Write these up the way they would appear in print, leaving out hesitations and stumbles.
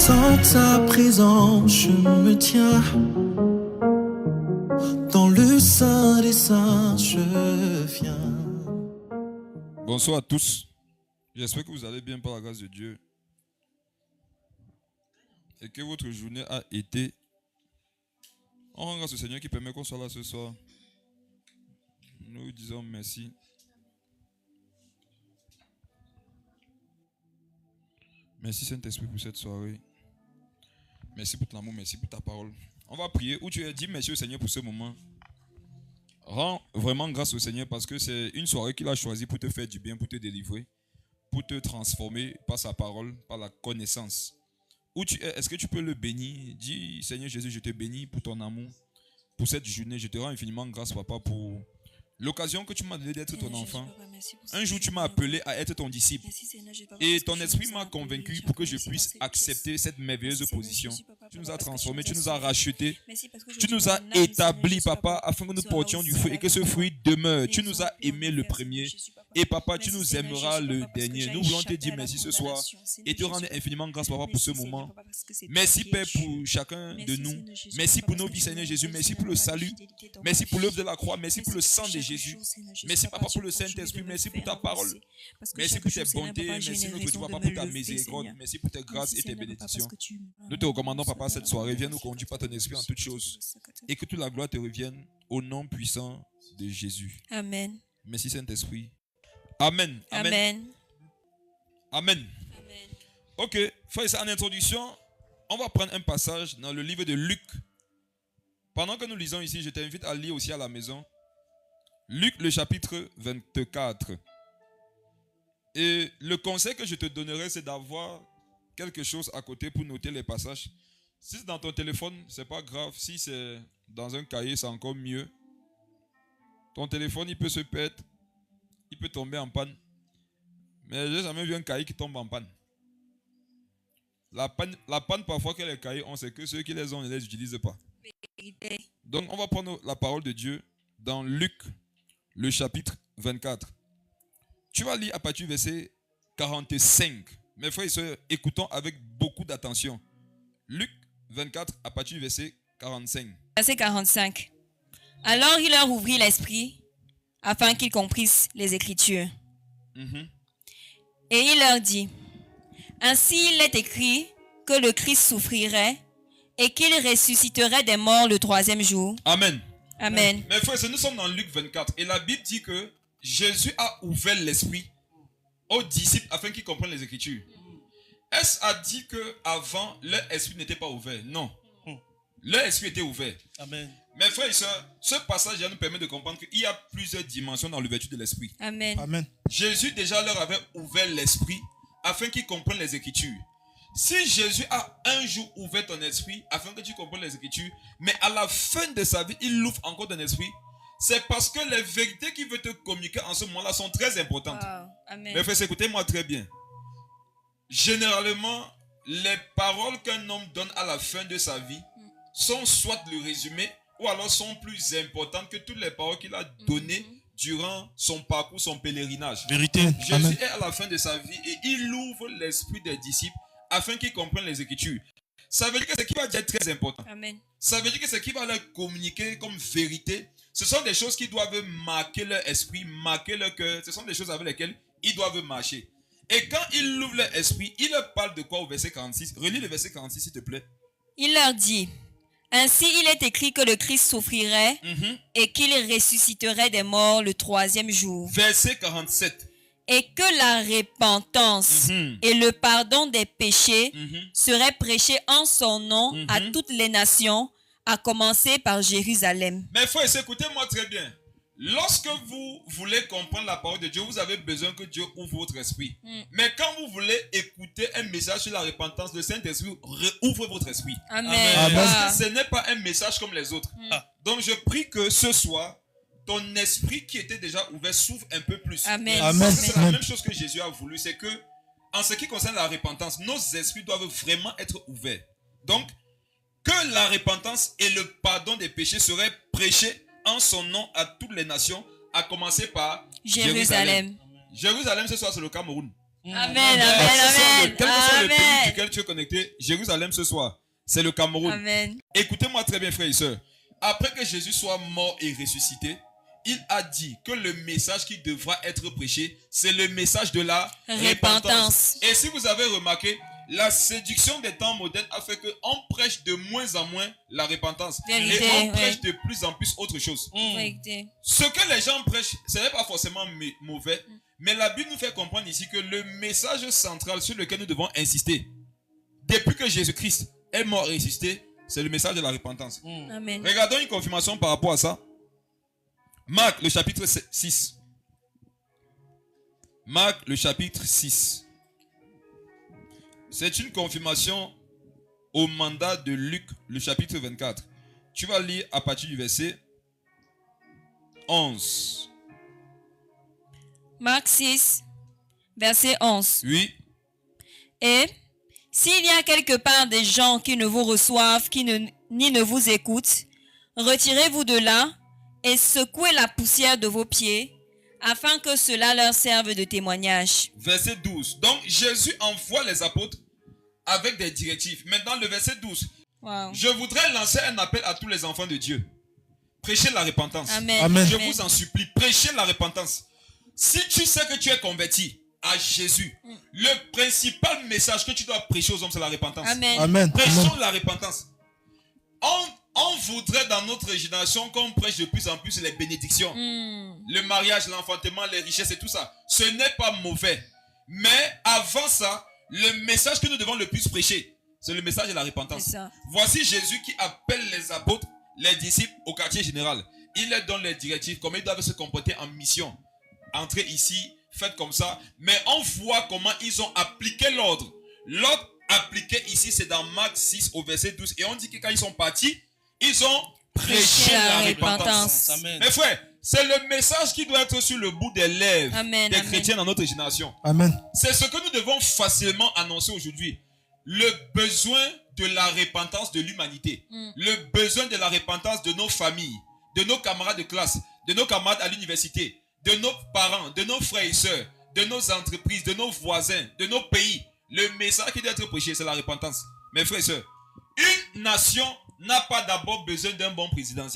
Sans ta présence, je me tiens. Dans le sein des saints, je viens. Bonsoir à tous. J'espère que vous allez bien par la grâce de Dieu. Et que votre journée a été. On rend grâce au Seigneur qui permet qu'on soit là ce soir. Nous disons merci. Merci Saint-Esprit pour cette soirée. Merci pour ton amour, merci pour ta parole. On va prier. Où tu es, dis merci au Seigneur pour ce moment. Rends vraiment grâce au Seigneur parce que c'est une soirée qu'il a choisie pour te faire du bien, pour te délivrer, pour te transformer par sa parole, par la connaissance. Où tu es, est-ce que tu peux le bénir? Dis, Seigneur Jésus, je te bénis pour ton amour, pour cette journée. Je te rends infiniment grâce, Papa, pour l'occasion que tu m'as donné d'être ton enfant. Un jour, tu m'as appelé à être ton disciple. Et ton esprit m'a convaincu pour que je puisse accepter cette merveilleuse position. Tu nous as transformés, tu nous as rachetés. Tu nous as établis, Papa, afin que nous portions du fruit et que ce fruit demeure. Tu nous as aimés le premier. Et Papa, tu nous aimeras le dernier. Nous voulons te dire merci ce soir et te rendre infiniment grâce, Papa, pour ce moment. Merci, Père, pour chacun de nous. Merci pour nos vies, Seigneur Jésus. Merci pour le salut. Merci pour l'œuvre de la croix. Merci pour le sang de Jésus. Merci, Papa, pour le Saint-Esprit. Merci pour ta parole. Merci pour tes bontés. Merci, notre Dieu, Papa, pour ta miséricorde. Merci pour tes grâces et tes bénédictions. Nous te recommandons, Papa, cette soirée. Viens nous conduire par ton esprit en toutes choses. Et que toute la gloire te revienne au nom puissant de Jésus. Amen. Merci, Saint-Esprit. Amen. Amen. Amen. Amen. Ok, frère, en introduction, on va prendre un passage dans le livre de Luc. Pendant que nous lisons ici, je t'invite à lire aussi à la maison. Luc, le chapitre 24. Et le conseil que je te donnerai, c'est d'avoir quelque chose à côté pour noter les passages. Si c'est dans ton téléphone, c'est pas grave. Si c'est dans un cahier, c'est encore mieux. Ton téléphone, il peut se perdre. Il peut tomber en panne. Mais j'ai jamais vu un cahier qui tombe en panne. La panne parfois que les cahiers ont, c'est que ceux qui les ont ne les utilisent pas. Donc on va prendre la parole de Dieu dans Luc, le chapitre 24. Tu vas lire à partir du verset 45. Mes frères et sœurs, écoutons avec beaucoup d'attention. Luc 24 à partir du verset 45. Verset 45. Alors il leur ouvrit l'esprit afin qu'ils comprissent les Écritures. Et il leur dit, ainsi il est écrit que le Christ souffrirait et qu'il ressusciterait des morts le troisième jour. Amen. Amen. Mes frères, nous sommes dans Luc 24 et la Bible dit que Jésus a ouvert l'esprit aux disciples afin qu'ils comprennent les Écritures. Est-ce à dire qu'avant, leur esprit n'était pas ouvert? Non. Leur esprit était ouvert. Amen. Mes frères et sœurs, ce passage nous permet de comprendre qu'il y a plusieurs dimensions dans l'ouverture de l'esprit. Amen. Amen. Jésus déjà leur avait ouvert l'esprit afin qu'ils comprennent les Écritures. Si Jésus a un jour ouvert ton esprit afin que tu comprennes les Écritures, mais à la fin de sa vie, il l'ouvre encore ton esprit, c'est parce que les vérités qu'il veut te communiquer en ce moment-là sont très importantes. Wow. Amen. Mes frères, écoutez-moi très bien. Généralement, les paroles qu'un homme donne à la fin de sa vie sont soit le résumé ou alors sont plus importantes que toutes les paroles qu'il a données durant son parcours, son pèlerinage. Vérité. Jésus Amen. est à la fin de sa vie et il ouvre l'esprit des disciples afin qu'ils comprennent les Écritures. Ça veut dire que ce qui va dire très important. Amen. Ça veut dire que ce qui va leur communiquer comme vérité, ce sont des choses qui doivent marquer leur esprit, marquer leur cœur. Ce sont des choses avec lesquelles ils doivent marcher. Et quand il ouvre leur esprit, il leur parle de quoi au verset 46? Relis le verset 46 s'il te plaît. Il leur dit, ainsi il est écrit que le Christ souffrirait et qu'il ressusciterait des morts le troisième jour. Verset 47. Et que la repentance et le pardon des péchés seraient prêchés en son nom à toutes les nations, à commencer par Jérusalem. Mes frères, écoutez-moi très bien. Lorsque vous voulez comprendre la parole de Dieu, vous avez besoin que Dieu ouvre votre esprit. Mais quand vous voulez écouter un message sur la repentance, le Saint-Esprit ouvre votre esprit. Amen. Amen. Parce que ce n'est pas un message comme les autres. Donc je prie que ce soir, ton esprit qui était déjà ouvert s'ouvre un peu plus. Amen. Amen. Parce que c'est la même chose que Jésus a voulu, c'est que en ce qui concerne la repentance, nos esprits doivent vraiment être ouverts. Donc, que la repentance et le pardon des péchés seraient prêchés en son nom à toutes les nations, à commencer par Jérusalem. Jérusalem, ce soir, c'est le Cameroun. Amen, Quel amen, que soit le pays amen. duquel tu es connecté, Jérusalem ce soir, c'est le Cameroun. Amen. Écoutez-moi très bien, frères et sœurs. Après que Jésus soit mort et ressuscité, il a dit que le message qui devra être prêché, c'est le message de la repentance. Et si vous avez remarqué, la séduction des temps modernes a fait qu'on prêche de moins en moins la repentance. Vérité, et on ouais. prêche de plus en plus autre chose. Vérité. Ce que les gens prêchent, ce n'est pas forcément mauvais, mais la Bible nous fait comprendre ici que le message central sur lequel nous devons insister, depuis que Jésus-Christ est mort et ressuscité, c'est le message de la repentance. Amen. Regardons une confirmation par rapport à ça. Marc, le chapitre 6. Marc, le chapitre 6. C'est une confirmation au mandat de Luc, le chapitre 24. Tu vas lire à partir du verset 11. Marc 6, verset 11. Oui. Et s'il y a quelque part des gens qui ne vous reçoivent, ni ne vous écoutent, retirez-vous de là et secouez la poussière de vos pieds, afin que cela leur serve de témoignage. Verset 12. Donc Jésus envoie les apôtres avec des directives. Maintenant le verset 12. Wow. Je voudrais lancer un appel à tous les enfants de Dieu. Prêchez la repentance. Amen. Amen. Je vous en supplie, prêchez la repentance. Si tu sais que tu es converti à Jésus, le principal message que tu dois prêcher aux hommes, c'est la repentance. Amen. Amen. Prêchons la repentance. On voudrait dans notre génération qu'on prêche de plus en plus les bénédictions. Le mariage, l'enfantement, les richesses et tout ça. Ce n'est pas mauvais. Mais avant ça, le message que nous devons le plus prêcher, c'est le message de la repentance. C'est ça. Voici Jésus qui appelle les apôtres, les disciples au quartier général. Il leur donne les directives, comment ils doivent se comporter en mission. Entrez ici, faites comme ça. Mais on voit comment ils ont appliqué l'ordre. L'ordre appliqué ici, c'est dans Marc 6 au verset 12. Et on dit que quand ils sont partis, ils ont prêché la repentance. Amen. Mes frères, c'est le message qui doit être sur le bout des lèvres Amen, des amen. chrétiens dans notre génération. Amen. C'est ce que nous devons facilement annoncer aujourd'hui. Le besoin de la repentance de l'humanité. Le besoin de la repentance de nos familles, de nos camarades de classe, de nos camarades à l'université, de nos parents, de nos frères et sœurs, de nos entreprises, de nos voisins, de nos pays. Le message qui doit être prêché, c'est la repentance. Mes frères et sœurs, une nation n'a pas d'abord besoin d'un bon président.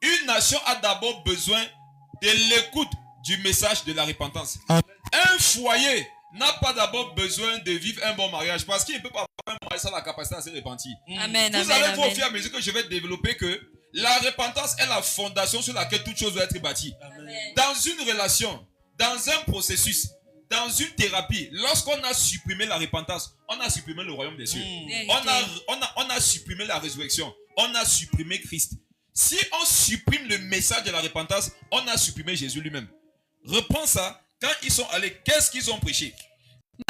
Une nation a d'abord besoin de l'écoute du message de la repentance. Amen. Un foyer n'a pas d'abord besoin de vivre un bon mariage parce qu'il ne peut pas avoir un mariage sans la capacité à se repentir. Amen. Vous Amen. allez voir au Amen. fur et à mesure que je vais développer que la repentance est la fondation sur laquelle toute chose doit être bâtie. Dans une relation, dans un processus, dans une thérapie, lorsqu'on a supprimé la repentance, on a supprimé le royaume des cieux. Vérité. On a supprimé la résurrection. On a supprimé Christ. Si on supprime le message de la repentance, on a supprimé Jésus lui-même. Reprends ça. Quand ils sont allés, qu'est-ce qu'ils ont prêché?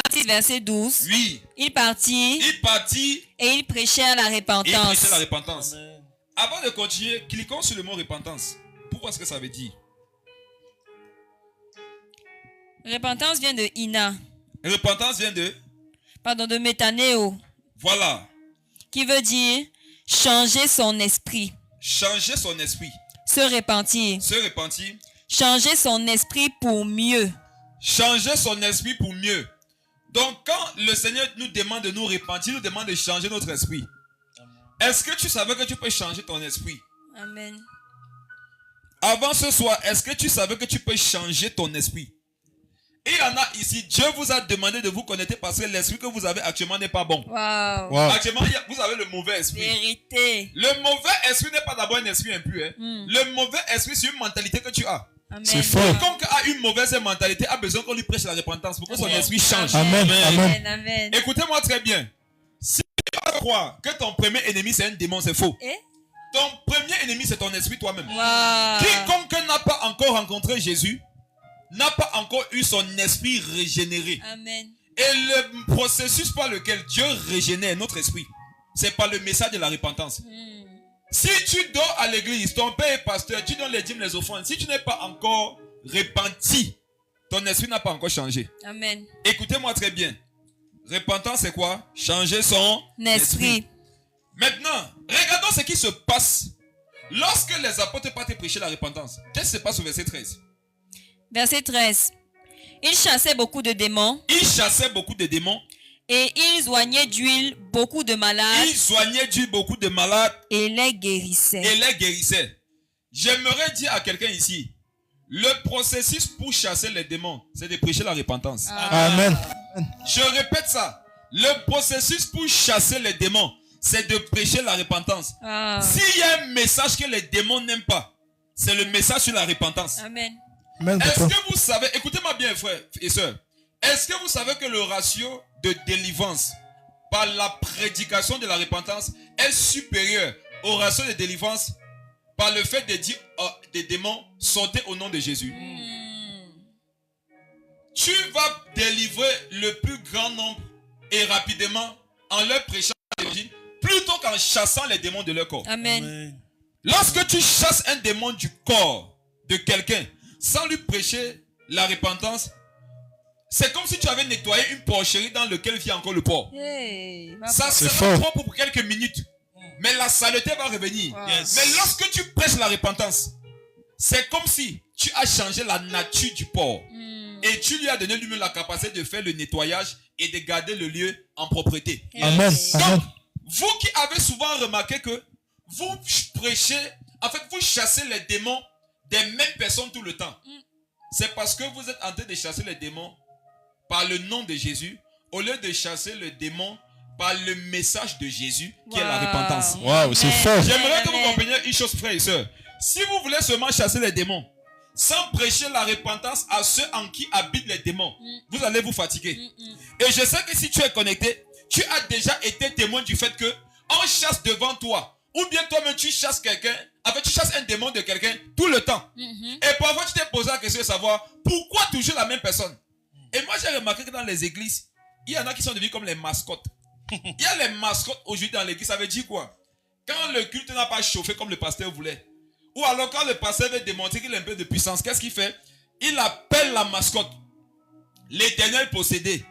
Marc 6, verset 12. Oui. Il partit Ils partit et il prêchait la et ils repentance. prêchaient la repentance. Amen. Avant de continuer, cliquons sur le mot repentance pour voir ce que ça veut dire. Repentance vient de Ina, Repentance vient de... de métanéo, Voilà. qui veut dire changer son esprit, Changer son esprit. se repentir, Se repentir. changer son esprit pour mieux. Changer son esprit pour mieux. Donc quand le Seigneur nous demande de nous repentir, il nous demande de changer notre esprit. Est-ce que tu savais que tu peux changer ton esprit? Amen. Avant ce soir, est-ce que tu savais que tu peux changer ton esprit? Et il y en a ici, Dieu vous a demandé de vous connecter parce que l'esprit que vous avez actuellement n'est pas bon. Wow. Wow. Actuellement, vous avez le mauvais esprit. Vérité. Le mauvais esprit n'est pas d'abord un esprit impur. Hein. Le mauvais esprit, c'est une mentalité que tu as. Amen. C'est fort. Quiconque a une mauvaise mentalité a besoin qu'on lui prêche la repentance pour que son Amen. esprit change. Amen. Amen. Amen. Amen. Écoutez-moi très bien. Si tu crois que ton premier ennemi c'est un démon, c'est faux. Eh? Ton premier ennemi c'est ton esprit toi-même. Wow. Quiconque n'a pas encore rencontré Jésus n'a pas encore eu son esprit régénéré. Amen. Et le processus par lequel Dieu régénère notre esprit, c'est par le message de la repentance. Si tu dors à l'église, ton père est pasteur, tu donnes les dîmes, les offrandes, si tu n'es pas encore repenti, ton esprit n'a pas encore changé. Amen. Écoutez-moi très bien. Repentance, c'est quoi? Changer son Esprit. Maintenant, regardons ce qui se passe lorsque les apôtres partent prêcher la repentance. Qu'est-ce qui se passe au verset 13? Verset 13. Ils chassaient beaucoup de démons Ils chassaient beaucoup de démons. et ils oignaient d'huile beaucoup de malades Ils soignaient Dieu beaucoup de malades et les guérissaient. et les guérissaient. J'aimerais dire à quelqu'un ici, le processus pour chasser les démons, c'est de prêcher la repentance. Amen. Je répète ça. Le processus pour chasser les démons, c'est de prêcher la repentance. Ah. S'il y a un message que les démons n'aiment pas, c'est le message sur la repentance. Amen. Amen, Est-ce papa. que vous savez, écoutez-moi bien frères et sœurs, est-ce que vous savez que le ratio de délivrance par la prédication de la repentance est supérieur au ratio de délivrance par le fait de dire des démons sortez au nom de Jésus? Tu vas délivrer le plus grand nombre et rapidement en leur prêchant l'évangile plutôt qu'en chassant les démons de leur corps. Amen. Lorsque tu chasses un démon du corps de quelqu'un sans lui prêcher la repentance, c'est comme si tu avais nettoyé une porcherie dans laquelle vit encore le porc. Hey, Ça C'est sera fort. propre pour quelques minutes, mais la saleté va revenir. Wow. Mais lorsque tu prêches la repentance, c'est comme si tu as changé la nature du porc. Et tu lui as donné lui-même la capacité de faire le nettoyage et de garder le lieu en propreté. Amen. Donc, Amen. vous qui avez souvent remarqué que vous prêchez, en fait, vous chassez les démons des mêmes personnes tout le temps. C'est parce que vous êtes en train de chasser les démons par le nom de Jésus, au lieu de chasser le démon par le message de Jésus, qui est la Wow. repentance. Waouh, c'est Amen. fort. J'aimerais que vous Amen. compreniez une chose, frères et sœurs. Si vous voulez seulement chasser les démons, sans prêcher la repentance à ceux en qui habitent les démons, vous allez vous fatiguer. Et je sais que si tu es connecté, tu as déjà été témoin du fait que on chasse devant toi, ou bien toi-même tu chasses quelqu'un, en fait tu chasses un démon de quelqu'un tout le temps. Et parfois tu t'es posé la question de savoir pourquoi toujours la même personne. Et moi j'ai remarqué que dans les églises, il y en a qui sont devenus comme les mascottes. Il y a les mascottes aujourd'hui dans l'église, ça veut dire quoi? Quand le culte n'a pas chauffé comme le pasteur voulait, ou alors quand le pasteur veut démontrer qu'il a un peu de puissance, qu'est-ce qu'il fait? Il appelle la mascotte l'Éternel possédé.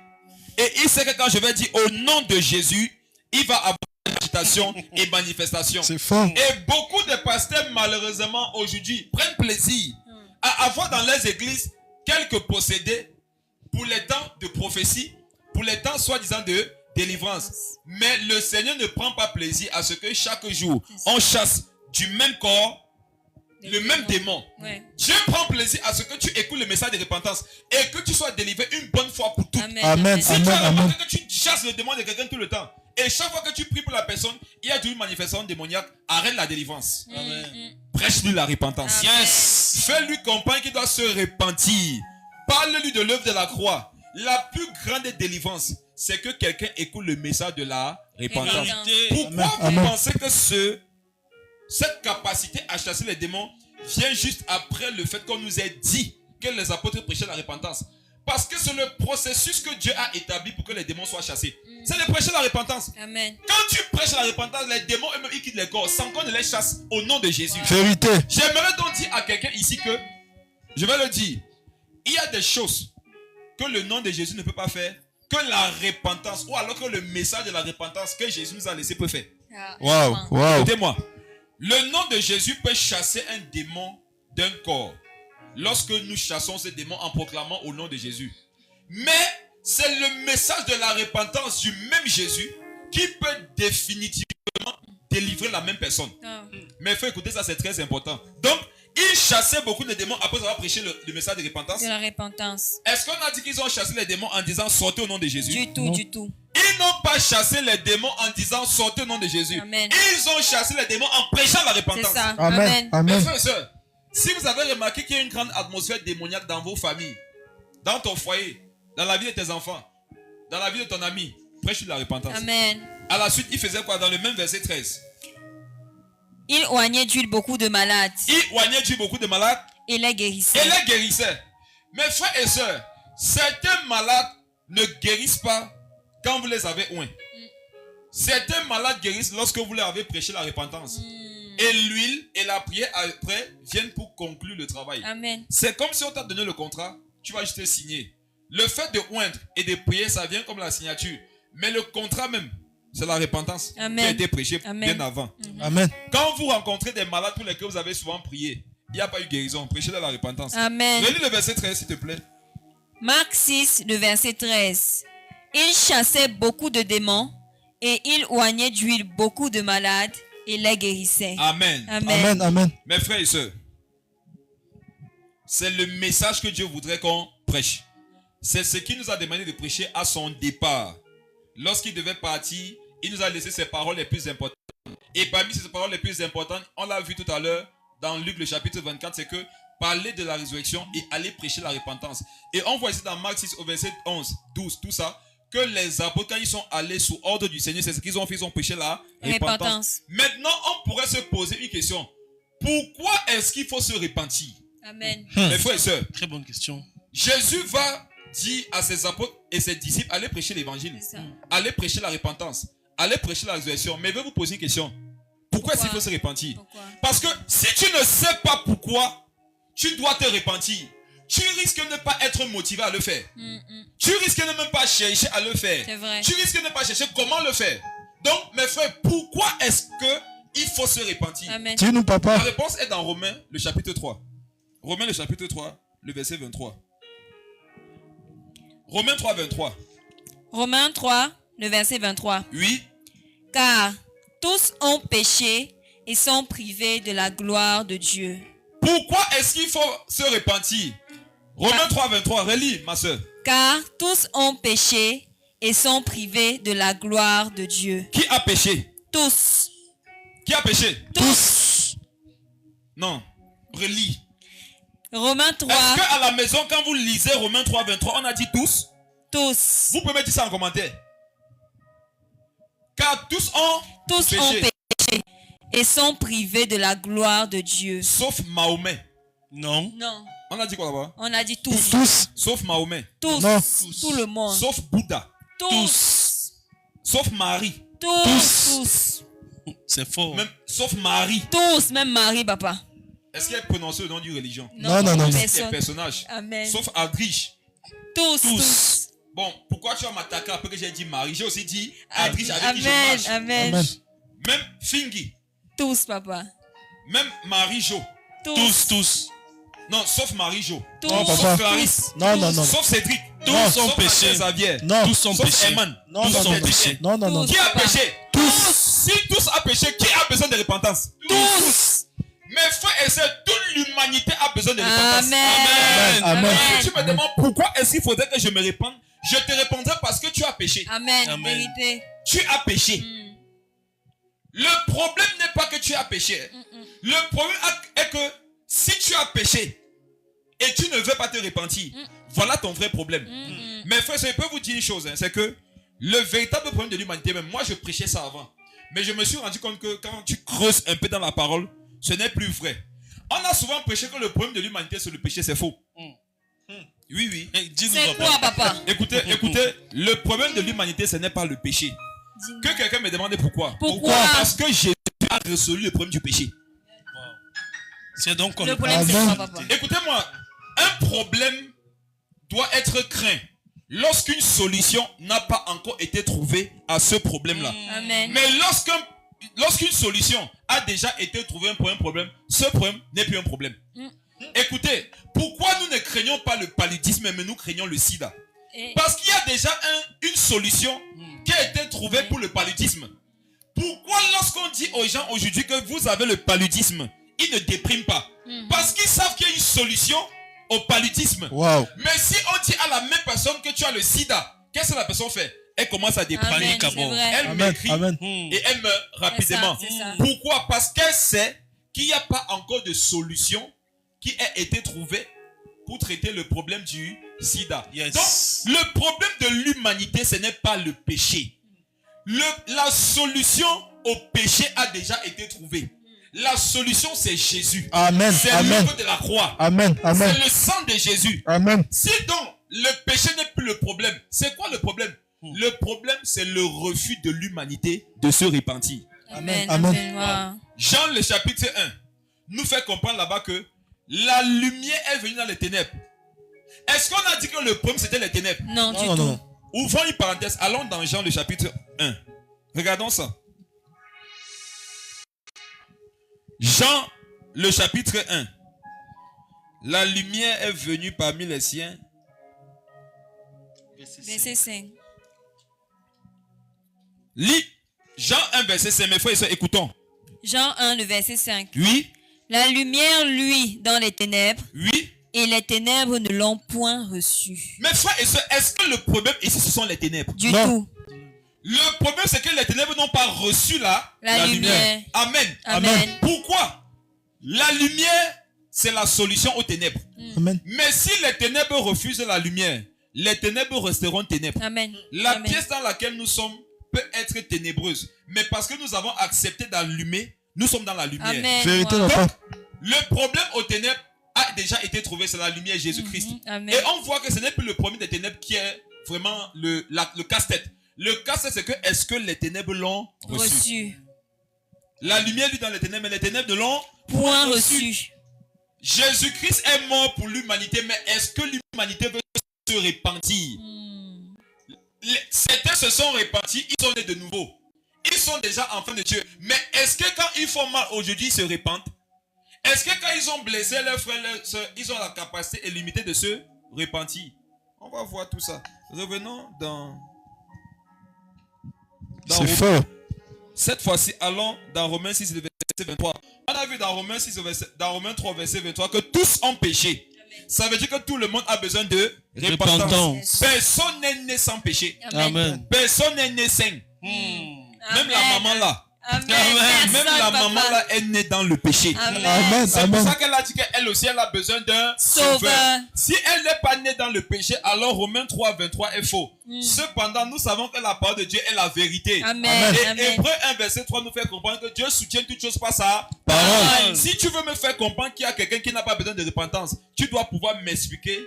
Et il sait que quand je vais dire au nom de Jésus, il va avoir agitation et manifestation. C'est fort. Et beaucoup de pasteurs, malheureusement, aujourd'hui, prennent plaisir à avoir dans leurs églises quelques possédés pour les temps de prophétie, pour les temps soi-disant de délivrance. Mais le Seigneur ne prend pas plaisir à ce que chaque jour, on chasse du même corps le même démon. Ouais. Dieu prend plaisir à ce que tu écoutes le message de repentance et que tu sois délivré une bonne fois pour toutes. Amen. Amen. Si tu as Amen. remarqué que tu chasses le démon de quelqu'un tout le temps, et chaque fois que tu pries pour la personne, il y a une manifestation démoniaque, arrête la délivrance. Prêche-lui la repentance. Amen. Yes. Fais-lui comprendre qu'il doit se repentir. Parle-lui de l'œuvre de la croix. La plus grande délivrance, c'est que quelqu'un écoute le message de la repentance. Pourquoi vous Amen. pensez que cette capacité à chasser les démons vient juste après le fait qu'on nous ait dit que les apôtres prêchaient la repentance? Parce que c'est le processus que Dieu a établi pour que les démons soient chassés. C'est de prêcher la repentance. Amen. Quand tu prêches la repentance, les démons eux-mêmes ils quittent les corps sans qu'on ne les chasse au nom de Jésus. Vérité. J'aimerais donc dire à quelqu'un ici que, je vais le dire, il y a des choses que le nom de Jésus ne peut pas faire, que la repentance, ou alors que le message de la repentance que Jésus nous a laissé peut faire. Waouh. Waouh. Écoutez-moi, le nom de Jésus peut chasser un démon d'un corps lorsque nous chassons ce démon en proclamant au nom de Jésus. Mais c'est le message de la repentance du même Jésus qui peut définitivement délivrer la même personne. Ah. Mais il faut écouter ça, c'est très important. Donc, ils chassaient beaucoup de démons après avoir prêché le message de repentance. De la repentance. Est-ce qu'on a dit qu'ils ont chassé les démons en disant sortez au nom de Jésus? Du tout, Non. du tout. Ils n'ont pas chassé les démons en disant sortez au nom de Jésus. Amen. Ils ont chassé les démons en prêchant la C'est repentance. ça. Amen. Amen. Mes Amen. frères et sœurs, si vous avez remarqué qu'il y a une grande atmosphère démoniaque dans vos familles, dans ton foyer, dans la vie de tes enfants, dans la vie de ton ami, prêche la repentance. Amen. À la suite, il faisait quoi dans le même verset 13? Il oignait d'huile beaucoup de malades Il oignait Dieu beaucoup de malades et les et guérissait. les guérissait. Mes frères et sœurs, certains malades ne guérissent pas quand vous les avez oints. Certains malades guérissent lorsque vous leur avez prêché la repentance. Et l'huile et la prière après viennent pour conclure le travail. Amen. C'est comme si on t'a donné le contrat, tu vas juste signer. Le fait de oindre et de prier, ça vient comme la signature. Mais le contrat même, c'est la repentance Amen. qui a été prêchée Amen. bien avant. Amen. Quand vous rencontrez des malades pour lesquels vous avez souvent prié, il n'y a pas eu guérison, prêchez la repentance. Amen. Relis le verset 13 s'il te plaît. Marc 6, le verset 13. Il chassait beaucoup de démons et il oignait d'huile beaucoup de malades et les guérissait. Amen. Amen. Amen. Mes frères et sœurs, c'est le message que Dieu voudrait qu'on prêche. C'est ce qu'il nous a demandé de prêcher à son départ. Lorsqu'il devait partir, il nous a laissé ses paroles les plus importantes. Et parmi ces paroles les plus importantes, on l'a vu tout à l'heure dans Luc le chapitre 24, c'est que parler de la résurrection et aller prêcher la repentance. Et on voit ici dans Marc 6 au verset 11, 12, tout ça, que les apôtres, quand ils sont allés sous ordre du Seigneur, c'est ce qu'ils ont fait, ils ont prêché la repentance. Maintenant, on pourrait se poser une question. Pourquoi est-ce qu'il faut se repentir? Amen. Mes frères et sœurs, Très bonne question. Jésus va dire à ses apôtres et ses disciples, allez prêcher l'évangile, C'est ça. allez prêcher la repentance, allez prêcher la résurrection. Mais je vais vous poser une question. Pourquoi est-ce qu'il faut se repentir? Pourquoi? Parce que si tu ne sais pas pourquoi tu dois te repentir, tu risques de ne pas être motivé à le faire. Tu risques de ne même pas chercher à le faire. C'est vrai. Tu risques de ne pas chercher comment le faire. Donc, mes frères, pourquoi est-ce qu'il faut se repentir? Amen. Dis-nous, papa. La réponse est dans Romains, le chapitre 3. Romains, le chapitre 3, le verset 23. Romains 3, 23. Romains 3, le verset 23. Oui. Car tous ont péché et sont privés de la gloire de Dieu. Pourquoi est-ce qu'il faut se repentir? Romains 3, 23. Relis, ma soeur. Car tous ont péché et sont privés de la gloire de Dieu. Qui a péché? Tous. Qui a péché? Tous. Non. Relis. Romains 3, Est-ce qu'à la maison, quand vous lisez Romains 3, 23, on a dit tous? tous. Vous pouvez mettre ça en commentaire. Car tous ont Tous ont péché et sont privés de la gloire de Dieu. sauf Mahomet. Non. Non, On a dit quoi là-bas? on a dit tous. Tous. Sauf Mahomet. Tous. Non. Tout le monde. Sauf Bouddha. Tous. Sauf Marie. Tous. C'est fort. Même, sauf Marie. Tous. Même Marie, papa. Est-ce qu'elle prononce le nom d'une religion? Non, non, non. Des Personne. personnages. Amen. Sauf Aldrich. Tous. Bon, pourquoi tu vas m'attaquer après que j'ai dit Marie? J'ai aussi dit Aldrich avec qui je Amen. marche. Amen. Amen. Même Fingy. Tous, papa. Même Marie-Jo. Tous. Non, sauf Marie-Jo. Tous. Non, Sauf papa. Clarisse. Non, non, non. Sauf Cédric. Tous Non. ont Sauf péché. Xavier. Non. Tous ont Sauf péché. Eman. Non, Tous non, ont non. péché. Non, non, non. Qui a Papa. péché? Tous. Si tous a péché, qui a besoin de repentance? Tous. Mes frères et sœurs, toute l'humanité a besoin de repentance. Amen. Amen. Si tu me demandes pourquoi est-ce qu'il faudrait que je me répande, je te répondrai parce que tu as péché. Amen. Amen. Vérité. Tu as péché. Le problème n'est pas que tu as péché. Le problème est que si tu as péché et tu ne veux pas te repentir, voilà ton vrai problème. Mes frères, je peux vous dire une chose, hein, c'est que le véritable problème de l'humanité, même moi je prêchais ça avant, mais je me suis rendu compte que quand tu creuses un peu dans la parole, ce n'est plus vrai. On a souvent prêché que le problème de l'humanité c'est le péché, c'est faux. Oui, oui. Eh, dis-nous, C'est papa. quoi, papa? Écoutez, le problème de l'humanité, ce n'est pas le péché. Que quelqu'un me demande pourquoi. Pourquoi? Parce que Jésus a résolu le problème du péché. C'est donc qu'on Le ne problème, c'est Amen. quoi, papa? Écoutez-moi, un problème doit être craint lorsqu'une solution n'a pas encore été trouvée à ce problème-là. Amen. Mais lorsqu'une solution a déjà été trouvée pour un problème, ce problème n'est plus un problème. Écoutez, pourquoi nous ne craignons pas le paludisme, mais nous craignons le sida? Et- Parce qu'il y a déjà une solution qui a été trouvée pour le paludisme. Pourquoi lorsqu'on dit aux gens aujourd'hui que vous avez le paludisme, ils ne dépriment pas? Parce qu'ils savent qu'il y a une solution au paludisme. Wow. Mais si on dit à la même personne que tu as le sida, qu'est-ce que la personne fait? Elle commence à déprimer. Amen. Panique à C'est bord. vrai. Elle Amen. m'écrit Amen. et elle meurt rapidement. C'est ça. Pourquoi? Parce qu'elle sait qu'il n'y a pas encore de solution qui a été trouvée pour traiter le problème du sida. Yes. Donc, le problème de l'humanité, ce n'est pas le péché. La solution au péché a déjà été trouvée. La solution, c'est Jésus. Amen. C'est Amen. l'œuvre de la croix. Amen. Amen. C'est le sang de Jésus. Amen. Si donc le péché n'est plus le problème, c'est quoi le problème? Le problème, c'est le refus de l'humanité de se repentir. Amen. Amen. Wow. Jean le chapitre 1 nous fait comprendre là-bas que la lumière est venue dans les ténèbres. Est-ce qu'on a dit que le problème c'était les ténèbres? Non, du Non, tout. non. Ouvrons une parenthèse, allons dans Jean le chapitre 1. Regardons ça. Jean le chapitre 1. La lumière est venue parmi les siens Verset 5. Lis Jean 1, verset 5. Mes frères et sœurs, écoutons. Jean 1, le verset 5. Oui, La lumière luit dans les ténèbres, oui. et les ténèbres ne l'ont point reçu. Mes frères et sœurs, est-ce que le problème ici, ce sont les ténèbres? Du Non. tout. Le problème, c'est que les ténèbres n'ont pas reçu La lumière. Amen. Amen. Pourquoi? La lumière, c'est la solution aux ténèbres. Amen. Mais si les ténèbres refusent la lumière, les ténèbres resteront ténèbres. Amen. La Amen. pièce dans laquelle nous sommes peut être ténébreuse. Mais parce que nous avons accepté d'allumer, nous sommes dans la lumière. Amen. Vérité, Wow. papa. Le problème aux ténèbres a déjà été trouvé, c'est la lumière Jésus-Christ. Amen. Et on voit que ce n'est plus le problème des ténèbres qui est vraiment le casse-tête. Le casse-tête, c'est que est-ce que les ténèbres l'ont reçu? La lumière lui dans les ténèbres, mais les ténèbres ne l'ont Point reçu. Jésus-Christ est mort pour l'humanité, mais est-ce que l'humanité veut se repentir? Certains se sont repentis, ils sont nés de nouveau. Ils sont déjà enfants de Dieu. Mais est-ce que quand ils font mal aujourd'hui, ils se repentent? Est-ce que quand ils ont blessé leurs frères, leurs soeurs, ils ont la capacité illimitée de se repentir? On va voir tout ça. Revenons dans C'est Romains. fort. Cette fois-ci, allons dans Romains 6, verset 23. On a vu dans Romains 6, dans Romains 3, verset 23, que tous ont péché. Ça veut dire que tout le monde a besoin de repentance. Repentance. Personne n'est né sans péché. Amen. Personne n'est né saint. Même la maman là. Amen. Même Personne, la papa. maman là est née dans le péché. Amen. Amen. C'est pour Amen. ça qu'elle a dit qu'elle aussi elle a besoin d'un Sauveur. sauveur. Si elle n'est pas née dans le péché, alors Romains 3, 23 est faux. Cependant, nous savons que la parole de Dieu est la vérité. Amen. Et Amen. Hébreux 1, verset 3 nous fait comprendre que Dieu soutient toutes choses par sa Parole. Si tu veux me faire comprendre qu'il y a quelqu'un qui n'a pas besoin de repentance, tu dois pouvoir m'expliquer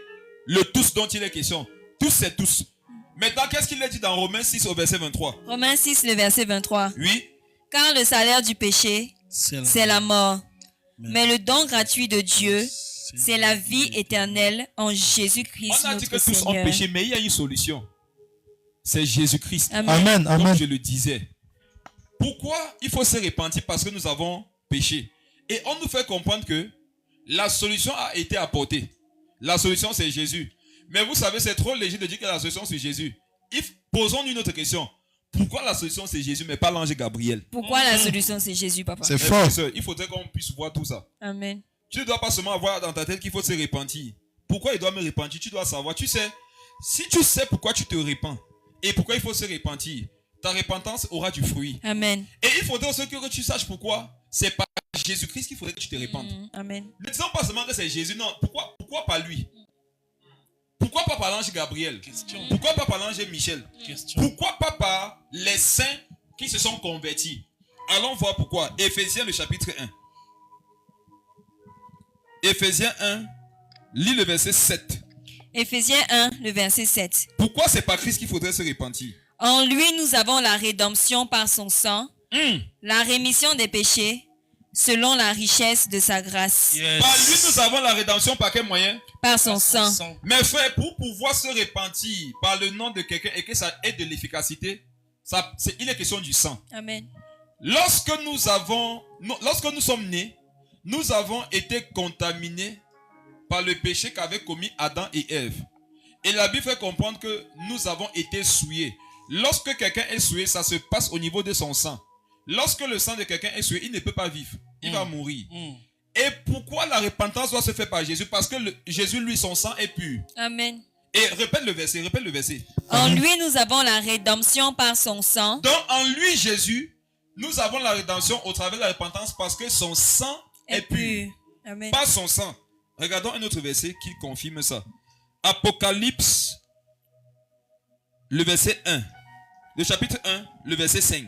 le tous dont il est question. Tous, c'est tous. Maintenant, qu'est-ce qu'il est dit dans Romains 6 au verset 23? Romains 6, le verset 23. Oui. Car le salaire du péché, c'est la mort. Mais le don gratuit de Dieu, c'est la vie éternelle en Jésus-Christ On a dit notre que tous ont Seigneur. péché, mais il y a une solution. C'est Jésus-Christ. Amen. Amen. Comme Amen. je le disais. Pourquoi il faut se repentir? Parce que nous avons péché. Et on nous fait comprendre que la solution a été apportée. La solution, c'est Jésus. Mais vous savez, c'est trop léger de dire que la solution, c'est Jésus. Posons une autre question. Pourquoi la solution, c'est Jésus, mais pas l'ange Gabriel? Pourquoi la solution, c'est Jésus, papa? C'est fort. Il faudrait qu'on puisse voir tout ça. Amen. Tu ne dois pas seulement avoir dans ta tête qu'il faut se repentir. Pourquoi il doit me repentir? Tu dois savoir. Tu sais, si tu sais pourquoi tu te repens et pourquoi il faut se repentir, ta repentance aura du fruit. Amen. Et il faudrait aussi que tu saches pourquoi. C'est par Jésus-Christ qu'il faudrait que tu te repentes. Amen. Ne disons pas seulement que c'est Jésus. Non, pourquoi pas lui? Pourquoi pas par l'ange Gabriel? Question. Pourquoi pas par l'ange Michel? Question. Pourquoi pas par les saints qui se sont convertis? Allons voir pourquoi. Éphésiens le chapitre 1. Éphésiens 1, lis le verset 7. Éphésiens 1, le verset 7. Pourquoi c'est par Christ qu'il faudrait se repentir? En lui, nous avons la rédemption par son sang, la rémission des péchés, selon la richesse de sa grâce. Yes. Par lui, nous avons la rédemption par quel moyen? Par son sang. Mes frères, pour pouvoir se repentir par le nom de quelqu'un et que ça ait de l'efficacité, il est question du sang. Amen. Lorsque nous sommes nés, nous avons été contaminés par le péché qu'avaient commis Adam et Ève. Et la Bible fait comprendre que nous avons été souillés. Lorsque quelqu'un est souillé, ça se passe au niveau de son sang. Lorsque le sang de quelqu'un est souillé, il ne peut pas vivre. Il va mourir. Et pourquoi la repentance doit se faire par Jésus? Parce que Jésus, lui, son sang est pur. Amen. Et répète le verset. En lui, nous avons la rédemption par son sang. Donc, en lui, Jésus, nous avons la rédemption au travers de la repentance parce que son sang est pur. Amen. Pas son sang. Regardons un autre verset qui confirme ça. Apocalypse, le verset 1. Le chapitre 1, le verset 5.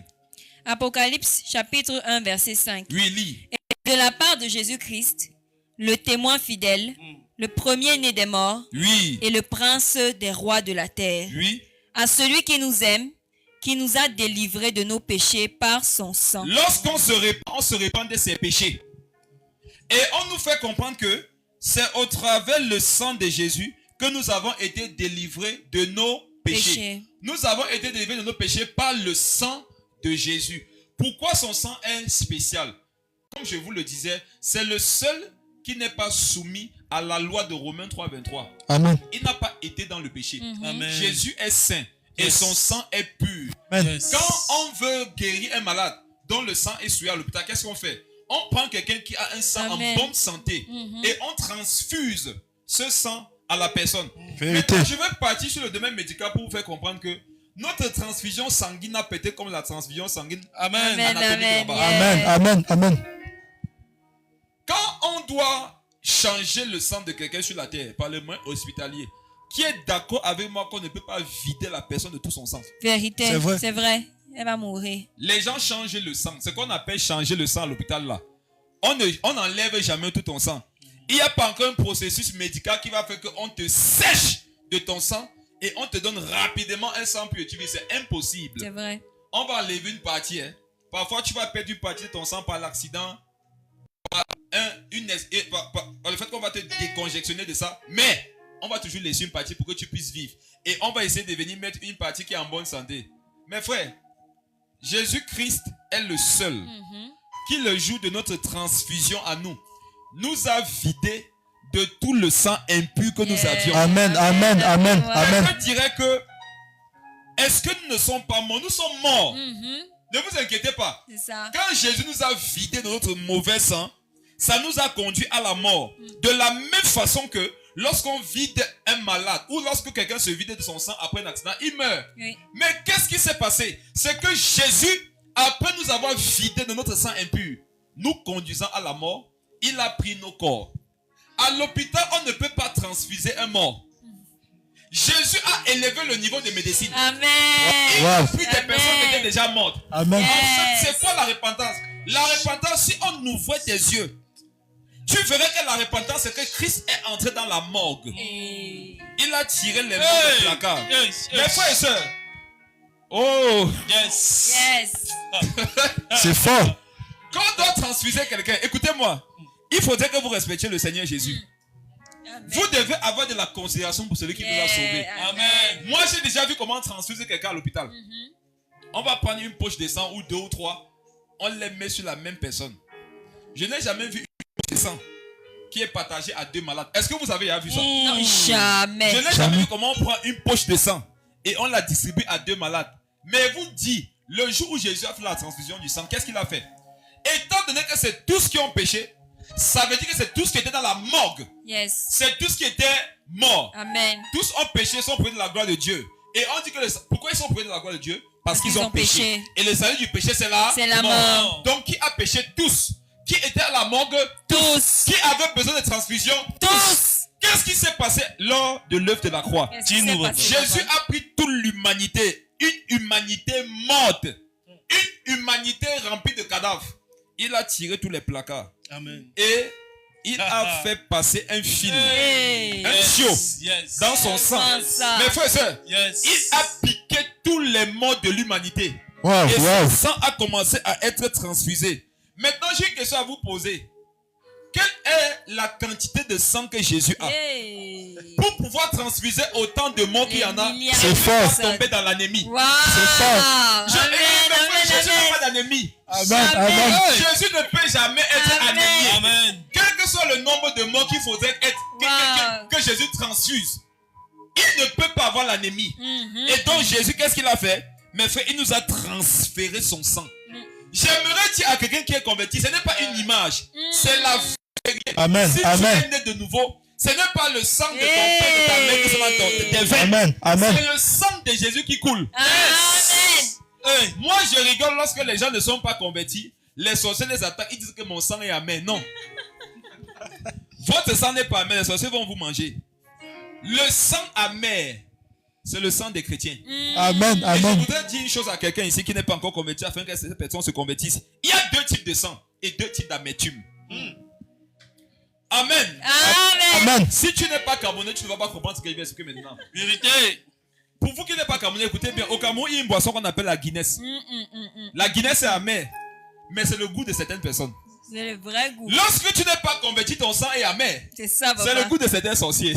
Apocalypse, chapitre 1, verset 5. Oui, lis. De la part de Jésus-Christ, le témoin fidèle, le premier-né des morts Oui. et le prince des rois de la terre, Oui. à celui qui nous aime, qui nous a délivrés de nos péchés par son sang. Lorsqu'on se repent, on se repent de ses péchés. Et on nous fait comprendre que c'est au travers le sang de Jésus que nous avons été délivrés de nos péchés. Nous avons été délivrés de nos péchés par le sang de Jésus. Pourquoi son sang est spécial? Comme je vous le disais, c'est le seul qui n'est pas soumis à la loi de Romains 3, 23. Amen. Il n'a pas été dans le péché. Amen. Jésus est saint et Yes. son sang est pur. Amen. Yes. Quand on veut guérir un malade dont le sang est souillé à l'hôpital, qu'est-ce qu'on fait? On prend quelqu'un qui a un sang Amen. en bonne santé et on transfuse ce sang à la personne. Vérité. Maintenant, je vais partir sur le domaine médical pour vous faire comprendre que notre transfusion sanguine a pété comme la transfusion sanguine. Amen. Amen, anatomique amen, là-bas. yeah. Amen. Amen. Amen. Quand on doit changer le sang de quelqu'un sur la terre par le moyen hospitalier, qui est d'accord avec moi qu'on ne peut pas vider la personne de tout son sang? Vérité, C'est vrai. c'est vrai. Elle va mourir. Les gens changent le sang. Ce qu'on appelle changer le sang à l'hôpital là. On n'enlève jamais tout ton sang. Il n'y a pas encore un processus médical qui va faire qu'on te sèche de ton sang et on te donne rapidement un sang purifié. C'est impossible. C'est vrai. On va enlever une partie. Hein. Parfois, tu vas perdre une partie de ton sang par l'accident, par le fait qu'on va te déconjectionner de ça. Mais on va toujours laisser une partie pour que tu puisses vivre. Et on va essayer de venir mettre une partie qui est en bonne santé. Mes frères, Jésus-Christ est le seul qui, le jour de notre transfusion à nous, nous a vidé de tout le sang impur que nous avions. Amen. Amen. Amen. Amen. Je dirais que, est-ce que nous ne sommes pas morts? Nous sommes morts. Ne vous inquiétez pas. C'est ça. Quand Jésus nous a vidé de notre mauvais sang, ça nous a conduit à la mort. De la même façon que lorsqu'on vide un malade ou lorsque quelqu'un se vide de son sang après un accident, il meurt. Oui. Mais qu'est-ce qui s'est passé? C'est que Jésus, après nous avoir vidé de notre sang impur, nous conduisant à la mort, il a pris nos corps. À l'hôpital, on ne peut pas transfuser un mort. Jésus a élevé le niveau de médecine. Amen. Il a Wow. pris des Amen. personnes qui étaient déjà mortes. Amen. En fait, Yes. c'est quoi la repentance? La repentance, si on ouvrait tes yeux, tu verrais que la repentance, c'est que Christ est entré dans la morgue. Et- Il a tiré les mains du placard. Yes. Mes frères et sœurs, oh, Yes. Yes. C'est fort. quand on doit transfuser quelqu'un, écoutez-moi, il faudrait que vous respectiez le Seigneur Jésus. Amen. Vous devez avoir de la considération pour celui qui vous a sauvé. Amen. Moi, j'ai déjà vu comment transfuser quelqu'un à l'hôpital. On va prendre une poche de sang ou deux ou trois, on les met sur la même personne. Je n'ai jamais vu une poche de sang qui est partagée à deux malades. Est-ce que vous avez déjà vu ça? Non, jamais. Je n'ai jamais vu comment on prend une poche de sang et on la distribue à deux malades. Mais vous dites, le jour où Jésus a fait la transfusion du sang, qu'est-ce qu'il a fait? Étant donné que c'est tous qui ont péché, ça veut dire que c'est tous qui étaient dans la morgue. Yes. C'est tous qui étaient morts. Amen. Tous ont péché, sont privés de la gloire de Dieu. Et on dit que pourquoi ils sont privés de la gloire de Dieu? Parce qu'ils ont péché. Et le salut du péché, c'est là. C'est la mort. Donc qui a péché? Tous. Qui étaient à la morgue? Tous. Qui avaient besoin de transfusion? Tous. Qu'est-ce qui s'est passé lors de l'œuvre de la croix? Qu'est-ce qui Dis-nous, s'est passé, Jésus papa? a pris toute l'humanité, une humanité morte, une humanité remplie de cadavres. Il a tiré tous les placards Amen. et il a fait passer un fil, Hey. un tuyau Yes. dans son sang. Dans ça. Mes frères et sœurs, Yes. il a piqué tous les morts de l'humanité. Wow. Et son Wow. sang a commencé à être transfusé. Maintenant, j'ai une question à vous poser. Quelle est la quantité de sang que Jésus a? Hey. Pour pouvoir transfuser autant de morts qu'il y en a, Les milliards C'est de fort. personnes. tomber dans l'anémie. Wow. C'est fort. Jésus n'a pas d'anémie. Amen. Jamais. Amen. Jésus ne peut jamais être Amen. anémié. Amen. Quel que soit le nombre de morts qu'il faudrait être, Wow. que Jésus transfuse, il ne peut pas avoir l'anémie. Mhm. Et donc Jésus, qu'est-ce qu'il a fait? Mais frère, il nous a transféré son sang. J'aimerais dire à quelqu'un qui est converti, ce n'est pas une image, c'est la vérité. Amen. Si tu Amen. es né de nouveau, ce n'est pas le sang de ton père, de ta mère qui sont dans tes veines. Amen. Amen. C'est le sang de Jésus qui coule. Amen. Hey, moi, je rigole lorsque les gens ne sont pas convertis. Les sorciers les attaquent, ils disent que mon sang est amer. Non. Votre sang n'est pas amer, les sorciers vont vous manger. Le sang amer, c'est le sang des chrétiens. Amen. Et je Amen. voudrais dire une chose à quelqu'un ici qui n'est pas encore converti afin que cette personne se convertisse. Il y a deux types de sang et deux types d'amertume. Amen. Amen. Amen. Si tu n'es pas Camerounais, tu ne vas pas comprendre ce que je vais expliquer maintenant. Vérité. Pour vous qui n'êtes pas Camerounais, écoutez bien. Au Cameroun, il y a une boisson qu'on appelle la Guinness. La Guinness est amère, mais c'est le goût de certaines personnes. C'est le vrai goût. Lorsque tu n'es pas converti, ton sang est amer. C'est ça, papa. C'est le goût de certains sorciers.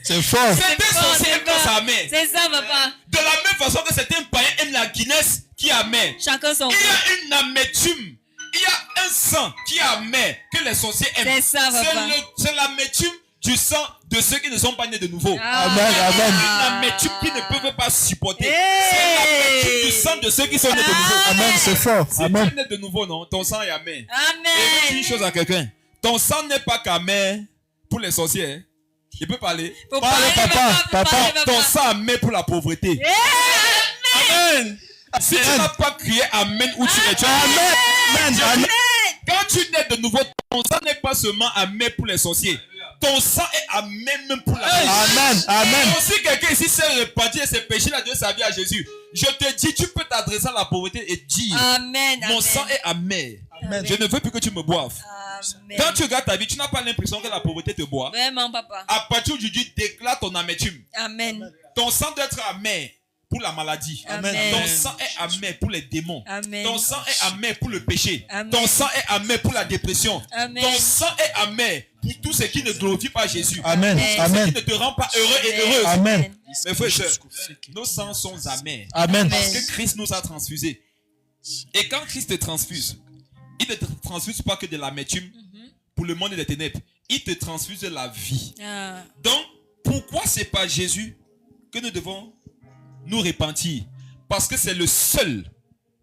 C'est fort. Certains fort, sorciers c'est aiment quand fort. ça amer. C'est ça, papa. De la même façon que certains païens aiment la Guinness qui est amère. Chacun son Il y goût. a une amertume. Il Il y a un sang qui est amer, que les sorciers aiment. C'est ça, papa. C'est l'amertume du sang de ceux qui ne sont pas nés de nouveau. Amen, amen. Une amertume qu'ils ne peuvent pas supporter. Hey. C'est l'amertume du sang de ceux qui sont nés de nouveau. Amen, c'est fort. Si tu Amen. es né de nouveau, non, ton sang est amer. Et Amen. je dis une chose à quelqu'un. Ton sang n'est pas qu'amer pour les sorciers. Hein. Il peut parler. Faut Parlez, parler, papa, faut papa. parler, Ton sang amer pour la pauvreté. Amen. Si tu n'as pas crié Amen où tu es, tu as Amen. Amen. Quand tu nais de nouveau, ton sang n'est pas seulement amer pour les sorciers. Ton sang est amer même pour la pauvreté. Amen. Amen. Donc, si quelqu'un ici s'est repenti et ses péchés a donné sa vie à Jésus, je te dis, tu peux t'adresser à la pauvreté et dire, Amen. mon sang est amer. Amen. Je ne veux plus que tu me boives. Amen. Quand tu regardes ta vie, tu n'as pas l'impression que la pauvreté te boit. Vraiment, papa. À partir d'aujourd'hui, déclare ton amertume. Amen. Ton sang doit être amer pour la maladie. Amen. Ton sang est amer pour les démons. Amen. Ton sang est amer pour le péché. Amen. Ton sang est amer pour la dépression. Amen. Ton sang est amer pour tout ce qui ne glorifie pas Jésus. Amen. Amen. Tout ce Amen. qui ne te rend pas heureux et heureuse. Amen. Mes frères et sœurs, nos sangs sont amers. Amen. Parce que Christ nous a transfusés. Et quand Christ te transfuse, il ne te transfuse pas que de l'amertume pour le monde des ténèbres. Il te transfuse de la vie. Ah. Donc, pourquoi c'est pas Jésus que nous devons nous repentir? Parce que c'est le seul,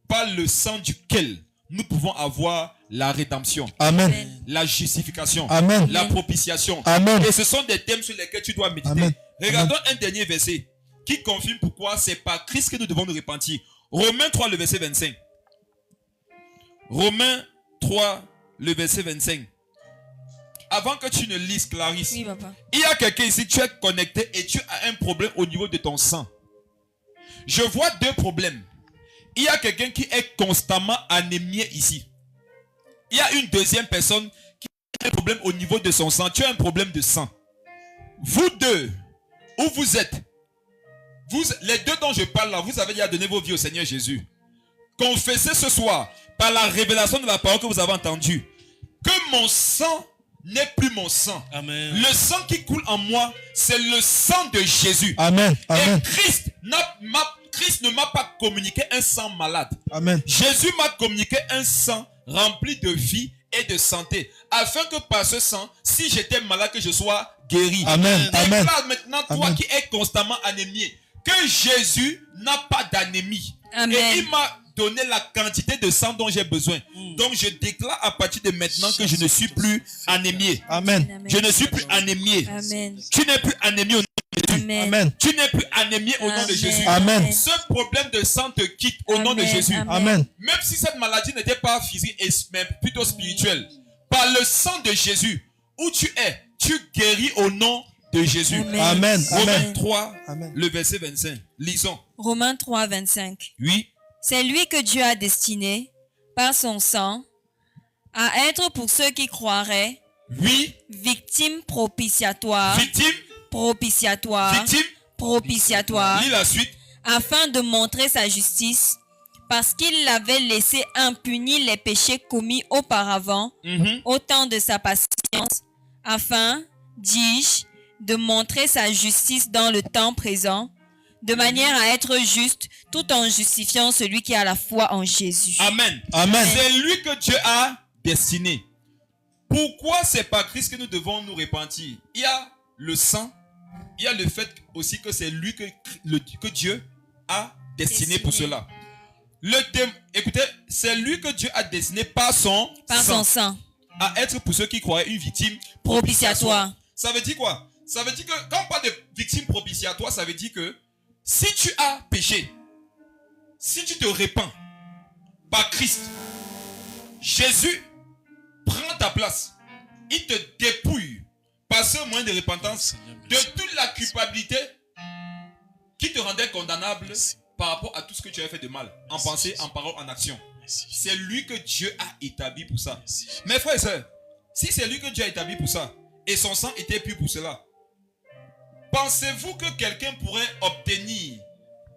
par le sang duquel nous pouvons avoir la rédemption, Amen. la justification, Amen. la propitiation. Amen. Et ce sont des thèmes sur lesquels tu dois méditer. Amen. Regardons un dernier verset qui confirme pourquoi c'est par Christ que nous devons nous repentir. Romains 3, le verset 25. Romains 3, le verset 25. Avant que tu ne lises, Clarisse, Oui, papa. il y a quelqu'un ici, tu es connecté et tu as un problème au niveau de ton sang. Je vois deux problèmes. Il y a quelqu'un qui est constamment anémié ici. Il y a une deuxième personne qui a un problème au niveau de son sang. Tu as un problème de sang. Vous deux, où vous êtes, les deux dont je parle là, vous avez déjà donné vos vies au Seigneur Jésus. Confessez ce soir, par la révélation de la parole que vous avez entendue, que mon sang n'est plus mon sang. Amen. Le sang qui coule en moi, c'est le sang de Jésus. Amen. Amen. Et Christ ne m'a pas communiqué un sang malade. Amen. Jésus m'a communiqué un sang rempli de vie et de santé, afin que par ce sang, si j'étais malade, que je sois guéri. Amen. Amen. Déclare maintenant, toi Amen. qui es constamment anémié, que Jésus n'a pas d'anémie. Amen. Et il m'a donné la quantité de sang dont j'ai besoin. Donc je déclare à partir de maintenant que je ne suis plus anémié. Amen. Je ne suis plus anémié. Amen. Tu n'es plus anémie au nom de Jésus. Amen. Amen. Tu n'es plus anémie au nom de Jésus. Amen. Ce problème de sang te quitte au nom de Amen. Jésus. Amen. Amen. Même si cette maladie n'était pas physique, mais plutôt spirituelle. Par le sang de Jésus, où tu es, tu guéris au nom de Jésus. Amen. Amen. Romains Amen. 3, Amen. le verset 25. Lisons. Romains 3, 25. Oui. C'est lui que Dieu a destiné, par son sang, à être pour ceux qui croiraient, Oui. victime propitiatoire, Victime. propitiatoire, Victime. propitiatoire, Lis la suite. afin de montrer sa justice, parce qu'il avait laissé impunis les péchés commis auparavant, au temps de sa patience, afin, dis-je, de montrer sa justice dans le temps présent, de manière à être juste, tout en justifiant celui qui a la foi en Jésus. Amen. Amen. C'est lui que Dieu a destiné. Pourquoi c'est par Christ que nous devons nous repentir? Il y a le sang, il y a le fait aussi que c'est lui que Dieu a destiné pour cela. Écoutez, c'est lui que Dieu a destiné par son sang, à être pour ceux qui croyaient une victime propitiatoire. Ça veut dire quoi? Ça veut dire que quand on parle de victime propitiatoire, ça veut dire que si tu as péché, si tu te répands par Christ, Jésus prend ta place. Il te dépouille par ce moyen de repentance de toute la culpabilité qui te rendait condamnable par rapport à tout ce que tu avais fait de mal, en pensée, en parole, en action. C'est lui que Dieu a établi pour ça. Mes frères et sœurs, si c'est lui que Dieu a établi pour ça, et son sang était pur pour cela, pensez-vous que quelqu'un pourrait obtenir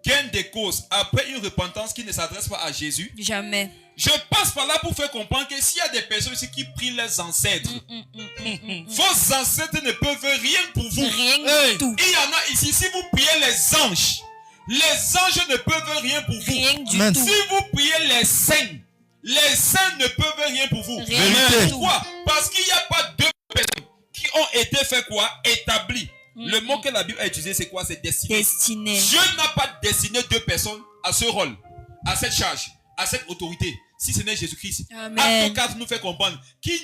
gain de cause après une repentance qui ne s'adresse pas à Jésus? Jamais. Je passe par là pour faire comprendre que s'il y a des personnes ici qui prient leurs ancêtres, vos ancêtres ne peuvent rien pour vous. Rien du tout. Il y en a ici, si vous priez les anges ne peuvent rien pour vous. Rien du Amen. tout. Si vous priez les saints les saints ne peuvent rien pour vous. Rien Vérité. du tout. Pourquoi? Parce qu'il n'y a pas deux personnes qui ont été fait quoi? Établies. Le mot que la Bible a utilisé, c'est quoi? C'est destiné. Destiné. Dieu n'a pas destiné deux personnes à ce rôle, à cette charge, à cette autorité, si ce n'est Jésus-Christ. Amen. Acte 4 nous fait comprendre qu'il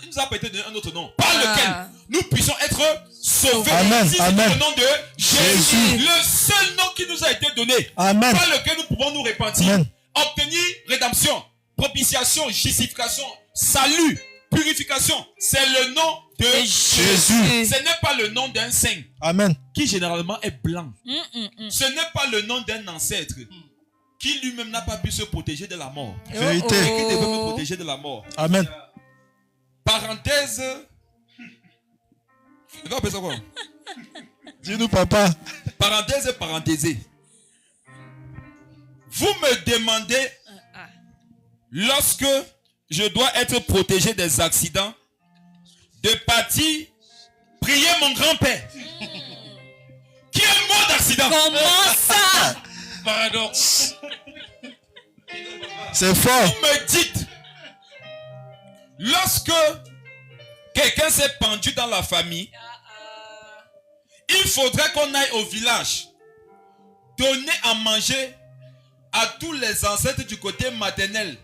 nous a pas été donné un autre nom, par Ah. lequel nous puissions être sauvés. Amen, Si c'est amen. le nom de Jésus, Jésus. le seul nom qui nous a été donné, Amen. par lequel nous pouvons nous repentir, Amen. obtenir rédemption, propitiation, justification, salut, purification. C'est le nom de Jésus. Ce n'est pas le nom d'un saint Amen. qui généralement est blanc. Mm. Ce n'est pas le nom d'un ancêtre qui lui-même n'a pas pu se protéger de la mort. Vérité. Et qui devait me protéger de la mort. Amen. Parenthèse. Tu vas appeler ça quoi? Dis-nous, papa. Parenthèse, parenthésée. Vous me demandez, lorsque je dois être protégé des accidents, de partir prier mon grand-père. Qui est mort d'accident. Comment ça? Paradoxe. C'est fort. Vous me dites, lorsque quelqu'un s'est pendu dans la famille, il faudrait qu'on aille au village, donner à manger à tous les ancêtres du côté maternel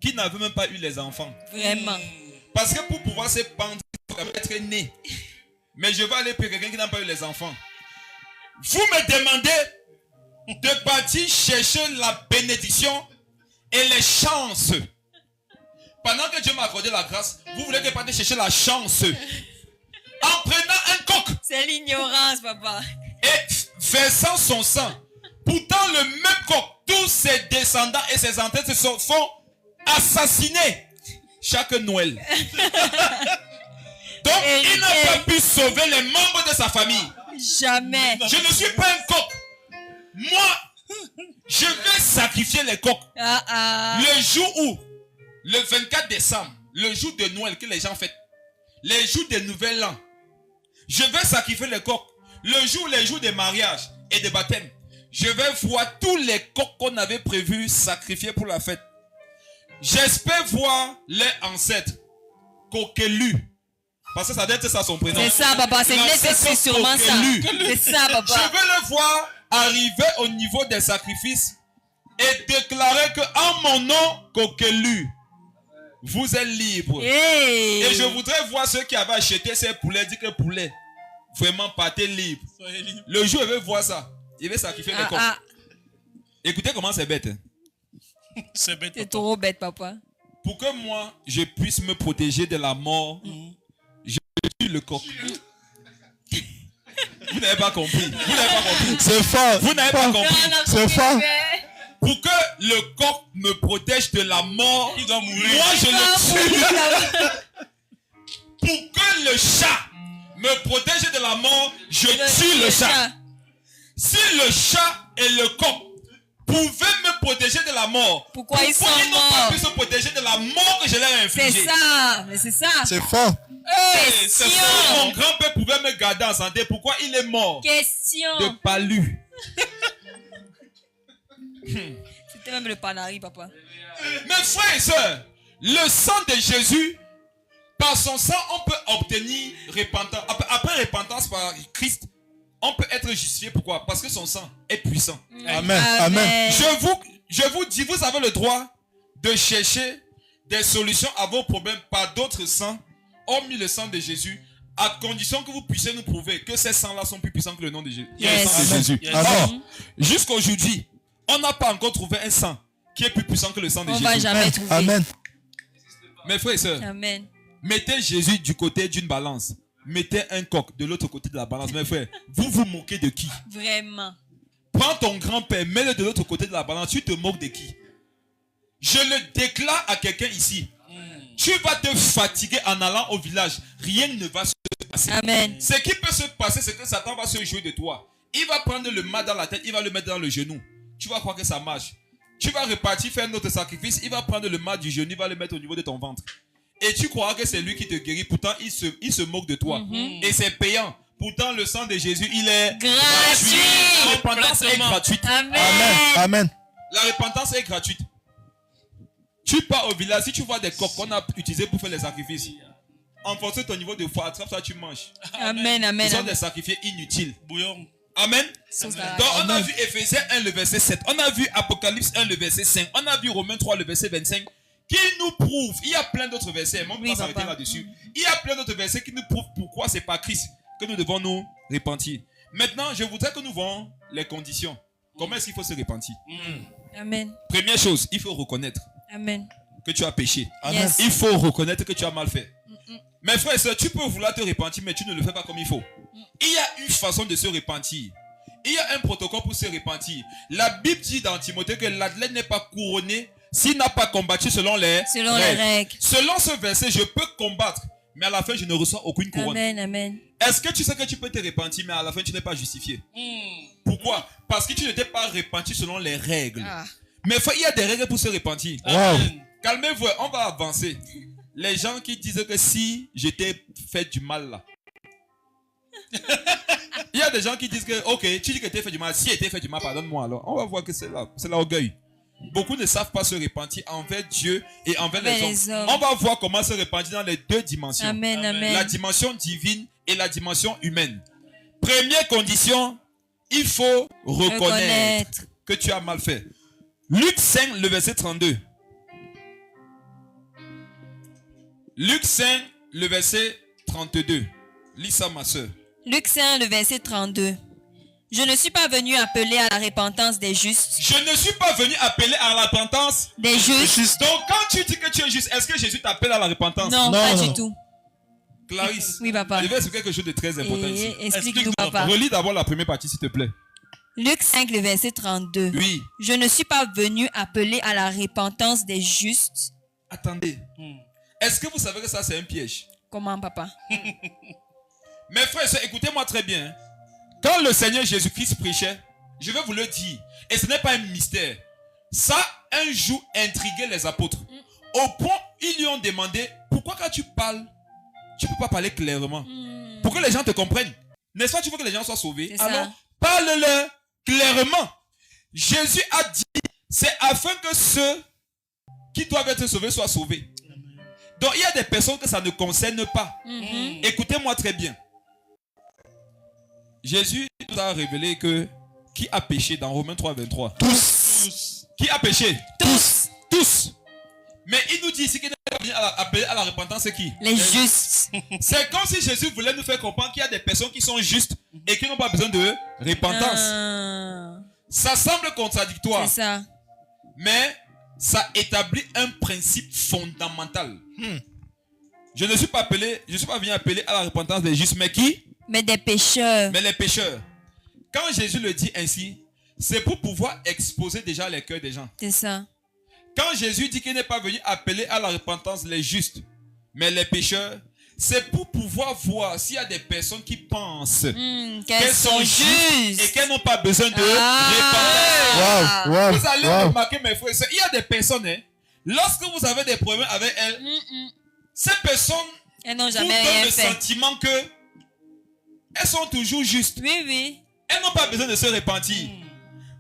qui n'avaient même pas eu les enfants. Vraiment. Parce que pour pouvoir se pendre, il faut être né. Mais je vais aller pour quelqu'un qui n'a pas eu les enfants. Vous me demandez de partir chercher la bénédiction et les chances. Pendant que Dieu m'a accordé la grâce, vous voulez que je parte chercher la chance. En prenant un coq C'est l'ignorance, papa. et versant son sang. Pourtant, le même coq, tous ses descendants et ses ancêtres se font assassiner chaque Noël. Donc, il n'a pas pu sauver les membres de sa famille. Jamais. Je ne suis pas un coq. Moi, je vais sacrifier les coqs. Le jour où, le 24 décembre, le jour de Noël que les gens fêtent, les jours de Nouvel An, je vais sacrifier les coqs. Le jour, les jours des mariages et des baptêmes, je vais voir tous les coqs qu'on avait prévus sacrifier pour la fête. J'espère voir les ancêtres, Coquelu. Parce que ça doit être ça son prénom. C'est ça, papa. C'est sûrement ça. C'est ça, Je papa. veux le voir arriver au niveau des sacrifices et déclarer que en mon nom, Coquelu, vous êtes libre. Hey. Et je voudrais voir ceux qui avaient acheté ces poulets, dire que poulet, vraiment partez libre. Soyez libre. Le jour, il veut voir ça. Il veut sacrifier les coqs. Écoutez comment c'est bête. Hein. C'est bête. C'est papa. trop bête, papa. Pour que moi, je puisse me protéger de la mort, je tue le coq. Vous n'avez pas compris. Vous n'avez pas compris. C'est fort. Vous n'avez pas compris. C'est fort. Pour que le coq me protège de la mort, Il doit mourir. moi je le tue. Pour que le chat me protège de la mort, je tue le chat. Si le chat et le coq pouvaient me protéger de la mort, Pourquoi ils sont n'ont pas morts? pu se protéger de la mort que je leur ai C'est infligée? ça. Mais c'est ça. C'est fort. Hey, c'est Question. ça. Mon grand-père pouvait me garder en santé. Pourquoi il est mort? Question. De palu. C'était même le panari, papa. Mes frères et sœurs, le sang de Jésus, par son sang, on peut obtenir repentance. Après repentance par Christ, on peut être justifié. Pourquoi? Parce que son sang est puissant. Amen. Amen. Je vous dis, vous avez le droit de chercher des solutions à vos problèmes par d'autres sangs, hormis le sang de Jésus, à condition que vous puissiez nous prouver que ces sangs-là sont plus puissants que le nom de Jésus. Yes. Le sang de Amen. Jésus. Yes. Amen. Or, jusqu'à aujourd'hui, on n'a pas encore trouvé un sang qui est plus puissant que le sang de On va Jésus. jamais trouver. Amen. Mes frères et sœurs, Amen. mettez Jésus du côté d'une balance. Mettez un coq de l'autre côté de la balance. Mes frères, vous vous moquez de qui? Vraiment. Prends ton grand-père, mets-le de l'autre côté de la balance. Tu te moques de qui? Je le déclare à quelqu'un ici. Tu vas te fatiguer en allant au village. Rien ne va se passer. Amen. Ce qui peut se passer, c'est que Satan va se jouer de toi. Il va prendre le mal dans la tête, il va le mettre dans le genou. Tu vas croire que ça marche. Tu vas repartir faire un autre sacrifice, il va prendre le mal du genou, il va le mettre au niveau de ton ventre. Et tu crois que c'est lui qui te guérit. Pourtant, il se moque de toi. Et c'est payant. Pourtant, le sang de Jésus, il est Gratuit. La repentance est gratuite. Amen. Amen. Amen. La repentance est gratuite. Tu pars au village, si tu vois des coques qu'on a utilisées pour faire les sacrifices, en fonction de ton niveau de foi, attrape ça, tu manges. Amen, amen. Ce sont amen. des sacrifiés inutiles. Bouillon. Amen. Sauce Donc d'arachide. on a vu Ephésiens 1 le verset 7, on a vu Apocalypse 1 le verset 5, on a vu Romains 3 le verset 25 qui nous prouve, il y a plein d'autres versets, mais on Oui, va s'arrêter papa. là-dessus. Il y a plein d'autres versets qui nous prouvent pourquoi c'est pas Christ que nous devons nous repentir. Maintenant, je voudrais que nous voyons les conditions. Comment est-ce qu'il faut se repentir? Amen. Première chose, il faut reconnaître Amen. que tu as péché. Yes. Il faut reconnaître que tu as mal fait. Mes frères et sœurs, tu peux vouloir te repentir, mais tu ne le fais pas comme il faut. Il y a une façon de se repentir. Il y a un protocole pour se repentir. La Bible dit dans Timothée que l'athlète n'est pas couronné s'il n'a pas combattu selon les règles. Selon ce verset, je peux combattre, mais à la fin, je ne reçois aucune couronne. Amen, amen. Est-ce que tu sais que tu peux te repentir, mais à la fin, tu n'es pas justifié? Pourquoi? Parce que tu ne t'es pas repenti selon les règles. Ah. Mais frère, il y a des règles pour se repentir. Wow. Calmez-vous, on va avancer. Les gens qui disent que si je t'ai fait du mal là. Il y a des gens qui disent que, ok, tu dis que tu as fait du mal. Si tu as fait du mal, pardonne-moi alors. On va voir que c'est là. C'est l'orgueil. Beaucoup ne savent pas se repentir envers Dieu et envers les hommes. On va voir comment se repentir dans les deux dimensions. Amen, amen. La dimension divine et la dimension humaine. Première condition, il faut reconnaître que tu as mal fait. Luc 5, le verset 32. Luc 5, le verset 32. Lis ça, ma soeur. Luc 5, le verset 32. Je ne suis pas venu appeler à la repentance des justes. Je ne suis pas venu appeler à la repentance. Des justes? Donc, quand tu dis que tu es juste, est-ce que Jésus t'appelle à la repentance? Non, Non, pas non. du tout. Clarisse, Oui, papa. je vais expliquer quelque chose de très important ici. Explique-nous, papa. Relis d'abord la première partie, s'il te plaît. Luc 5, le verset 32. Oui. Je ne suis pas venu appeler à la repentance des justes. Attendez. Est-ce que vous savez que ça, c'est un piège? Comment, papa? Mes frères et sœurs, écoutez-moi très bien. Quand le Seigneur Jésus-Christ prêchait, je vais vous le dire, et ce n'est pas un mystère, ça, un jour, intriguait les apôtres. Au point, ils lui ont demandé, pourquoi quand tu parles, tu ne peux pas parler clairement? Pour que les gens te comprennent. N'est-ce pas, tu veux que les gens soient sauvés? C'est ça. Alors, parle-leur clairement. Jésus a dit, c'est afin que ceux qui doivent être sauvés soient sauvés. Donc, il y a des personnes que ça ne concerne pas. Écoutez-moi très bien. Jésus nous a révélé que qui a péché dans Romains 3, 23? Tous. Qui a péché? Tous. Tous. Mais il nous dit ici qu'il n'est pas venu appeler à la repentance, c'est qui? Les justes. C'est comme si Jésus voulait nous faire comprendre qu'il y a des personnes qui sont justes et qui n'ont pas besoin de repentance. Ah, Ça semble contradictoire, c'est ça. mais ça établit un principe fondamental. Je ne suis pas venu appeler à la repentance des justes, mais qui? Mais des pécheurs. Mais les pécheurs. Quand Jésus le dit ainsi, c'est pour pouvoir exposer déjà les cœurs des gens. C'est ça. Quand Jésus dit qu'il n'est pas venu appeler à la repentance les justes, mais les pécheurs, c'est pour pouvoir voir s'il y a des personnes qui pensent Qu'elles sont et justes. qu'elles n'ont pas besoin de repentance. Wow, wow, Vous allez wow. remarquer, mes frères et sœurs, il y a des personnes, lorsque vous avez des problèmes avec elles, ces personnes Elles n'ont vous jamais donnent rien le fait. sentiment que elles sont toujours justes. Oui, oui. Elles n'ont pas besoin de se repentir.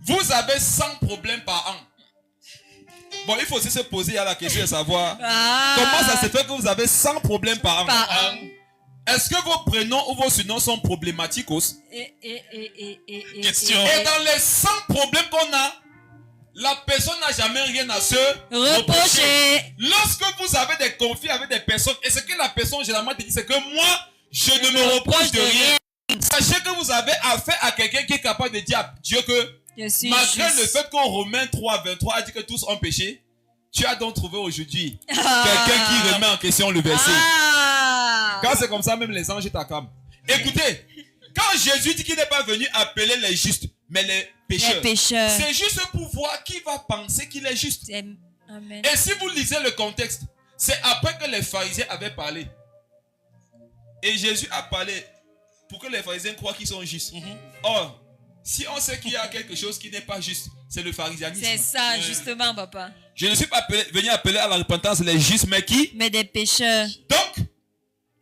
Vous avez 100 problèmes par an. Bon, il faut aussi se poser à la question de savoir comment ça se fait que vous avez 100 problèmes par an. Par an. Est-ce que vos prénoms ou vos surnoms sont problématiques aussi? Question. Et dans les 100 problèmes qu'on a, la personne n'a jamais rien à se Reprocher. Lorsque vous avez des conflits avec des personnes, et ce que la personne généralement te dit, c'est que moi, je ne me reproche de rien. Sachez que vous avez affaire à quelqu'un qui est capable de dire à Dieu que Je suis malgré juste. le fait qu'en Romains 3, 23 a dit que tous ont péché, tu as donc trouvé aujourd'hui quelqu'un qui remet en question le verset. Quand c'est comme ça, même les anges t'acclament. Écoutez, quand Jésus dit qu'il n'est pas venu appeler les justes, mais les pécheurs, Les pécheurs. c'est juste pour voir qui va penser qu'il est juste. Amen. Et si vous lisez le contexte, c'est après que les pharisiens avaient parlé. Et Jésus a parlé pour que les pharisiens croient qu'ils sont justes. Or, si on sait qu'il y a quelque chose qui n'est pas juste, c'est le pharisianisme. C'est ça, justement, papa. Je ne suis pas venu appeler à la repentance les justes, mais qui? Mais des pécheurs. Donc,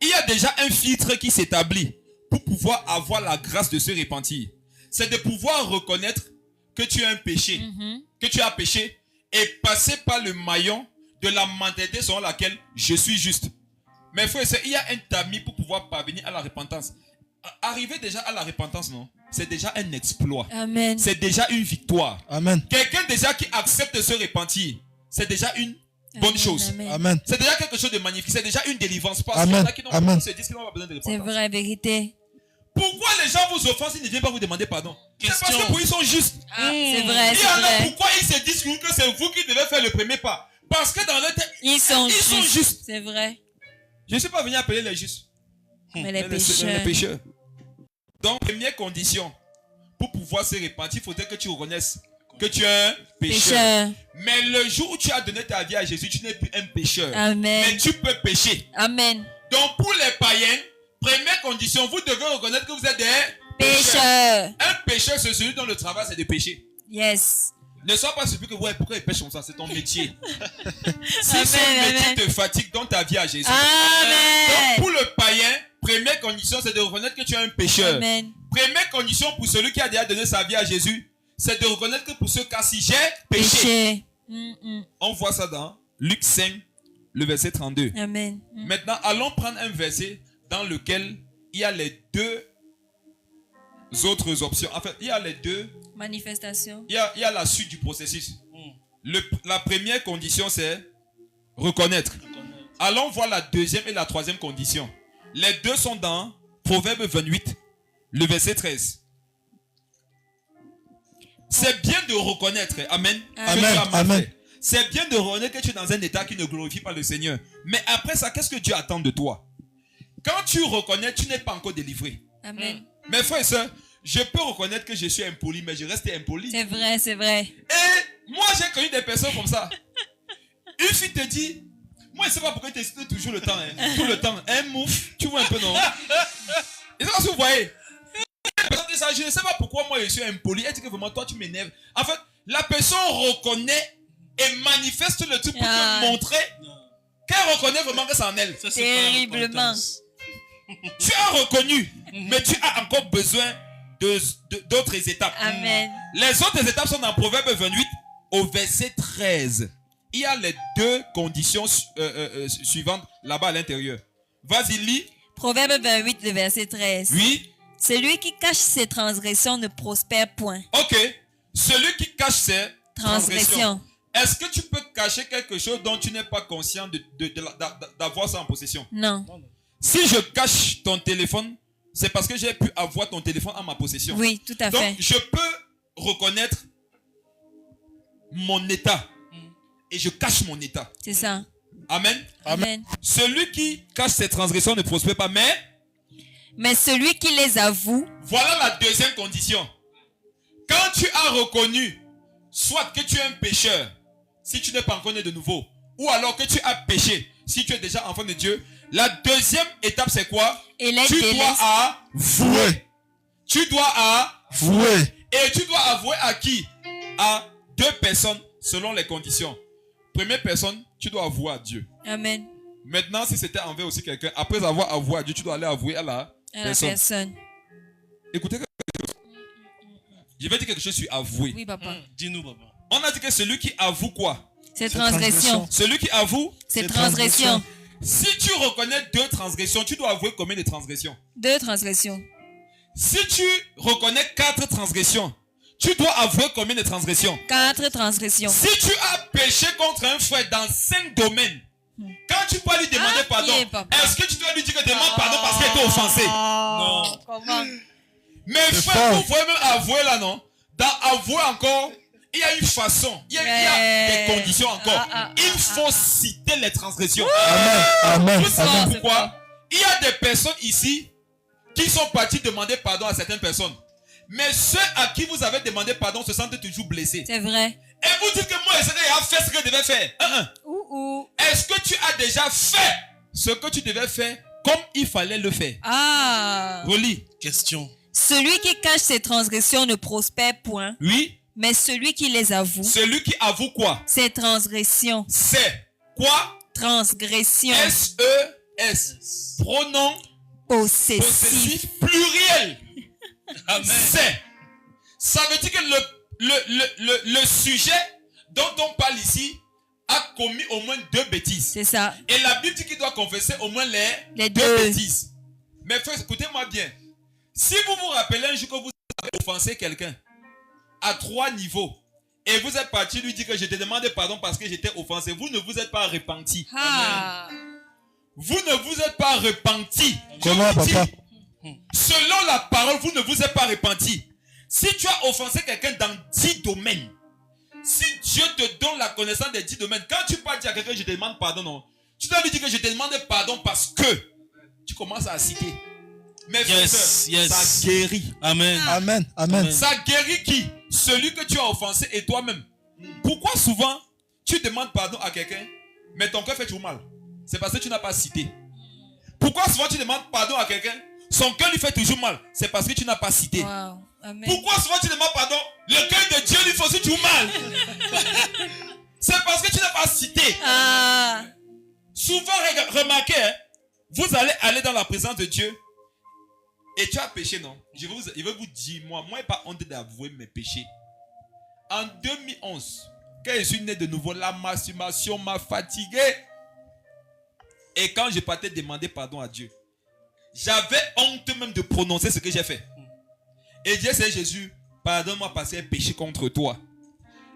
il y a déjà un filtre qui s'établit pour pouvoir avoir la grâce de se repentir. C'est de pouvoir reconnaître que tu as un péché, que tu as péché, et passer par le maillon de la mentalité selon laquelle je suis juste. Mais frère, il y a un tamis pour pouvoir parvenir à la repentance. Arriver déjà à la repentance, non? C'est déjà un exploit. Amen. C'est déjà une victoire. Amen. Quelqu'un déjà qui accepte de se repentir, c'est déjà une bonne Amen, chose. amen. Amen. C'est déjà quelque chose de magnifique. C'est déjà une délivrance. Parce Amen, qu'il y en a qui n'ont amen. pas se disent qu'ils n'ont pas besoin de C'est repentance. vrai, vérité. Pourquoi les gens vous offensent, ils ne viennent pas vous demander pardon? C'est parce Question. que pour ils sont justes. C'est vrai, Il y c'est en a vrai. pourquoi ils se disent que c'est vous qui devez faire le premier pas. Parce que dans leur tête, Ils sont justes. justes. C'est vrai. Je ne suis pas venu appeler les justes. Mais les mais pécheurs. les pécheurs. Donc, première condition, pour pouvoir se repentir, il faudrait que tu reconnaisses que tu es un pécheur. Pécheurs. Mais le jour où tu as donné ta vie à Jésus, tu n'es plus un pécheur. Mais Amen. tu peux pécher. Amen. Donc, pour les païens, première condition, vous devez reconnaître que vous êtes des pécheurs. Pécheurs. Un pécheur, c'est celui dont le travail, c'est de pécher. Yes. Ne sois pas surpris que, ouais, pourquoi il pêche comme ça? C'est ton métier. Si Amen, ce métier amen. te fatigue, donne ta vie à Jésus. Donc, Amen. pour le païen, première condition, c'est de reconnaître que tu es un pécheur. Amen. Première condition pour celui qui a déjà donné sa vie à Jésus, c'est de reconnaître que pour ce cas-ci, j'ai péché. Péché. On voit ça dans Luc 5, le verset 32. Amen. Maintenant, allons prendre un verset dans lequel il y a les deux autres options. En fait, il y a les deux. Manifestation. Il y a la suite du processus. La première condition, c'est reconnaître. Allons voir la deuxième et la troisième condition. Les deux sont dans Proverbe 28, le verset 13. C'est bien de reconnaître, amen, que Amen. tu as mal Amen. fait. C'est bien de reconnaître que tu es dans un état qui ne glorifie pas le Seigneur. Mais après ça, qu'est-ce que Dieu attend de toi? Quand tu reconnais, tu n'es pas encore délivré. Amen. Mes frères et sœurs, je peux reconnaître que je suis impoli, mais je reste impoli. C'est vrai, c'est vrai. Et moi, j'ai connu des personnes comme ça. Une fille te dit, moi, je ne sais pas pourquoi tu hésites toujours le temps. Tout le temps. Un mouf, tu vois un peu, non? Et ça, vous voyez. La personne dit ça, je ne sais pas pourquoi moi, je suis impoli. Elle dit que vraiment, toi, tu m'énerves. En fait, la personne reconnaît et manifeste le truc pour te montrer qu'elle reconnaît vraiment que c'est en elle. Ça, c'est pas la Terriblement. repentance. Tu as reconnu, mais tu as encore besoin d'autres étapes. Amen. Les autres étapes sont dans Proverbe 28 au verset 13. Il y a les deux conditions suivantes là-bas à l'intérieur. Vas-y, lis. Proverbe 28, le verset 13. Oui. Celui qui cache ses transgressions ne prospère point. Ok. Celui qui cache ses Transgressions. Est-ce que tu peux cacher quelque chose dont tu n'es pas conscient d'avoir ça en possession? Non. Si je cache ton téléphone, c'est parce que j'ai pu avoir ton téléphone en ma possession. Oui, tout à fait. Donc, je peux reconnaître mon état. Et je cache mon état. C'est ça. Amen. Amen. Celui qui cache ses transgressions ne prospère pas. Mais celui qui les avoue, Voilà la deuxième condition. Quand tu as reconnu, soit que tu es un pécheur, si tu n'es pas encore né de nouveau, ou alors que tu as péché, si tu es déjà enfant de Dieu, la deuxième étape c'est quoi? et les Tu dois avouer. Tu dois Voué. Et tu dois avouer à qui? À deux personnes selon les conditions. Première personne, tu dois avouer à Dieu. Amen. Maintenant, si c'était envers aussi quelqu'un, après avoir avoué à Dieu, tu dois aller avouer à la À la personne. personne. Écoutez quelque chose. Je vais dire quelque chose sur avouer. Oui, papa. Dis-nous, papa. On a dit que celui qui avoue quoi? C'est transgression. Celui qui avoue, C'est transgression. si tu reconnais deux transgressions, tu dois avouer combien de transgressions? 2 transgressions. Si tu reconnais 4 transgressions, tu dois avouer combien de transgressions? 4 transgressions. Si tu as péché contre un frère dans 5 domaines, quand tu peux lui demander pardon, yeah, papa. est-ce que tu dois lui dire que demande pardon parce qu'il était offensé? Non. Comment? Mais C'est frère, fort. vous pouvez même avouer là, non? Dans avouer encore, il y a une façon, il y a des conditions encore. Il faut citer les transgressions. Amen. Vous savez Amen. pourquoi? Il y a des personnes ici qui sont partis demander pardon à certaines personnes. Mais ceux à qui vous avez demandé pardon se sentent toujours blessés. C'est vrai. Et vous dites que moi, j'ai fait ce que je devais faire. Ouh. Est-ce que tu as déjà fait ce que tu devais faire comme il fallait le faire? Ah. Relis. Question. Celui qui cache ses transgressions ne prospère point, Oui. mais celui qui les avoue, Celui qui avoue quoi? ses transgressions. C'est quoi? Transgression. S-E-S. Pronom Possessif. possessif pluriel. Amen. C'est. Ça veut dire que le sujet dont on parle ici a commis au moins 2 bêtises. C'est ça. Et la Bible dit qu'il doit confesser au moins les 2 2. bêtises. Mais frère, écoutez-moi bien. Si vous vous rappelez un jour que vous avez offensé quelqu'un à 3 niveaux et vous êtes parti lui dire que je te demande pardon parce que j'étais offensé, vous ne vous êtes pas repenti. Ah. Vous ne vous êtes pas repenti. Comment, Je vous dis, papa? selon la parole, vous ne vous êtes pas repenti. Si tu as offensé quelqu'un dans 10 domaines, si Dieu te donne la connaissance des 10 domaines, quand tu parles à quelqu'un, je te demande pardon, non. Tu dois lui dire que je te demande pardon parce que tu commences à citer. Mais frère, ça guérit. Amen. Amen. Amen. Ça guérit qui? Celui que tu as offensé et toi-même. Pourquoi souvent tu demandes pardon à quelqu'un, mais ton cœur fait toujours mal? C'est parce que tu n'as pas cité. Pourquoi souvent tu demandes pardon à quelqu'un, son cœur lui fait toujours mal? C'est parce que tu n'as pas cité. Wow. Amen. Pourquoi souvent tu demandes pardon, le cœur de Dieu lui fait aussi toujours mal? C'est parce que tu n'as pas cité. Ah. Souvent, remarquez, hein, vous allez aller dans la présence de Dieu et tu as péché, non? Je vais vous dire, moi, je n'ai pas honte d'avouer mes péchés. En 2011, quand je suis né de nouveau, la masturbation m'a fatigué. Et quand je partais demander pardon à Dieu, j'avais honte même de prononcer ce que j'ai fait. Et Dieu, c'est Jésus, pardonne-moi parce que j'ai péché contre toi.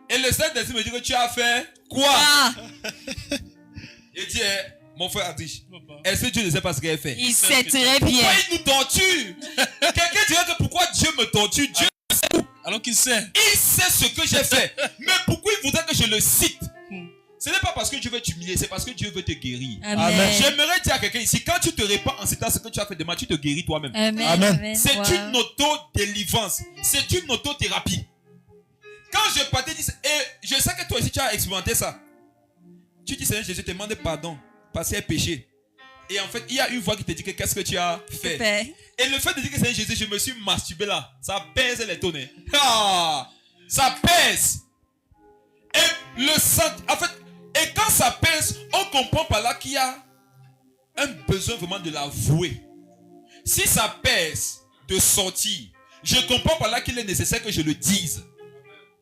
Et le Saint-Esprit me dit que tu as fait quoi? Ah. Il dit, mon frère Atriche, est-ce que Dieu ne sait pas ce qu'il a fait? Il sait très bien. Pourquoi il nous torture? Quelqu'un dirait que pourquoi Dieu me torture? Dieu sait. Alors qu'il sait. Il sait ce que j'ai fait. Mais pourquoi il voudrait que je le cite? Ce n'est pas parce que Dieu veut t'humilier, c'est parce que Dieu veut te guérir. Amen. J'aimerais dire à quelqu'un ici, quand tu te répands en citant ce que tu as fait de mal, tu te guéris toi-même. Amen. Amen. Amen. C'est Wow. une auto-délivrance. C'est une autothérapie. Quand je partais, et je sais que toi aussi tu as expérimenté ça. Tu dis, Seigneur Jésus, te demande pardon parce qu'il y a péché. Et en fait, il y a une voix qui te dit que qu'est-ce que tu as fait. Super. Et le fait de dire que Seigneur Jésus, je me suis masturbé là, ça pèse les tonnes. Ah, ça pèse. Et le sang, en fait, et quand ça pèse, on comprend par là qu'il y a un besoin vraiment de l'avouer. Si ça pèse de sortir, je comprends par là qu'il est nécessaire que je le dise.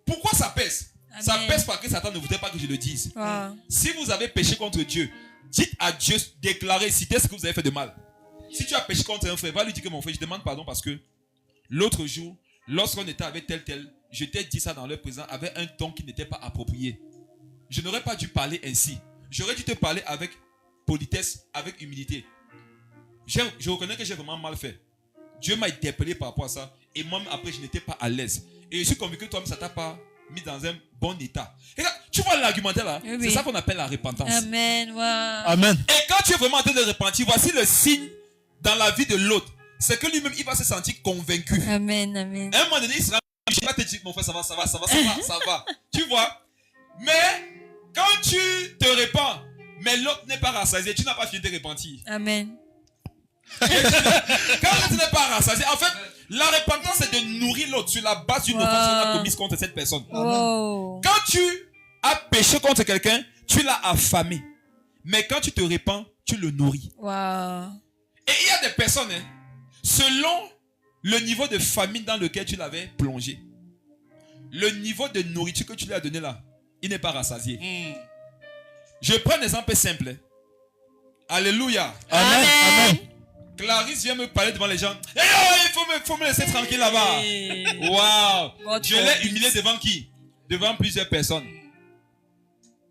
Pourquoi ça pèse? Amen. Ça pèse parce que Satan ne voudrait pas que je le dise. Wow. Si vous avez péché contre Dieu, dites à Dieu, déclarez, citez ce que vous avez fait de mal. Si tu as péché contre un frère, va lui dire que mon frère, je demande pardon parce que l'autre jour, lorsqu'on était avec tel, je t'ai dit ça dans leur présence avec un ton qui n'était pas approprié. Je n'aurais pas dû parler ainsi. J'aurais dû te parler avec politesse, avec humilité. Je reconnais que j'ai vraiment mal fait. Dieu m'a interpellé par rapport à ça. Et moi, après, je n'étais pas à l'aise. Et je suis convaincu que toi-même, ça t'a pas mis dans un bon état. Et là, tu vois l'argumentaire là? Oui. C'est ça qu'on appelle la repentance. Amen. Wow. Amen. Et quand tu es vraiment en train de repentir, voici le signe dans la vie de l'autre. C'est que lui-même, il va se sentir convaincu. Amen. Amen. À un moment donné, il sera... Je vais te dire, mon frère, ça va. Tu vois? Mais, quand tu te répands, mais l'autre n'est pas rassasié, tu n'as pas fini de te repentir. Amen. Quand l'autre n'est pas rassasié, en fait, la repentance, c'est de nourrir l'autre sur la base d'une offense qu'on a commise contre cette personne. Wow. Quand tu as péché contre quelqu'un, tu l'as affamé. Mais quand tu te répands, tu le nourris. Wow. Et il y a des personnes, hein, selon le niveau de famine dans lequel tu l'avais plongé, le niveau de nourriture que tu lui as donné là, il n'est pas rassasié. Je prends un exemple simple. Hein. Alléluia. Amen. Amen. Clarisse vient me parler devant les gens. Hey, oh, il faut me laisser tranquille là-bas. Waouh. Je l'ai humilié devant qui? Devant plusieurs personnes.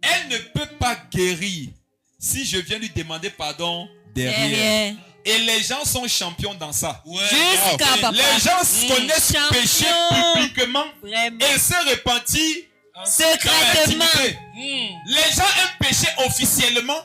Elle ne peut pas guérir si je viens lui demander pardon derrière. Et les gens sont champions dans ça. Jusqu'à papa. Les gens connaissent péché publiquement Vraiment. et se repentir Secrètement. Les gens aiment pécher officiellement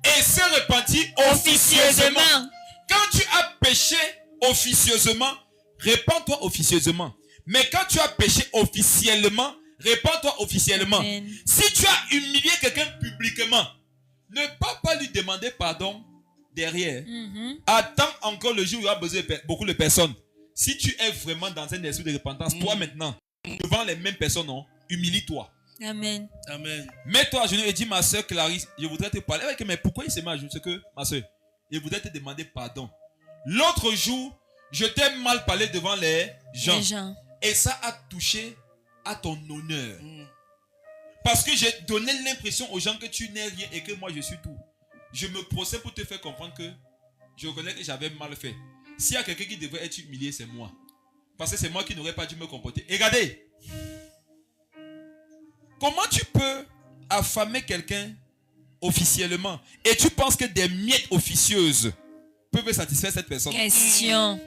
et se repentir officieusement. Quand tu as péché officieusement, répands-toi officieusement. Mais quand tu as péché officiellement, répands-toi officiellement. Amen. Si tu as humilié quelqu'un publiquement, ne pas lui demander pardon derrière. Attends encore le jour où il y aura besoin de beaucoup de personnes. Si tu es vraiment dans un esprit de repentance, toi maintenant, devant les mêmes personnes, non, humilie-toi. Amen. Amen. Mets-toi à genoux et dis, ma soeur Clarisse, je voudrais te parler. Mais pourquoi il s'est mis à genoux? C'est que, ma soeur, je voudrais te demander pardon. L'autre jour, je t'ai mal parlé devant les gens. Les gens. Et ça a touché à ton honneur. Parce que j'ai donné l'impression aux gens que tu n'es rien et que moi je suis tout. Je me procède pour te faire comprendre que je reconnais que j'avais mal fait. S'il y a quelqu'un qui devrait être humilié, c'est moi. Parce que c'est moi qui n'aurais pas dû me comporter. Et regardez. Comment tu peux affamer quelqu'un officiellement et tu penses que des miettes officieuses peuvent satisfaire cette personne? Question.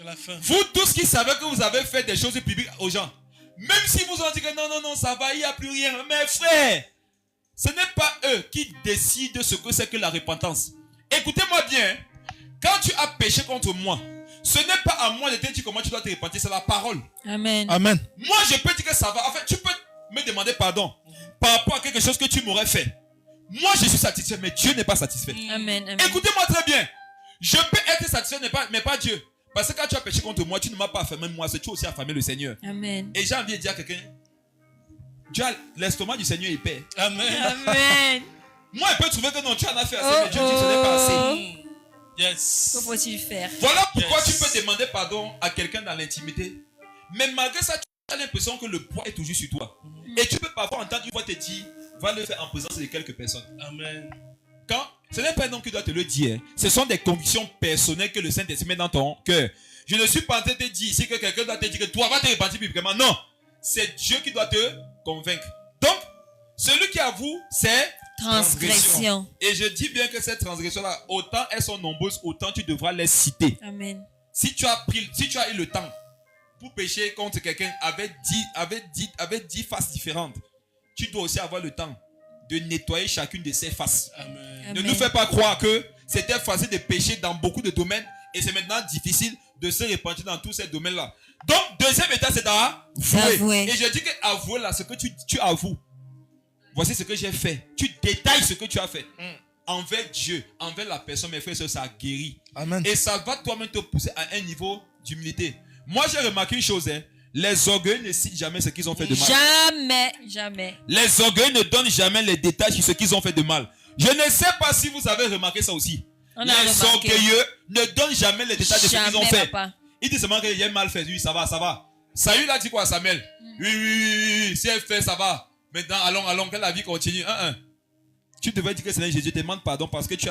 La fin. Vous tous qui savez que vous avez fait des choses publiques aux gens, même si vous ont dit que non, ça va, il n'y a plus rien. Mais frère, ce n'est pas eux qui décident ce que c'est que la repentance. Écoutez-moi bien. Quand tu as péché contre moi, ce n'est pas à moi de te dire comment tu dois te repentir, c'est la parole. Amen. Amen. Moi, je peux dire que ça va. En fait, tu peux me demander pardon par rapport à quelque chose que tu m'aurais fait. Moi, je suis satisfait, mais Dieu n'est pas satisfait. Amen. Amen. Écoutez-moi très bien. Je peux être satisfait, mais pas Dieu. Parce que quand tu as péché contre moi, tu ne m'as pas affamé moi, c'est tu aussi affamé le Seigneur. Amen. Et j'ai envie de dire à quelqu'un, l'estomac du Seigneur est épais. Amen. Amen. Moi, il peut trouver que non, tu en as fait assez, mais Dieu dit que ce n'est pas assez. Yes. Que faut-il faire? Voilà pourquoi Yes. tu peux demander pardon à quelqu'un dans l'intimité. Mais malgré ça, tu as l'impression que le poids est toujours sur toi. Et tu peux parfois entendre une voix te dire, va le faire en présence de quelques personnes. Amen. Quand ce n'est pas un homme qui doit te le dire, ce sont des convictions personnelles que le Saint-Esprit met dans ton cœur. Je ne suis pas en train de te dire ici que quelqu'un doit te dire que toi vas te repentir publiquement. Non, c'est Dieu qui doit te convaincre. Donc, celui qui avoue, c'est Transgression. Et je dis bien que ces transgressions-là, autant elles sont nombreuses, autant tu devras les citer. Amen. Si tu as eu le temps pour pécher contre quelqu'un avec 10 faces différentes, tu dois aussi avoir le temps de nettoyer chacune de ces faces. Amen. Ne Amen. nous fais pas croire que c'était facile de pécher dans beaucoup de domaines et c'est maintenant difficile de se repentir dans tous ces domaines-là. Donc, deuxième état, c'est d'avouer. Avouer. Et je dis que avouer là, ce que tu avoues. Voici ce que j'ai fait. Tu détailles ce que tu as fait. Envers Dieu, envers la personne, mes frères et sœurs, ça guérit. Amen. Et ça va toi-même te pousser à un niveau d'humilité. Moi, j'ai remarqué une chose. Les orgueils ne citent jamais ce qu'ils ont fait de mal. Jamais. Jamais. Les orgueils ne donnent jamais les détails sur ce qu'ils ont fait de mal. Je ne sais pas si vous avez remarqué ça aussi. On a Les remarqué. orgueilleux ne donnent jamais les détails de ce qu'ils ont Jamais, fait. papa. Ils disent seulement qu'il a mal fait. Oui, ça va. Saül a dit quoi à Samuel? Oui. Si elle fait, ça va. Maintenant, allons, que la vie continue. Tu devais dire que Seigneur Jésus, demande pardon parce que tu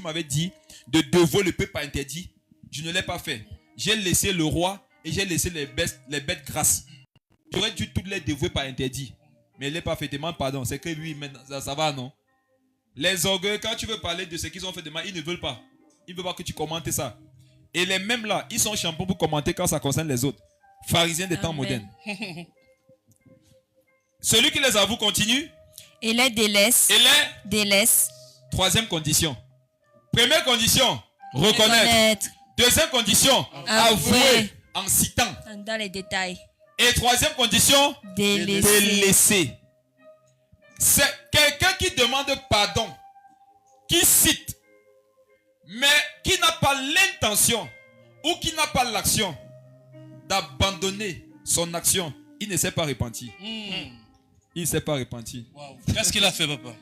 m'avais dit de dévouer le peuple par interdit. Je ne l'ai pas fait. J'ai laissé le roi et j'ai laissé les bêtes grasses. J'aurais dû toutes les dévouer par interdit. Mais il ne l'a pas fait. Demande pardon. C'est que lui, maintenant, ça va, non? Les orgueils, quand tu veux parler de ce qu'ils ont fait de mal, ils ne veulent pas. Ils ne veulent pas que tu commentes ça. Et les mêmes là, ils sont champions pour commenter quand ça concerne les autres. Pharisiens des temps Amen. modernes. Celui qui les avoue continue. Et les délaisse. Et les Délaisse. troisième condition. Première condition, reconnaître. Reconnaître. Deuxième condition, Avouer. avouer en citant. Dans les détails. Et troisième condition, Délaisser. délaisser. C'est quelqu'un qui demande pardon, qui cite, mais qui n'a pas l'intention ou qui n'a pas l'action d'abandonner son action. Il ne s'est pas repenti. Il ne s'est pas repenti. Wow. Qu'est-ce qu'il a fait, papa?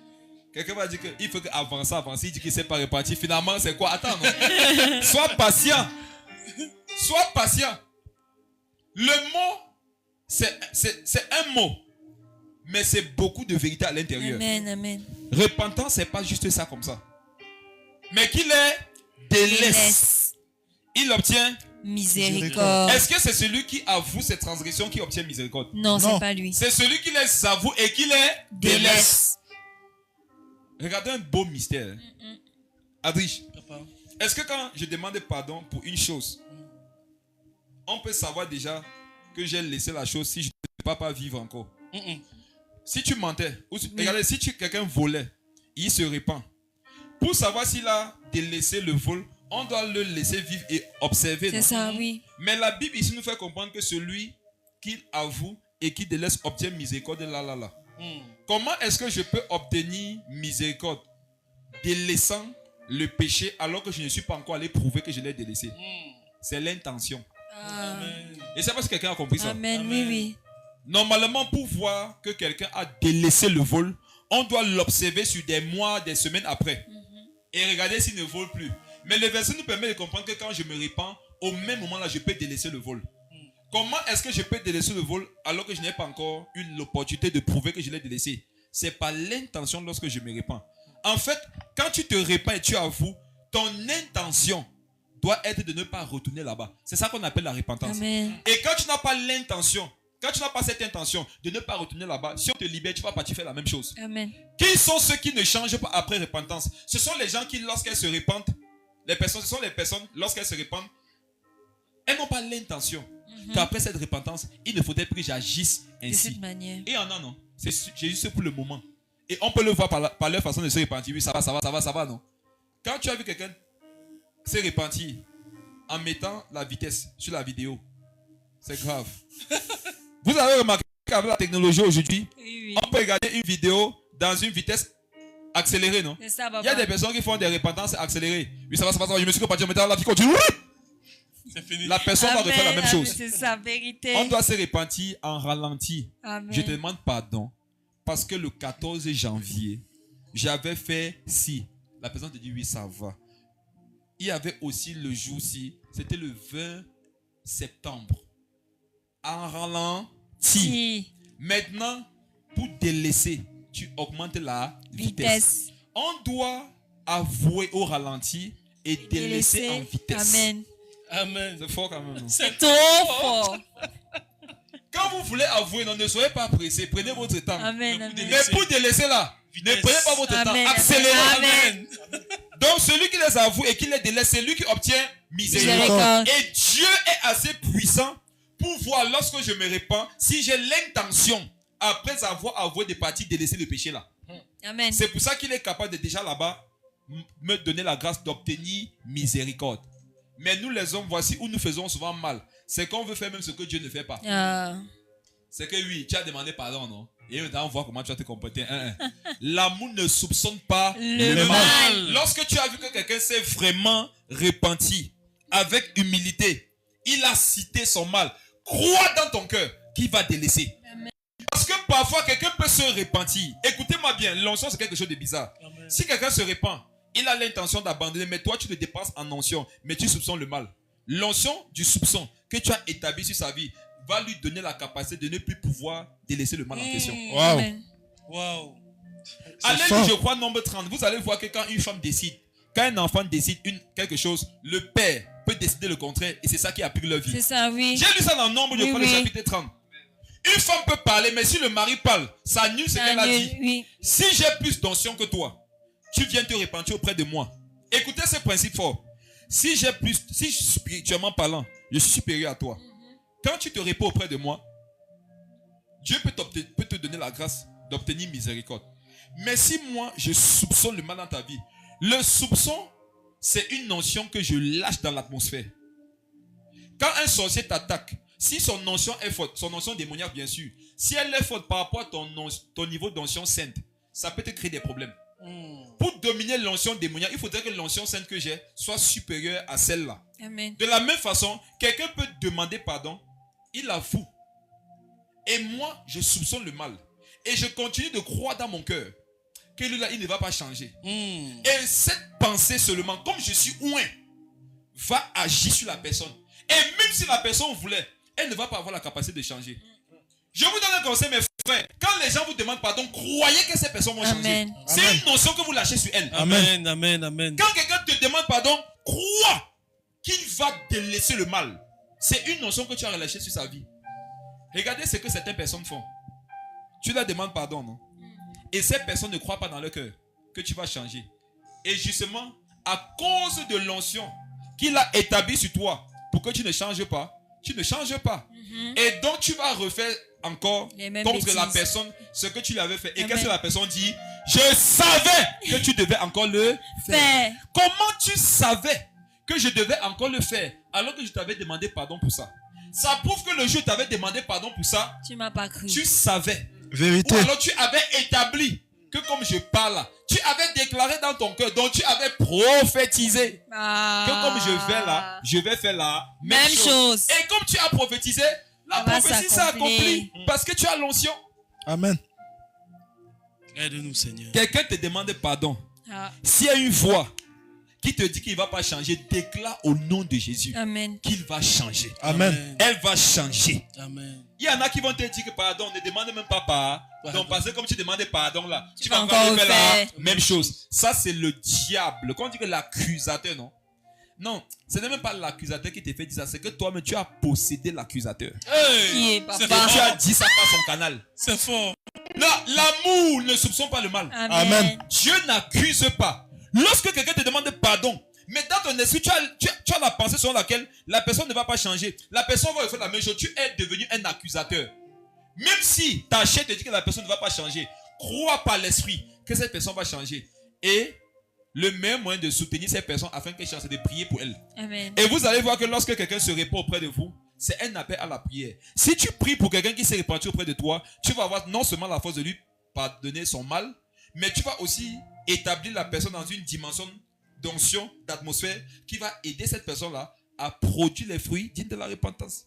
Quelqu'un va dire qu'il faut avancer. Il dit qu'il ne s'est pas repenti. Finalement, c'est quoi? Attends, non. Sois patient. Sois patient. Le mot, c'est un mot. Mais c'est beaucoup de vérité à l'intérieur. Amen. Amen. Repentance, c'est pas juste ça comme ça. Mais qu'il est délaisse. Délaisse. Il obtient. Miséricorde. Est-ce que c'est celui qui avoue ses transgressions qui obtient miséricorde? Non, Non. c'est pas lui. C'est celui qui les avoue et qui les délaisse. Délaisse. Regardez un beau mystère. Adrich, Papa. est-ce que quand je demande pardon pour une chose, on peut savoir déjà que j'ai laissé la chose si je ne peux pas vivre encore? Si tu mentais, regardez, si quelqu'un volait, il se répand. Pour savoir s'il a délaissé le vol, on doit le laisser vivre et observer. C'est non? ça, oui. Mais la Bible ici nous fait comprendre que celui qui avoue et qui délaisse obtient miséricorde. Là. Comment est-ce que je peux obtenir miséricorde délaissant le péché alors que je ne suis pas encore allé prouver que je l'ai délaissé? C'est l'intention. Et c'est parce que quelqu'un a compris ça. Amen. Oui, oui. Normalement, pour voir que quelqu'un a délaissé le vol, on doit l'observer sur des mois, des semaines après. Et regarder s'il ne vole plus. Mais le verset nous permet de comprendre que quand je me répands, au même moment là, je peux délaisser le vol. Comment est-ce que je peux délaisser le vol alors que je n'ai pas encore eu l'opportunité de prouver que je l'ai délaissé? C'est pas l'intention lorsque je me répands. En fait, quand tu te répands et tu avoues, ton intention doit être de ne pas retourner là-bas. C'est ça qu'on appelle la repentance. Amen. Et quand tu n'as pas l'intention, quand tu n'as pas cette intention de ne pas retourner là-bas, si on te libère, tu vas partir faire la même chose. Amen. Qui sont ceux qui ne changent pas après repentance? Ce sont les gens qui, lorsqu'elles se répandent, ce sont les personnes, lorsqu'elles se répandent, elles n'ont pas l'intention qu'après cette repentance, il ne faudrait plus que j'agisse De ainsi. cette manière. Et non. C'est juste pour le moment. Et on peut le voir par leur façon de se repentir. Oui, ça va, non? Quand tu as vu quelqu'un se repentir en mettant la vitesse sur la vidéo, c'est grave. Vous avez remarqué qu'avec la technologie aujourd'hui, Oui, on peut regarder une vidéo dans une vitesse accélérée, non? c'est ça, Il y a des personnes qui font des repentances accélérées. Oui, ça va, je me suis repenti en mettant la vie continue. C'est fini. La personne va refaire la même chose. C'est ça, vérité. On doit se repentir en ralenti. Amen. Je te demande pardon parce que le 14 janvier, j'avais fait si. La personne te dit oui, ça va. Il y avait aussi le jour-ci, c'était le 20 septembre. En ralenti. Si. Maintenant, pour délaisser, tu augmentes la vitesse. On doit avouer au ralenti et délaisser en vitesse. Amen. Amen. C'est fort quand même. Non? C'est Trop fort. Quand vous voulez avouer, non, ne soyez pas pressé. Prenez votre temps. Amen. Le coup Amen. Mais pour délaisser là, Vitesse. ne prenez pas votre Amen. temps. Accélérez. Amen. Donc celui qui les avoue et qui les délaisse, c'est lui qui obtient miséricorde. Miséricorde. Et Dieu est assez puissant pour voir lorsque je me répands, si j'ai l'intention, après avoir avoué de partir, délaisser le péché là. Amen. C'est pour ça qu'il est capable de déjà là-bas me donner la grâce d'obtenir miséricorde. Mais nous les hommes, voici où nous faisons souvent mal. C'est qu'on veut faire même ce que Dieu ne fait pas. Ah. C'est que oui, tu as demandé pardon, non? Et maintenant on voit comment tu vas te comporter. L'amour ne soupçonne pas Le mal. Lorsque tu as vu que quelqu'un s'est vraiment repenti, avec humilité, il a cité son mal. Crois dans ton cœur qu'il va délaisser. Parce que parfois quelqu'un peut se repentir. Écoutez-moi bien, l'onction c'est quelque chose de bizarre. Amen. Si quelqu'un se repent, il a l'intention d'abandonner, mais toi tu le dépasses en onction, mais tu soupçonnes le mal. L'onction du soupçon que tu as établi sur sa vie va lui donner la capacité de ne plus pouvoir délaisser le mal en question. Wow. Amen. Wow. Allez fort. lire, je crois, nombre 30. Vous allez voir que quand une femme décide, quand un enfant décide quelque chose, le père peut décider le contraire et c'est ça qui applique leur vie. C'est ça, oui. J'ai lu ça dans Nombre, je Oui, crois, le oui. chapitre 30. Une femme peut parler, mais si le mari parle, ça annule ce qu'elle a dit. Oui. Si j'ai plus d'onction que toi, tu viens te repentir auprès de moi. Écoutez ce principe fort. Si spirituellement parlant, je suis supérieur à toi. Quand tu te répands auprès de moi, Dieu peut te donner la grâce d'obtenir miséricorde. Mais si moi, je soupçonne le mal dans ta vie, le soupçon, c'est une notion que je lâche dans l'atmosphère. Quand un sorcier t'attaque, si son notion est faute, son notion démoniaque bien sûr, si elle est faute par rapport à ton niveau d'onction sainte, ça peut te créer des problèmes. Pour dominer l'onction démoniaque, il faudrait que l'onction sainte que j'ai soit supérieure à celle-là. Amen. De la même façon, quelqu'un peut demander pardon, il avoue. Et moi, je soupçonne le mal. Et je continue de croire dans mon cœur que lui là, il ne va pas changer. Et cette pensée seulement, comme je suis ouin, va agir sur la personne. Et même si la personne voulait, elle ne va pas avoir la capacité de changer. Je vous donne un conseil, mes frères. Quand les gens vous demandent pardon, croyez que ces personnes vont changer. Amen. C'est une notion que vous lâchez sur elles. Amen. Amen. Amen. Quand quelqu'un te demande pardon, crois qu'il va délaisser le mal. C'est une notion que tu as relâchée sur sa vie. Regardez ce que certaines personnes font. Tu leur demandes pardon, non? Et ces personnes ne croient pas dans leur cœur que tu vas changer. Et justement, à cause de l'onction qu'il a établie sur toi pour que tu ne changes pas, tu ne changes pas. Et donc tu vas refaire encore Les mêmes contre la bêtises. personne ce que tu lui avais fait. Et Amen. qu'est-ce que la personne dit? Je savais que tu devais encore le faire. Fait. Comment tu savais que je devais encore le faire alors que je t'avais demandé pardon pour ça? Ça prouve que le jour où tu avais demandé pardon pour ça, Tu m'as pas cru. tu savais. Vérité. Ou alors tu avais établi que comme je parle là, tu avais déclaré dans ton cœur, donc tu avais prophétisé Ah. que comme je vais là, je vais faire la Même chose. Et comme tu as prophétisé, la Ça va prophétie s'est s'accomplir. accomplie parce que tu as l'onction. Amen. Aide-nous, Seigneur. Quelqu'un te demande pardon. Ah. S'il y a une voix qui te dit qu'il ne va pas changer, déclare au nom de Jésus Amen. qu'il va changer. Amen. Elle va changer. Amen. Il y en a qui vont te dire que pardon, ne demande même pas pardon. Donc, parce que comme tu demandais pardon là, tu vas vas encore encore faire la refaire. même chose. Ça, c'est le diable. Quand on dit que l'accusateur, non? Non, ce n'est même pas l'accusateur qui te fait dire ça, c'est que toi-même tu as possédé l'accusateur. Qui est C'est papa? Et tu as dit ça par son canal. C'est fort. Là, l'amour ne soupçonne pas le mal. Amen. Dieu n'accuse pas. Lorsque quelqu'un te demande pardon, mais dans ton esprit, tu as la pensée selon laquelle la personne ne va pas changer. La personne va faire la même chose. Tu es devenu un accusateur. Même si ta chair te dit que la personne ne va pas changer, crois par l'esprit que cette personne va changer. Et le meilleur moyen de soutenir cette personne afin qu'elle change, c'est de prier pour elle. Amen. Et vous allez voir que lorsque quelqu'un se répand auprès de vous, c'est un appel à la prière. Si tu pries pour quelqu'un qui s'est répandu auprès de toi, tu vas avoir non seulement la force de lui pardonner son mal, mais tu vas aussi établir la personne dans une dimension d'onction, d'atmosphère, qui va aider cette personne-là à produire les fruits dignes de la repentance.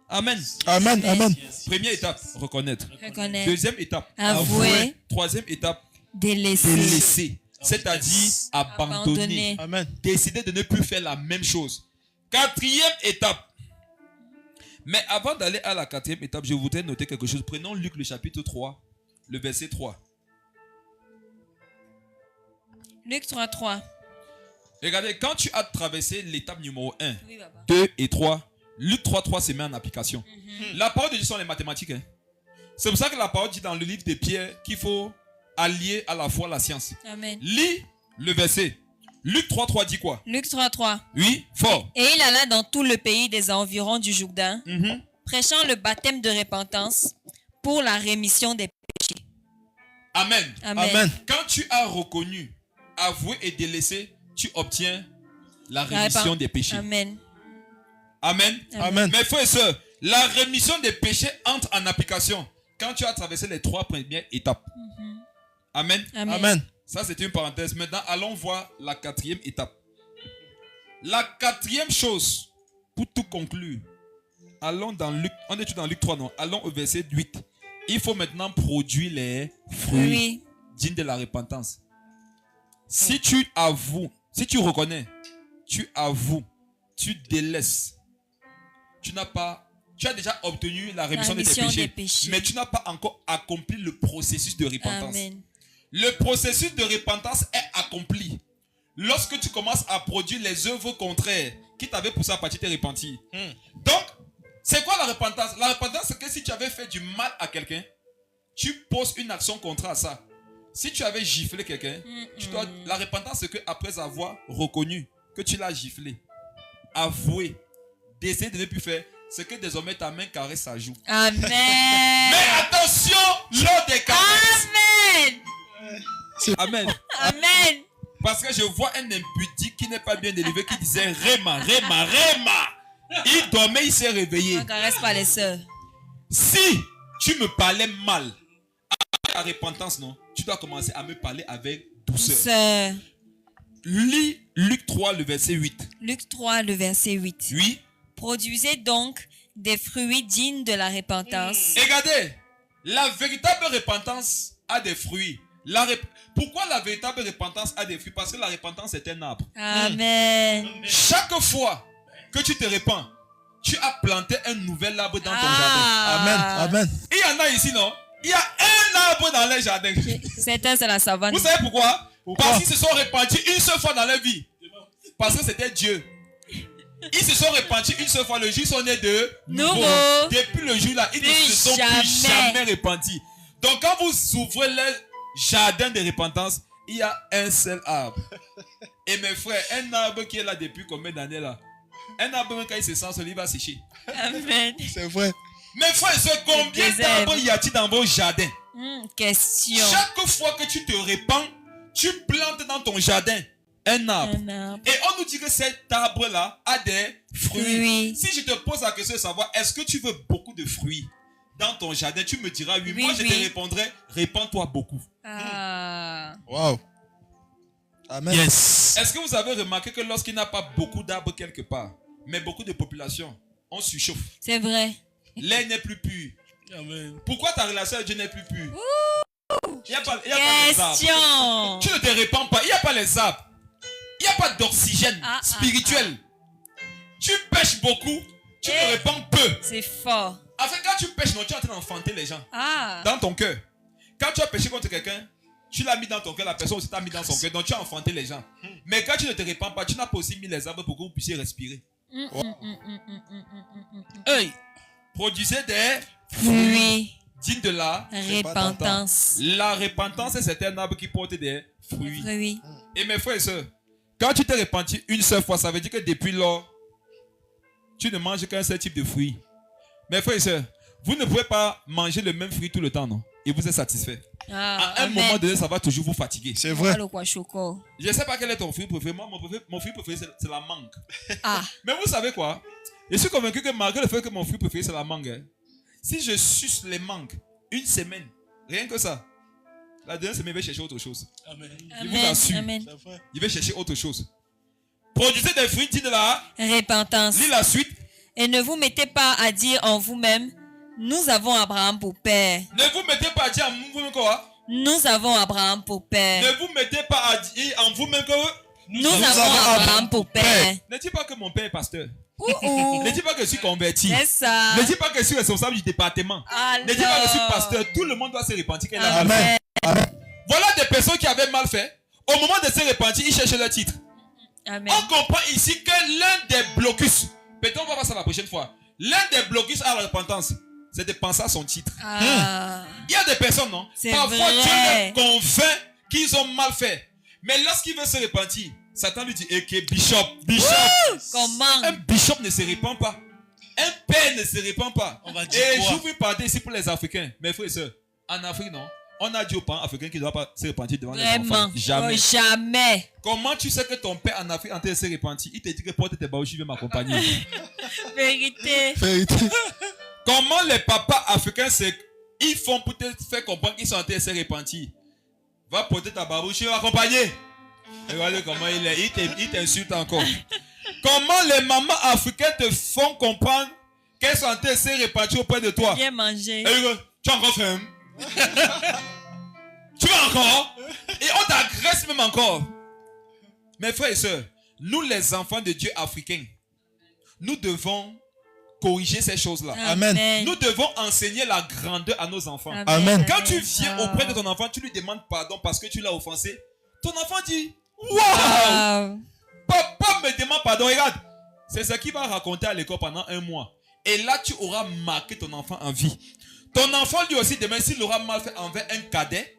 Amen. Amen. Amen. Première étape, reconnaître. Reconnaître. Deuxième étape, Avouer. Troisième étape, Délaisser. délaisser. C'est-à-dire abandonner. Amen. Décider de ne plus faire la même chose. Quatrième étape. Mais avant d'aller à la quatrième étape, je voudrais noter quelque chose. Prenons Luc le chapitre 3, le verset 3. Luc 3:3. Regardez, quand tu as traversé l'étape numéro 1, Oui, papa. 2 et 3, Luc 3:3 se met en application. La parole de Dieu sont les mathématiques. Hein. C'est pour ça que la parole dit dans le livre de Pierre qu'il faut allier à la fois la science. Amen. Lis le verset. Luc 3:3 dit quoi? Luc 3:3. Oui, fort. Et il alla dans tout le pays des environs du Jourdain, Mhm. prêchant le baptême de repentance pour la rémission des péchés. Amen. Amen. Amen. Quand tu as reconnu, avoué et délaissé, tu obtiens la rémission des péchés. Amen. Amen. Amen. Mes frères et sœurs, la rémission des péchés entre en application quand tu as traversé les 3 premières étapes. Amen. Amen. Amen. Ça, c'était une parenthèse. Maintenant, allons voir la quatrième étape. La quatrième chose, pour tout conclure, allons dans Luc, on est tout dans Luc 3, non? Allons au verset 8. Il faut maintenant produire les fruits Oui. dignes de la repentance. Si tu avoues, si tu reconnais, tu avoues, tu délaisses, tu as déjà obtenu la rémission de tes rémission péchés, des péchés. mais tu n'as pas encore accompli le processus de repentance. Amen. Le processus de repentance est accompli lorsque tu commences à produire les œuvres contraires qui t'avaient poussé à partir de te repentir. Donc, c'est quoi la repentance? La repentance, c'est que si tu avais fait du mal à quelqu'un, tu poses une action contraire à ça. Si tu avais giflé quelqu'un, la repentance, c'est qu'après avoir reconnu que tu l'as giflé, avoué, d'essayer de ne plus faire, c'est que désormais ta main caresse sa joue. Amen. Mais attention, lors des caresses. Amen. Amen. Amen. Parce que je vois un impudique qui n'est pas bien élevé qui disait Réma, Réma, Réma. Il dormait, il s'est réveillé. On caresse pas les sœurs. Si tu me parlais mal, avec la repentance, non, tu dois commencer à me parler avec douceur. Sœur. Lis Luc 3, le verset 8. Luc 3, le verset 8. Oui. Produisez donc des fruits dignes de la repentance. Et regardez, la véritable repentance a des fruits. Pourquoi la véritable repentance a des fruits? Parce que la repentance est un arbre. Amen. Chaque fois que tu te repens, tu as planté un nouvel arbre dans ton jardin. Amen. Amen. Il y en a ici, non? Il y a un arbre dans leur jardin. Certains, c'est la savane. Vous savez pourquoi? Pourquoi? Parce qu'ils se sont répandus une seule fois dans leur vie. Parce que c'était Dieu. Ils se sont répandus une seule fois. Le jour, ils sont nés de Nouveau. Depuis le jour là, ils ne Plus se sont plus jamais. jamais répandus. Donc quand vous ouvrez le jardin de repentance, il y a un seul arbre. Et mes frères, un arbre qui est là depuis combien d'années là? Un arbre, même quand il se sent seul, il va sécher. Amen. C'est vrai. Mes frères, c'est combien Des d'arbres herbes. y a-t-il dans vos jardins? Question. Chaque fois que tu te répands, tu plantes dans ton jardin un arbre. Un arbre. Et on nous dit que cet arbre-là a des fruits. Oui. Si je te pose la question de savoir, est-ce que tu veux beaucoup de fruits dans ton jardin, tu me diras oui. Oui, Moi, je oui. te répondrai, répands-toi beaucoup. Ah. Wow. Amen. Yes. Est-ce que vous avez remarqué que lorsqu'il n'y a pas beaucoup d'arbres quelque part, mais beaucoup de population, on surchauffe. C'est vrai. L'air n'est plus pur. Amen. Pourquoi ta relation avec Dieu n'est plus pure? Il n'y a pas les arbres. Question. Tu ne te répands pas. Il n'y a pas les arbres. Il n'y a pas d'oxygène spirituel. Tu pêches beaucoup, tu te répands peu. C'est fort. En fait, quand tu pêches, non, tu es en train d'enfanter les gens. Ah. Dans ton cœur. Quand tu as péché contre quelqu'un, tu l'as mis dans ton cœur, la personne aussi t'a mis dans son cœur. Donc tu as enfanté les gens. Mais quand tu ne te répands pas, tu n'as pas aussi mis les arbres pour que vous puissiez respirer. Hey. Produisez des Fruits. dignes de la. Repentance. La repentance, c'est un arbre qui porte des fruits. Fruits. Et mes frères et sœurs, quand tu t'es repenti une seule fois, ça veut dire que depuis lors, tu ne manges qu'un seul type de fruit. Mes frères et sœurs, vous ne pouvez pas manger le même fruit tout le temps, non? Et vous êtes satisfait. À un moment donné, ça va toujours vous fatiguer. C'est vrai. Je ne sais pas quel est ton fruit préféré. Moi, mon fruit préféré, c'est la mangue. Ah. Mais vous savez quoi? Je suis convaincu que malgré le fait que mon fruit préféré, c'est la mangue, hein, si je suce les mangues une semaine, rien que ça, la deuxième semaine, il va chercher autre chose. Amen. Je vous assure. Amen. C'est vrai. Il va chercher autre chose. Produisez des fruits dignes de la. Repentance. Lis la suite. Et ne vous mettez pas à dire en vous-même, nous avons Abraham pour père. Ne vous mettez pas à dire en vous-même quoi? Nous avons Abraham pour père. Ne vous mettez pas à dire en vous-même que. Nous avons Abraham pour père. Ne dis pas que mon père est pasteur. Ouh. Ne dis pas que je suis converti. C'est ça. Ne dis pas que je suis responsable du département. Alors. Ne dis pas que je suis pasteur. Tout le monde doit se repentir qu'elle a mal Amen. fait. Voilà des personnes qui avaient mal fait. Au moment de se repentir, ils cherchaient leur titre. Amen. On comprend ici que l'un des blocus, peut-être on va voir ça la prochaine fois, l'un des blocus à la repentance, c'est de penser à son titre. Ah. Il y a des personnes, non? C'est Parfois, vrai. Dieu les convainc qu'ils ont mal fait. Mais lorsqu'il veut se repentir, Satan lui dit, ok, bishop. Comment? Un bishop ne se répand pas. Un père ne se répand pas. On va dire Et quoi? j'ouvre une parenthèse ici pour les Africains. Mes frères et sœurs, en Afrique, non? On a dit aux parents africains qu'ils ne doivent pas se repentir devant les Vraiment. enfants. Jamais. Oh, jamais. Comment tu sais que ton père en Afrique en train de se repentir? Il te dit que porte tes baouchis, viens m'accompagner. Vérité. Vérité. Comment les papas africains, ils font pour te faire comprendre qu'ils sont en train de se repentir? Va porter ta babouche, viens m'accompagner. Regardez comment il est. Il t'insulte encore. Comment les mamans africaines te font comprendre qu'elles sont en train de se repentir auprès de toi? Bien manger. Et tu as encore faim? Tu vas encore? Et on t'agresse même encore. Mes frères et sœurs, nous les enfants de Dieu africains, nous devons corriger ces choses-là. Amen. Nous devons enseigner la grandeur à nos enfants. Amen. Quand tu viens auprès de ton enfant, tu lui demandes pardon parce que tu l'as offensé. Ton enfant dit, waouh, Wow. papa me demande pardon. Regarde, c'est ce qu'il va raconter à l'école pendant un mois. Et là, tu auras marqué ton enfant en vie. Ton enfant lui aussi, demain, s'il aura mal fait envers un cadet,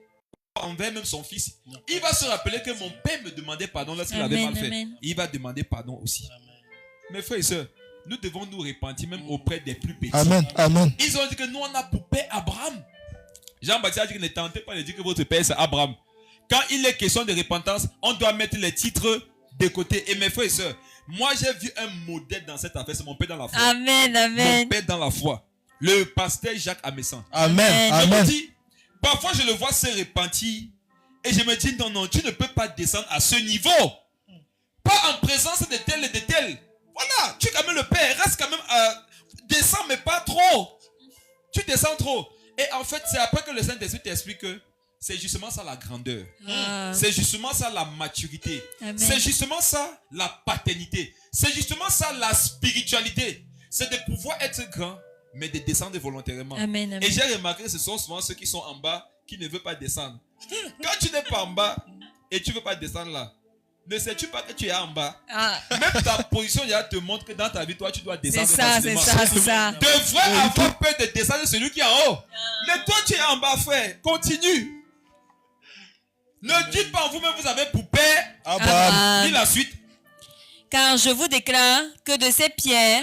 envers même son fils, il va se rappeler que mon père me demandait pardon lorsqu'il avait mal fait. Amen. Il va demander pardon aussi. Mes frères et sœurs, nous devons nous repentir même auprès des plus petits. Amen. Amen. Ils ont dit que nous, on a pour père Abraham. Jean-Baptiste a dit que ne tentez pas de dire que votre père c'est Abraham. Quand il est question de repentance, on doit mettre les titres de côté. Et mes frères et sœurs, moi j'ai vu un modèle dans cette affaire, c'est mon père dans la foi. Amen. Mon Amen. père dans la foi. Le pasteur Jacques Amessan. Amen. Je me Amen. dis, parfois je le vois se repentir et je me dis non, tu ne peux pas descendre à ce niveau. Pas en présence de tel et de tel. Voilà, tu es quand même le père, reste quand même descends mais pas trop. Tu descends trop. Et en fait, c'est après que le Saint-Esprit t'explique que c'est justement ça la grandeur. Ah. C'est justement ça la maturité. Amen. C'est justement ça la paternité. C'est justement ça la spiritualité. C'est de pouvoir être grand, mais de descendre volontairement. Amen. Amen. Et j'ai remarqué que ce sont souvent ceux qui sont en bas qui ne veulent pas descendre. Quand tu n'es pas en bas et tu ne veux pas descendre là, ne sais-tu pas que tu es en bas? Ah. Même ta position là te montre que dans ta vie, toi, tu dois C'est descendre. ça, c'est facilement. ça, c'est ça. Devrais avoir peur de descendre celui qui est en haut. Mais toi, tu es en bas, frère. Continue. Ne dites pas en vous-même, vous avez pour père. Abraham. Lis la suite. Car je vous déclare que de ces pierres,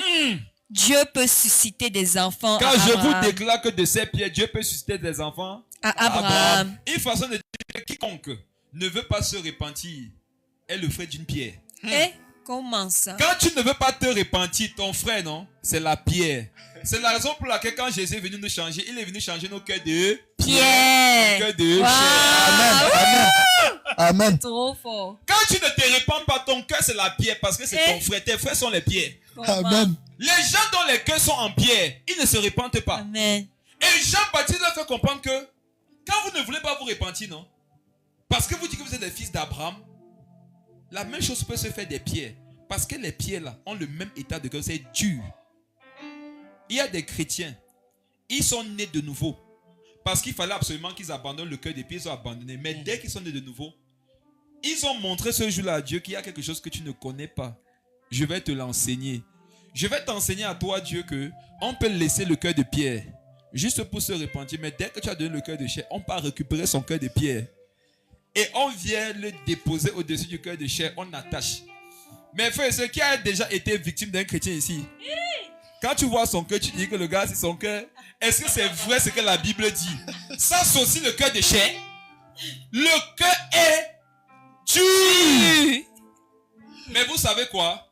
Dieu peut susciter des enfants Quand à je vous Abraham. déclare que de ces pierres, Dieu peut susciter des enfants. À Abraham. Une façon de dire que quiconque ne veut pas se repentir est le frère d'une pierre. Et comment ça? Quand tu ne veux pas te repentir, ton frère, non, c'est la pierre. C'est la raison pour laquelle quand Jésus est venu nous changer, il est venu changer nos cœurs de Pierre. nos cœurs de Wow. chair. Amen. Amen. Trop fort. Quand tu ne te repens pas, ton cœur c'est la pierre parce que c'est ton frère. Tes frères sont les pierres. Comment? Amen. Les gens dont les cœurs sont en pierre, ils ne se repentent pas. Amen. Et Jean-Baptiste leur fait comprendre que quand vous ne voulez pas vous repentir, non, parce que vous dites que vous êtes des fils d'Abraham, La même chose peut se faire des pierres. Parce que les pierres là ont le même état de cœur, c'est dur. Il y a des chrétiens, ils sont nés de nouveau. Parce qu'il fallait absolument qu'ils abandonnent le cœur des pierres, ils ont abandonné. Mais dès qu'ils sont nés de nouveau, ils ont montré ce jour-là à Dieu qu'il y a quelque chose que tu ne connais pas. Je vais te l'enseigner. Je vais t'enseigner à toi, Dieu, que on peut laisser le cœur de pierre juste pour se repentir. Mais dès que tu as donné le cœur de chair, on peut récupérer son cœur de pierre. Et on vient le déposer au-dessus du cœur de chair, on attache. Mais frère, ce qui a déjà été victime d'un chrétien ici, quand tu vois son cœur, tu dis que le gars, c'est son cœur. Est-ce que c'est vrai ce que la Bible dit? Ça, c'est aussi le cœur de chair. Le cœur est dur. Mais vous savez quoi?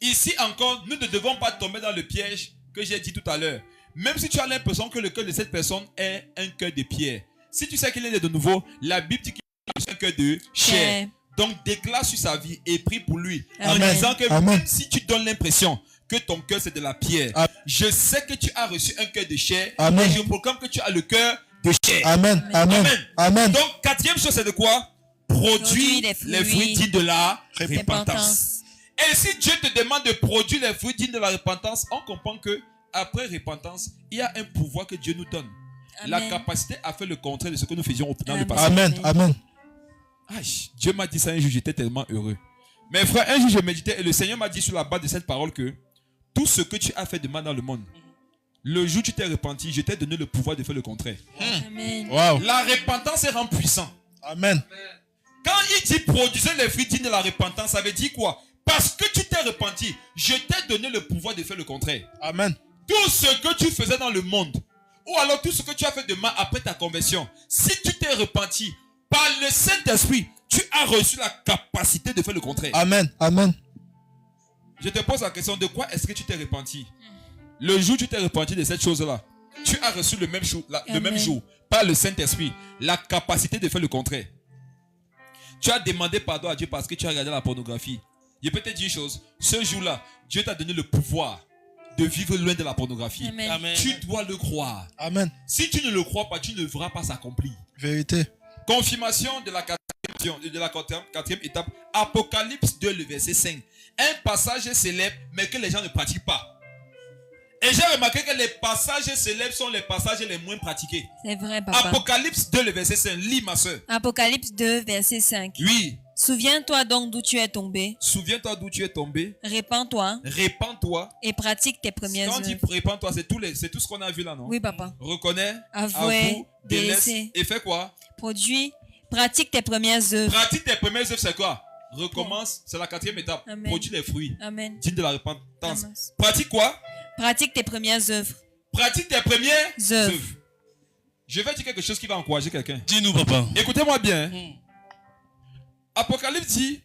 Ici encore, nous ne devons pas tomber dans le piège que j'ai dit tout à l'heure. Même si tu as l'impression que le cœur de cette personne est un cœur de pierre. Si tu sais qu'il est né de nouveau, la Bible dit qu'il est un cœur de chair. Donc déclare sur sa vie et prie pour lui. Amen. En disant que Amen. même si tu donnes l'impression que ton cœur c'est de la pierre, Amen. je sais que tu as reçu un cœur de chair. Amen. Et je proclame que tu as le cœur de chair. Amen. Amen. Amen. Amen. Donc quatrième chose c'est de quoi? Produire Produire les fruits dignes de la repentance. Repentance. Et si Dieu te demande de produire les fruits dignes de la repentance, on comprend que après repentance, il y a un pouvoir que Dieu nous donne. La Amen. capacité à faire le contraire de ce que nous faisions dans le passé. Amen. Amen. Aïe, Dieu m'a dit ça un jour, j'étais tellement heureux. Mais frère, un jour je méditais et le Seigneur m'a dit sur la base de cette parole que tout ce que tu as fait de mal dans le monde, le jour où tu t'es repenti, je t'ai donné le pouvoir de faire le contraire. Amen. Wow. La repentance est rend puissant. Amen. Quand il dit produisez les fruits dignes de la repentance, ça veut dire quoi? Parce que tu t'es repenti, je t'ai donné le pouvoir de faire le contraire. Amen. Tout ce que tu faisais dans le monde, ou alors tout ce que tu as fait de mal après ta conversion, si tu t'es repenti, par le Saint-Esprit, tu as reçu la capacité de faire le contraire. Amen. Amen. Je te pose la question, de quoi est-ce que tu t'es repenti? Le jour où tu t'es repenti de cette chose-là, tu as reçu le même jour, par le Saint-Esprit, la capacité de faire le contraire. Tu as demandé pardon à Dieu parce que tu as regardé la pornographie. Je peux te dire une chose, ce jour-là, Dieu t'a donné le pouvoir de vivre loin de la pornographie. Amen. Amen. Tu dois le croire. Amen. Si tu ne le crois pas, tu ne verras pas s'accomplir. Vérité. Confirmation de la quatrième étape, Apocalypse 2, le verset 5. Un passage célèbre, mais que les gens ne pratiquent pas. Et j'ai remarqué que les passages célèbres sont les passages les moins pratiqués. C'est vrai, papa. Apocalypse 2, le verset 5. Lis, ma soeur. Apocalypse 2, verset 5. Oui. Souviens-toi donc d'où tu es tombé. Souviens-toi d'où tu es tombé. Répands-toi Répands-toi. et pratique tes premières Quand il œuvres. répands-toi, c'est tout ce qu'on a vu là, non? Oui, papa. Reconnais, Avouez, avoue, délaisse délaissez. et fais quoi? Produis, pratique tes premières œuvres. Pratique tes premières œuvres, c'est quoi? Recommence, c'est la quatrième étape. Amen. Produis les fruits. Amen. Digne de la repentance. Amen. Pratique quoi? Pratique tes premières œuvres. Pratique tes premières Œuvres. œuvres. Je vais dire quelque chose qui va encourager quelqu'un. Dis-nous, papa. Écoutez-moi bien. Hein. Apocalypse dit,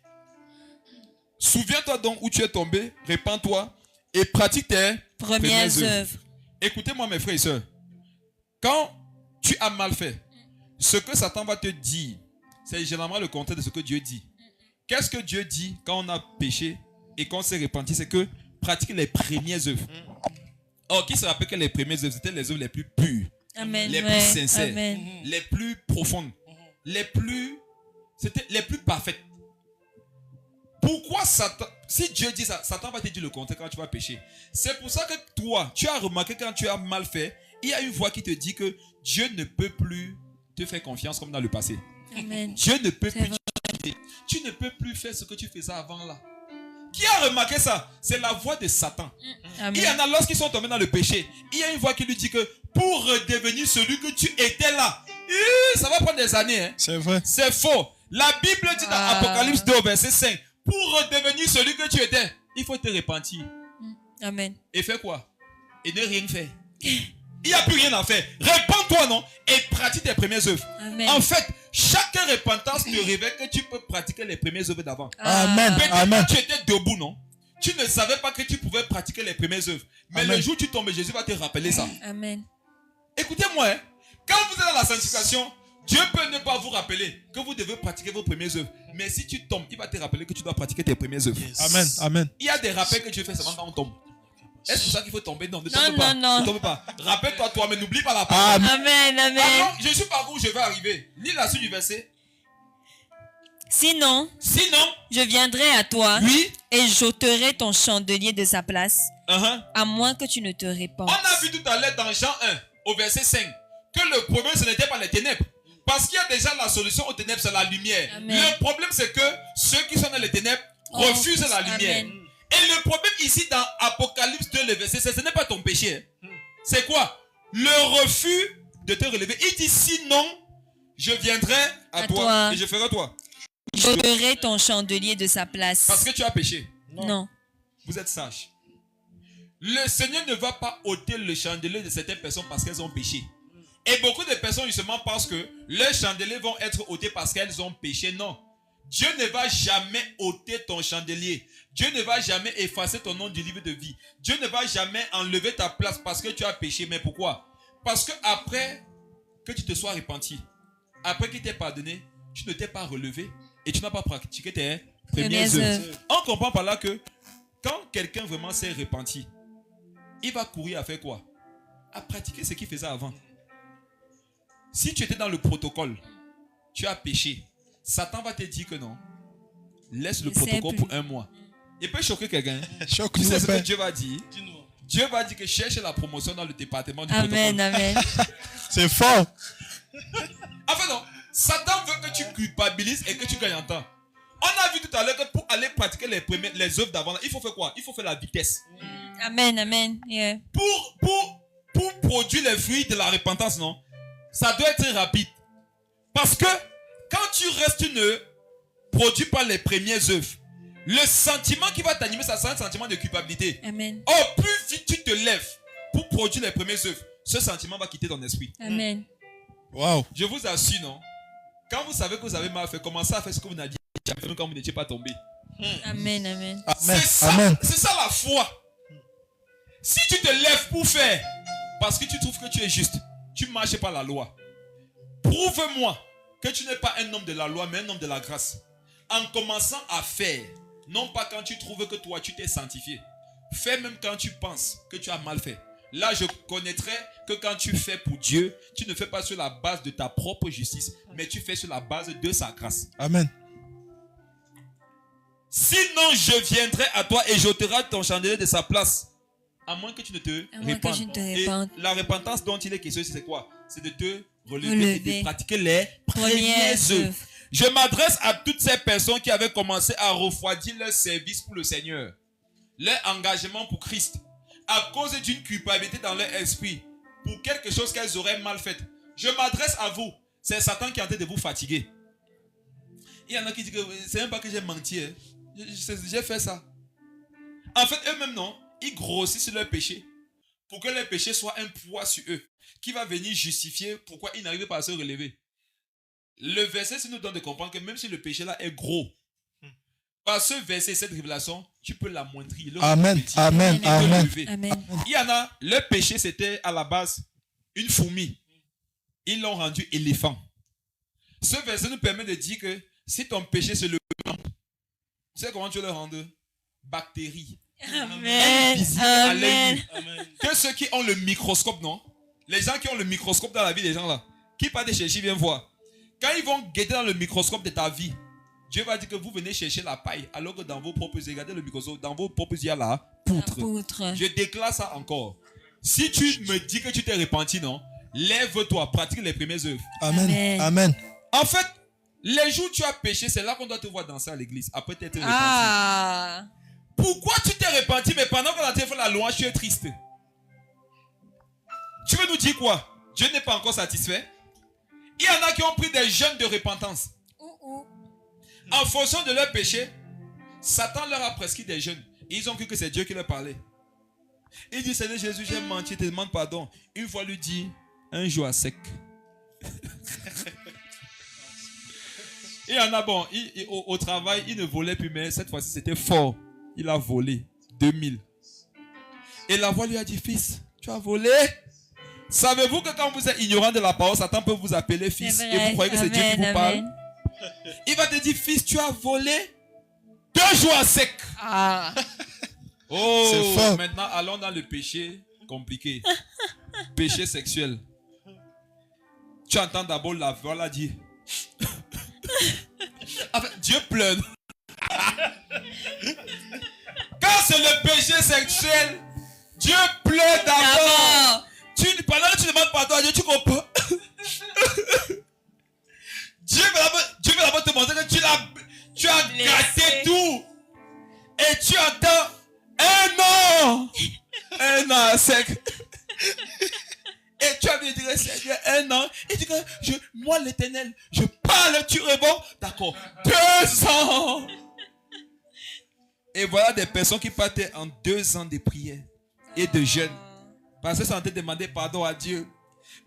souviens-toi donc où tu es tombé, répands-toi et pratique tes Premières œuvres. Écoutez-moi mes frères et sœurs. Quand tu as mal fait, ce que Satan va te dire, c'est généralement le contraire de ce que Dieu dit. Qu'est-ce que Dieu dit quand on a péché et qu'on s'est repenti? C'est que pratique les premières œuvres. Or, qui se rappelle que les premières œuvres, c'était les œuvres les plus pures, Amen. les Ouais. plus sincères, Amen. les plus profondes, c'était les plus parfaites. Pourquoi Satan, si Dieu dit ça, Satan va te dire le contraire quand tu vas pécher. C'est pour ça que toi, tu as remarqué quand tu as mal fait, il y a une voix qui te dit que Dieu ne peut plus te faire confiance comme dans le passé. Amen. Dieu ne peut C'est plus vrai. t'aider. Tu ne peux plus faire ce que tu faisais avant là. Qui a remarqué ça? C'est la voix de Satan. Il y en Amen. a lorsqu'ils sont tombés dans le péché, il y a une voix qui lui dit que pour redevenir celui que tu étais là, ça va prendre des années. Hein. C'est vrai. C'est faux. La Bible dit dans Ah. Apocalypse 2, verset 5, pour redevenir celui que tu étais, il faut te repentir. Amen. Et faire quoi? Et ne rien faire. Il n'y a plus rien à faire. Répands-toi, non? Et pratique tes premières œuvres. Amen. En fait, chaque repentance te révèle que tu peux pratiquer les premières œuvres d'avant. Amen. Peut-être Amen. quand tu étais debout, non? Tu ne savais pas que tu pouvais pratiquer les premières œuvres. Mais Amen. le jour où tu tombes, Jésus va te rappeler ça. Amen. Écoutez-moi, hein. Quand vous êtes dans la sanctification, Dieu peut ne pas vous rappeler que vous devez pratiquer vos premières œuvres. Mais si tu tombes, il va te rappeler que tu dois pratiquer tes premières œuvres. Amen. Amen. Il y a des rappels que Dieu fait seulement quand on tombe. Est-ce pour ça qu'il faut tomber? Non, ne Non, tombe pas. non, non. Ne tombe pas. Rappelle-toi toi, mais n'oublie pas la parole. Amen. Amen. Amen. Alors, je suis par où je vais arriver. Lis la suite du verset. Sinon, je viendrai à toi oui, et j'ôterai ton chandelier de sa place, uh-huh. à moins que tu ne te répandes. On a vu tout à l'heure dans Jean 1, au verset 5, que le problème, ce n'était pas les ténèbres. Parce qu'il y a déjà la solution aux ténèbres, c'est la lumière. Amen. Le problème, c'est que ceux qui sont dans les ténèbres refusent la lumière. Amen. Et le problème ici, dans Apocalypse 2, le verset 16, ce n'est pas ton péché. C'est quoi? Le refus de te relever. Il dit, sinon, je viendrai à toi et je ferai toi. J'ôterai ton chandelier de sa place. Parce que tu as péché. Non. Vous êtes sages. Le Seigneur ne va pas ôter le chandelier de certaines personnes parce qu'elles ont péché. Et beaucoup de personnes justement pensent que leurs chandeliers vont être ôtés parce qu'elles ont péché. Non. Dieu ne va jamais ôter ton chandelier. Dieu ne va jamais effacer ton nom du livre de vie. Dieu ne va jamais enlever ta place parce que tu as péché. Mais pourquoi? Parce que après que tu te sois repenti, après qu'il t'ait pardonné, tu ne t'es pas relevé et tu n'as pas pratiqué tes premières œuvres. On comprend par là que quand quelqu'un vraiment s'est repenti, il va courir à faire quoi? À pratiquer ce qu'il faisait avant. Si tu étais dans le protocole, tu as péché, Satan va te dire que non. Laisse le protocole pour un mois. Il peut choquer quelqu'un. Tu sais ce que Dieu va dire? Dieu va dire que cherche la promotion dans le département du protocole. Amen. C'est fort. Enfin non, Satan veut que tu culpabilises et que tu gagnes en temps. On a vu tout à l'heure que pour aller pratiquer les œuvres d'avant, il faut faire quoi? Il faut faire la vitesse. Amen. Yeah. Pour produire les fruits de la repentance, non? Ça doit être rapide. Parce que quand tu restes, tu ne produis pas les premières œuvres. Le sentiment qui va t'animer, ça sera un sentiment de culpabilité. Amen. Oh, plus vite tu te lèves pour produire les premières œuvres, ce sentiment va quitter ton esprit. Amen. Wow. Je vous assure, non? Quand vous savez que vous avez mal fait, commencez à faire ce que vous n'aviez jamais fait quand vous n'étiez pas tombé. Amen. C'est ça la foi. Si tu te lèves pour faire, parce que tu trouves que tu es juste, tu ne marches pas la loi. Prouve-moi que tu n'es pas un homme de la loi, mais un homme de la grâce. En commençant à faire, non pas quand tu trouves que toi tu t'es sanctifié. Fais même quand tu penses que tu as mal fait. Là, je connaîtrai que quand tu fais pour Dieu, tu ne fais pas sur la base de ta propre justice, mais tu fais sur la base de sa grâce. Amen. Sinon, je viendrai à toi et j'ôterai ton chandelier de sa place. À moins que tu ne te répandes. Et la repentance dont il est question, c'est quoi? C'est de te relever et de pratiquer les premières œuvres. Je m'adresse à toutes ces personnes qui avaient commencé à refroidir leur service pour le Seigneur, leur engagement pour Christ, à cause d'une culpabilité dans leur esprit, pour quelque chose qu'elles auraient mal fait. Je m'adresse à vous. C'est Satan qui est en train de vous fatiguer. Il y en a qui disent que c'est même pas que j'ai menti. Hein. J'ai fait ça. En fait, eux-mêmes, non. Ils grossissent leur péché pour que leur péché soit un poids sur eux qui va venir justifier pourquoi ils n'arrivent pas à se relever. Le verset nous donne de comprendre que même si le péché là est gros, par ce verset, cette révélation, tu peux l'amoindrir. Amen. Amen. Amen. Il y en a, leur péché c'était à la base une fourmi. Ils l'ont rendu éléphant. Ce verset nous permet de dire que si ton péché c'est le tu sais comment tu le rends? Bactéries. Amen. Amen. Que ceux qui ont le microscope, non? Les gens qui ont le microscope dans la vie des gens là, qui partent de chercher, viennent voir. Quand ils vont guetter dans le microscope de ta vie, Dieu va dire que vous venez chercher la paille, alors que dans vos propres yeux, regardez le microscope, dans vos propres yeux, il y a la poutre. Je déclare ça encore. Si tu me dis que tu t'es repenti, non? Lève-toi, pratique les premières œuvres. Amen. Amen. En fait, les jours où tu as péché, c'est là qu'on doit te voir danser à l'église. Après t'être repenti. Pourquoi tu t'es repenti, mais pendant qu'on a fait la louange, tu es triste? Tu veux nous dire quoi? Dieu n'est pas encore satisfait? Il y en a qui ont pris des jeûnes de repentance. En fonction de leur péché, Satan leur a prescrit des jeûnes. Ils ont cru que c'est Dieu qui leur parlait. Il dit, Seigneur Jésus, j'ai menti, te demande pardon. Une fois lui dit, un jour à sec. Il y en a, bon, au travail, il ne volait plus, mais cette fois-ci, c'était fort. Il a volé 2000. Et la voix lui a dit, fils, tu as volé? Savez-vous que quand vous êtes ignorant de la parole, Satan peut vous appeler fils et vous croyez que c'est Dieu qui vous parle? Il va te dire, fils, tu as volé 2 jours à sec. Oh, c'est fort. Maintenant, allons dans le péché compliqué. Péché sexuel. Tu entends d'abord la voix là dire. En fait, Dieu pleure. Quand c'est le péché sexuel, Dieu pleure d'abord. Pendant que tu demandes pardon à Dieu, tu comprends. Dieu va d'abord te montrer que tu as gâté tout. Et tu attends un an sec. Et tu as dit, Seigneur, 1 an. Et tu dis, moi l'Éternel, je parle, tu réponds. D'accord, 2 ans. Et voilà des personnes qui partaient en 2 ans de prière et de jeûne. Parce que ça en train de demander pardon à Dieu.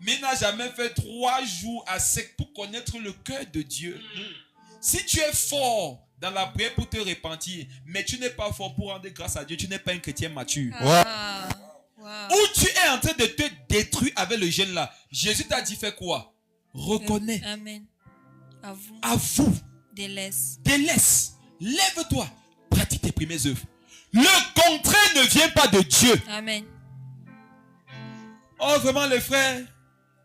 Mais il n'a jamais fait 3 jours à sec pour connaître le cœur de Dieu. Si tu es fort dans la prière pour te repentir, mais tu n'es pas fort pour rendre grâce à Dieu, tu n'es pas un chrétien mature. Ou tu es en train de te détruire avec le jeûne là. Jésus t'a dit fais quoi? Reconnais. Amen. À vous. À vous. Délaisse. Lève-toi. Pratique tes premières œuvres. Le contraire ne vient pas de Dieu. Amen. Oh vraiment les frères,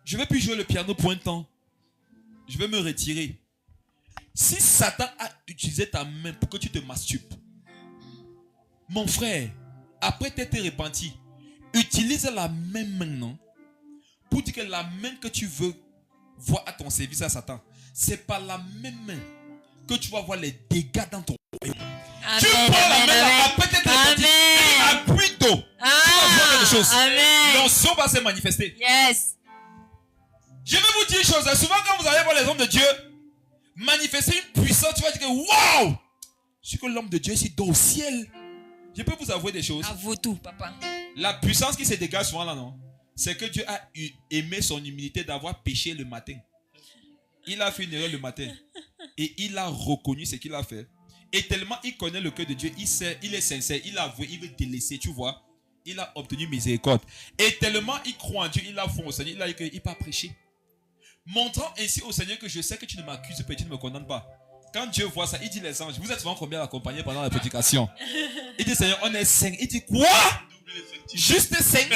je ne vais plus jouer le piano pour un temps. Je vais me retirer. Si Satan a utilisé ta main pour que tu te masturbes, mon frère, après t'être repenti, utilise la même main, non? Pour dire que la main que tu veux voir à ton service à Satan, c'est par la même main que tu vas voir les dégâts dans ton royaume. Tu prends la main là, après t'être repenti, et appuie d'eau. Tu vas voir quelque chose. L'onction va se manifester. Yes. Je vais vous dire une chose. Souvent quand vous allez voir les hommes de Dieu manifester une puissance, tu vas dire que waouh! C'est que l'homme de Dieu est dans au ciel. Je peux vous avouer des choses. Avoue tout, papa. La puissance qui se dégage souvent là, non? C'est que Dieu a aimé son humilité d'avoir péché le matin. Il a fait une erreur le matin. Et il a reconnu ce qu'il a fait. Et tellement il connaît le cœur de Dieu, il est sincère, il a avoué, il veut délaisser, tu vois. Il a obtenu miséricorde. Et tellement il croit en Dieu, il a foi au Seigneur, il a dit qu'il va prêcher. Montrant ainsi au Seigneur que je sais que tu ne m'accuses pas et tu ne me condamnes pas. Quand Dieu voit ça, il dit les anges, vous êtes souvent combien accompagnés pendant la prédication? Il dit Seigneur, on est 5. Il dit quoi? Juste 5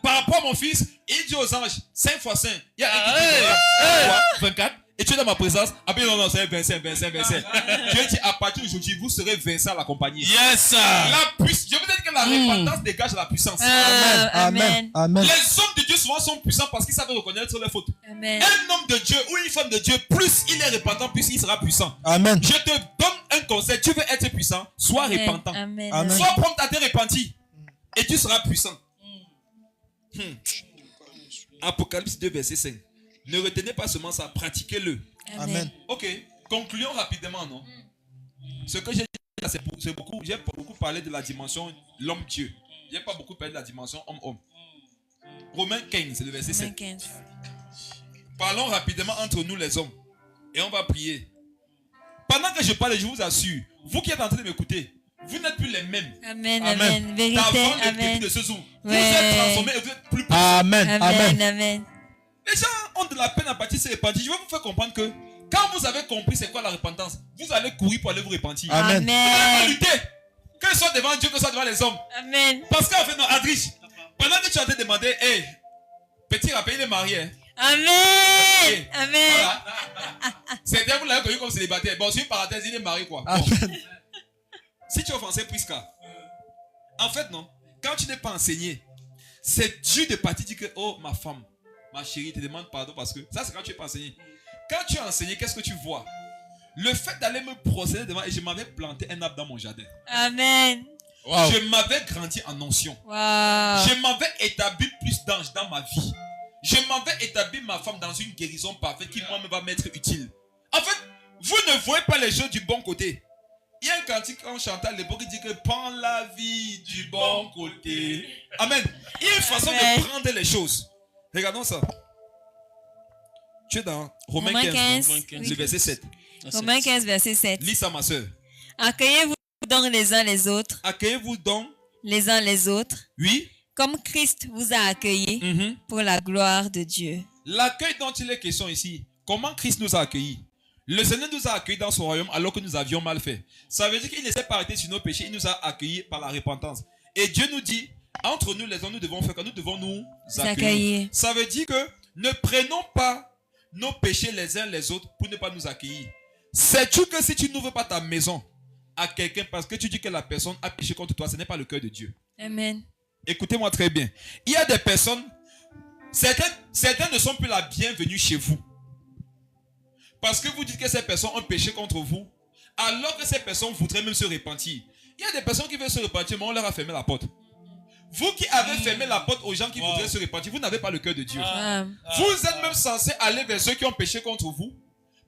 par rapport à mon fils. Il dit aux anges 5 x 5. Il y a 24. Et tu es dans ma présence. Après non, c'est 25. Dieu dit à partir d'aujourd'hui, vous serez 25 à l'accompagner. Yes. Je vous dis que la repentance dégage la puissance. Amen. Les hommes de Dieu souvent sont puissants parce qu'ils savent reconnaître leurs fautes. Amen. Un homme de Dieu ou une femme de Dieu, plus il est repentant, plus il sera puissant. Amen. Je te donne un conseil. Tu veux être puissant, sois repentant. Amen. Amen. Sois prompt à te repentir. Et tu seras puissant. Apocalypse 2, verset 5. Ne retenez pas seulement ça, pratiquez-le. Amen. Ok, concluons rapidement, non? Ce que j'ai dit, j'ai beaucoup parlé de la dimension l'homme-dieu. J'ai pas beaucoup parlé de la dimension homme-homme. Romains 15, c'est le verset 7. 15. Parlons rapidement entre nous les hommes. Et on va prier. Pendant que je parle, je vous assure, vous qui êtes en train de m'écouter, vous n'êtes plus les mêmes. Amen. Amen. Vérité. D'avant le début Amen. de ce jour. Vous Ouais. êtes transformés et vous êtes plus puissants. Amen. Amen. Amen. Les gens ont de la peine à partir de se repentir. Je vais vous faire comprendre que quand vous avez compris c'est quoi la repentance, vous allez courir pour aller vous repentir. Amen. Vous allez Amen. lutter. Que ce soit devant Dieu, que ce soit devant les hommes. Amen. Parce qu'en fait, non, Adrich, pendant que tu es en train de demander, hey, petit rappel, il est marié. Hein. Amen. Ok. Amen. Voilà. C'est vous l'avez connu comme célibataire. Bon, c'est une parenthèse, il est marié quoi. Bon. Si tu es offensé, Prisca. En fait, non. Quand tu n'es pas enseigné, c'est Dieu de partir dire que, oh, ma femme, ma chérie, te demande pardon parce que ça, c'est quand tu n'es pas enseigné. Quand tu es enseigné, qu'est-ce que tu vois? Le fait d'aller me procéder devant, et je m'avais planté un arbre dans mon jardin. Amen. Wow. Je m'avais grandi en onction. Wow. Je m'avais établi plus d'anges dans ma vie. Je m'avais établi ma femme dans une guérison parfaite qui, moi, me va m'être utile. En fait, vous ne voyez pas les choses du bon côté. Il y a un cantique en chantant l'époque qui dit que prends la vie du bon côté. Amen. Il y a une façon de prendre les choses. Regardons ça. Tu es dans Romains 15, le verset 7. Romains 15, verset 7. Lis ça, ma soeur. Accueillez-vous donc les uns les autres, Accueillez-vous donc, les uns les autres, oui, comme Christ vous a accueillis pour la gloire de Dieu. l'accueil dont il est question ici. Comment Christ nous a accueillis? Le Seigneur nous a accueillis dans son royaume alors que nous avions mal fait. Ça veut dire qu'il ne s'est pas arrêté sur nos péchés, il nous a accueillis par la repentance. Et Dieu nous dit, entre nous les hommes, nous devons faire que nous devons nous accueillir. Ça veut dire que ne prenons pas nos péchés les uns les autres pour ne pas nous accueillir. Sais-tu que si tu n'ouvres pas ta maison à quelqu'un parce que tu dis que la personne a péché contre toi, ce n'est pas le cœur de Dieu. Amen. Écoutez-moi très bien. Il y a des personnes, certains ne sont plus la bienvenue chez vous. Parce que vous dites que ces personnes ont péché contre vous, alors que ces personnes voudraient même se repentir. Il y a des personnes qui veulent se repentir, mais on leur a fermé la porte. Vous qui avez fermé la porte aux gens qui voudraient se repentir, vous n'avez pas le cœur de Dieu. Vous êtes même censé aller vers ceux qui ont péché contre vous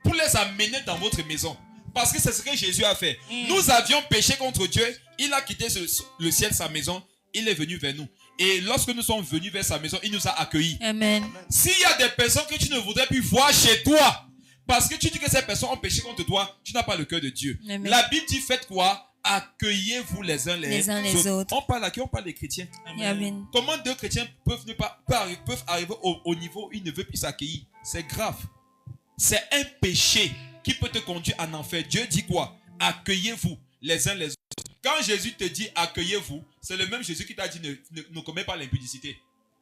pour les amener dans votre maison. Parce que c'est ce que Jésus a fait. Nous avions péché contre Dieu, il a quitté le ciel, sa maison, il est venu vers nous. Et lorsque nous sommes venus vers sa maison, il nous a accueillis. Amen. S'il y a des personnes que tu ne voudrais plus voir chez toi, parce que tu dis que ces personnes ont péché contre toi, tu n'as pas le cœur de Dieu. Amen. La Bible dit, faites quoi? Accueillez-vous les uns les autres. On parle à qui? On parle des chrétiens. Amen. Comment deux chrétiens peuvent arriver au niveau où ils ne veulent plus s'accueillir? C'est grave. C'est un péché qui peut te conduire en enfer. Dieu dit quoi? Accueillez-vous les uns les autres. Quand Jésus te dit accueillez-vous, c'est le même Jésus qui t'a dit ne commets pas l'impudicité.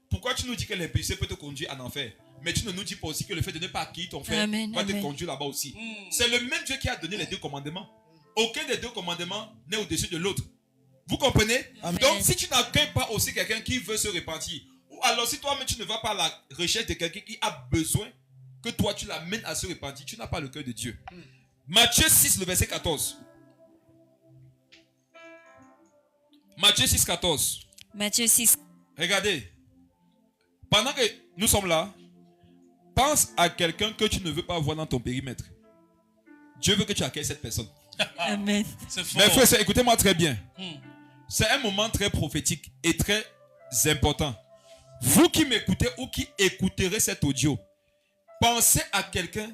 Pourquoi tu nous dis que l'impudicité peut te conduire en enfer? Mais tu ne nous dis pas aussi que le fait de ne pas accueillir ton frère va te conduire là-bas aussi. C'est le même Dieu qui a donné les deux commandements. Aucun des deux commandements n'est au-dessus de l'autre. Vous comprenez? Amen. Donc si tu n'accueilles pas aussi quelqu'un qui veut se repentir, ou alors si toi-même tu ne vas pas à la recherche de quelqu'un qui a besoin que toi tu l'amènes à se repentir, tu n'as pas le cœur de Dieu. Matthieu 6, le verset 14. Matthieu 6, 14. Matthieu 6. Regardez. Pendant que nous sommes là, pense à quelqu'un que tu ne veux pas voir dans ton périmètre. Dieu veut que tu accueilles cette personne. Amen. C'est fort. Mes frères, écoutez-moi très bien. C'est un moment très prophétique et très important. Vous qui m'écoutez ou qui écouterez cet audio, pensez à quelqu'un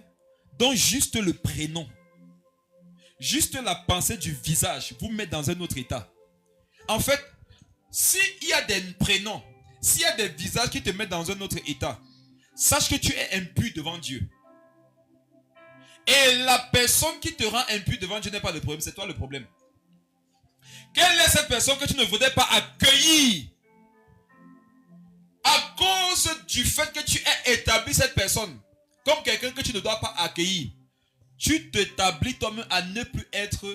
dont juste le prénom, juste la pensée du visage vous met dans un autre état. En fait, s'il y a des prénoms, s'il y a des visages qui te mettent dans un autre état, sache que tu es impur devant Dieu. Et la personne qui te rend impur devant Dieu n'est pas le problème, c'est toi le problème. Quelle est cette personne que tu ne voudrais pas accueillir? À cause du fait que tu aies établi cette personne comme quelqu'un que tu ne dois pas accueillir, tu t'établis toi-même à ne plus être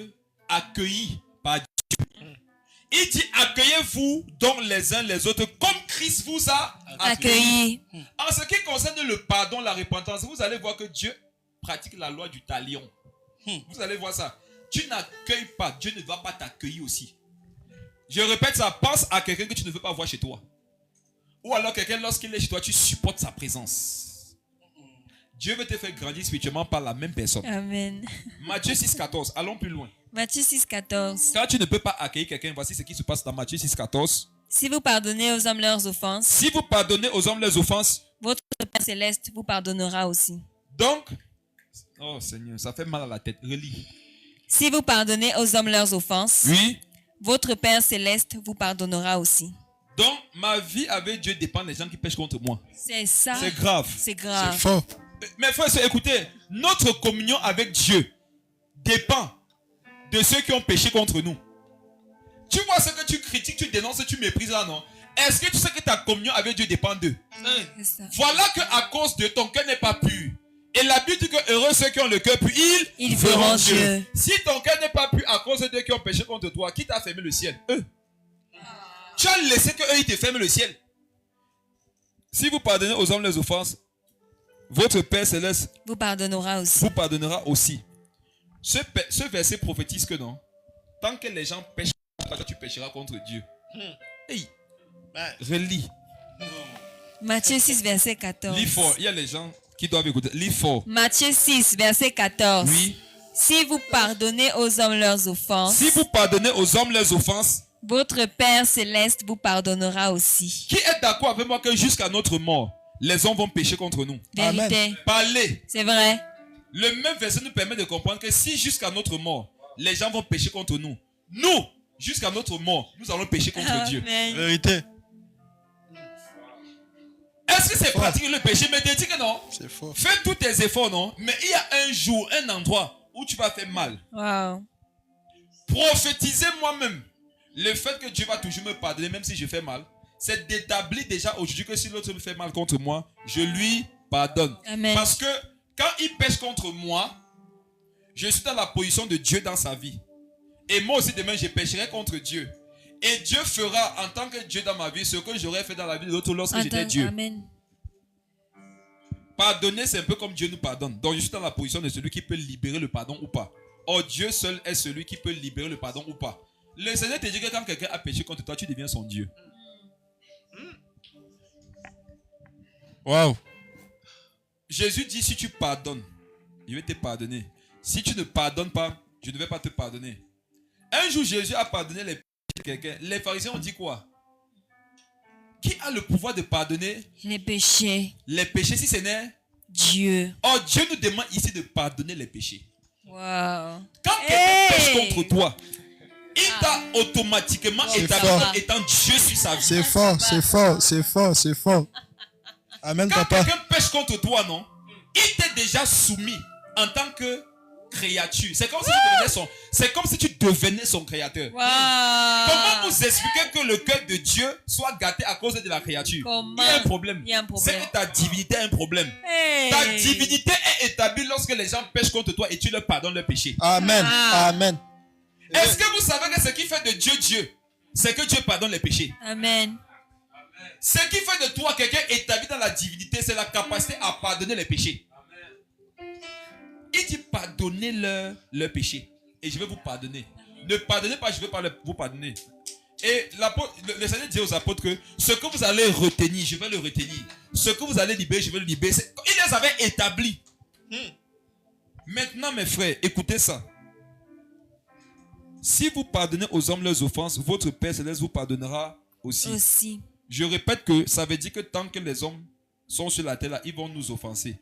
accueilli par Dieu. Il dit accueillez-vous donc les uns les autres comme Christ vous a accueillis. En ce qui concerne le pardon, la repentance, vous allez voir que Dieu pratique la loi du talion. Vous allez voir ça. Tu n'accueilles pas, Dieu ne va pas t'accueillir aussi. Je répète ça, pense à quelqu'un que tu ne veux pas voir chez toi. Ou alors quelqu'un, lorsqu'il est chez toi, tu supportes sa présence. Dieu veut te faire grandir spirituellement par la même personne. Amen. Matthieu 6, 14, allons plus loin. Matthieu 6, 14. Quand tu ne peux pas accueillir quelqu'un, voici ce qui se passe dans Matthieu 6, 14. Si vous pardonnez aux hommes leurs offenses, Si vous pardonnez aux hommes leurs offenses, votre Père céleste vous pardonnera aussi. donc, oh Seigneur, ça fait mal à la tête, relis. Si vous pardonnez aux hommes leurs offenses, Oui. votre Père céleste vous pardonnera aussi. Donc, ma vie avec Dieu dépend des gens qui pêchent contre moi. C'est ça. C'est grave. C'est C'est grave. fort. Mes frères, écoutez, notre communion avec Dieu dépend de ceux qui ont péché contre nous. Tu vois ce que tu critiques, tu dénonces, tu méprises là, non? Est-ce que tu sais que ta communion avec Dieu dépend d'eux? C'est ça. Voilà qu'à cause de ton cœur n'est pas pur. Et la Bible dit que heureux ceux qui ont le cœur pur, Ils verront Dieu. Si ton cœur n'est pas pur à cause d'eux qui ont péché contre toi, qui t'a fermé le ciel? Eux. Tu as laissé qu'eux, ils te ferment le ciel. Si vous pardonnez aux hommes leurs offenses, votre Père céleste Vous pardonnera aussi. vous pardonnera aussi. Ce verset prophétise que non. Tant que les gens pêchent, toi tu pécheras contre Dieu. Hey, relis. Matthieu 6, verset 14. Lis fort. Il y a les gens qui doivent écouter. Lis fort. Matthieu 6, verset 14. Oui. Si vous pardonnez aux hommes leurs offenses, Si vous pardonnez aux hommes leurs offenses, votre Père céleste vous pardonnera aussi. qui est d'accord avec moi que jusqu'à notre mort, les hommes vont pécher contre nous? Vérité. Parlez. C'est vrai. Le même verset nous permet de comprendre que si jusqu'à notre mort, les gens vont pécher contre nous, nous, jusqu'à notre mort, nous allons pécher contre Dieu. Amen. Vérité. Est-ce que c'est pratique le péché? Mais dis que non. C'est fort. Fais tous tes efforts, non? Mais il y a un jour, un endroit où tu vas faire mal. Wow. Prophétiser moi-même le fait que Dieu va toujours me pardonner, même si je fais mal, c'est d'établir déjà aujourd'hui que si l'autre me fait mal contre moi, je lui pardonne. Amen. Parce que quand il pêche contre moi, je suis dans la position de Dieu dans sa vie. Et moi aussi demain, je pécherai contre Dieu. Et Dieu fera en tant que Dieu dans ma vie ce que j'aurais fait dans la vie de l'autre lorsque j'étais Dieu. Amen. Pardonner, c'est un peu comme Dieu nous pardonne. Donc je suis dans la position de celui qui peut libérer le pardon ou pas. Or Dieu seul est celui qui peut libérer le pardon ou pas. Le Seigneur te dit que quand quelqu'un a péché contre toi, tu deviens son Dieu. Wow. Jésus dit, si tu pardonnes, je vais te pardonner. Si tu ne pardonnes pas, je ne vais pas te pardonner. Un jour, Jésus a pardonné les péchés de quelqu'un. Les pharisiens ont dit quoi? Qui a le pouvoir de pardonner Les péchés. les péchés si ce n'est Dieu. Or, Dieu nous demande ici de pardonner les péchés. Wow. Quand quelqu'un pêche Hey! contre toi, il t'a automatiquement C'est établi fort. comme étant Dieu sur sa vie. C'est fort, c'est fort, c'est fort, c'est fort. Amen, Quand papa. quelqu'un pêche contre toi, non, il t'est déjà soumis en tant que créature. C'est comme si tu devenais son créateur. Wow. Comment vous expliquez que le cœur de Dieu soit gâté à cause de la créature? Comment? Il y a un problème. Il y a un problème. C'est que ta divinité a un problème. Hey. Ta divinité est établie lorsque les gens pêchent contre toi et tu leur pardonnes leur péché. Amen, Ah. amen. Est-ce que vous savez que ce qui fait de Dieu Dieu, c'est que Dieu pardonne les péchés? Amen. Ce qui fait de toi quelqu'un établi dans la divinité, c'est la capacité à pardonner les péchés. Il dit pardonnez leur péché et je vais vous pardonner. Ne pardonnez pas, je ne vais pas vous pardonner. Et le Seigneur dit aux apôtres que ce que vous allez retenir, je vais le retenir. Ce que vous allez libérer, je vais le libérer. Il les avait établis. Maintenant, mes frères, écoutez ça. Si vous pardonnez aux hommes leurs offenses, votre Père Céleste vous pardonnera aussi. Aussi. Je répète que ça veut dire que tant que les hommes sont sur la terre, là, ils vont nous offenser.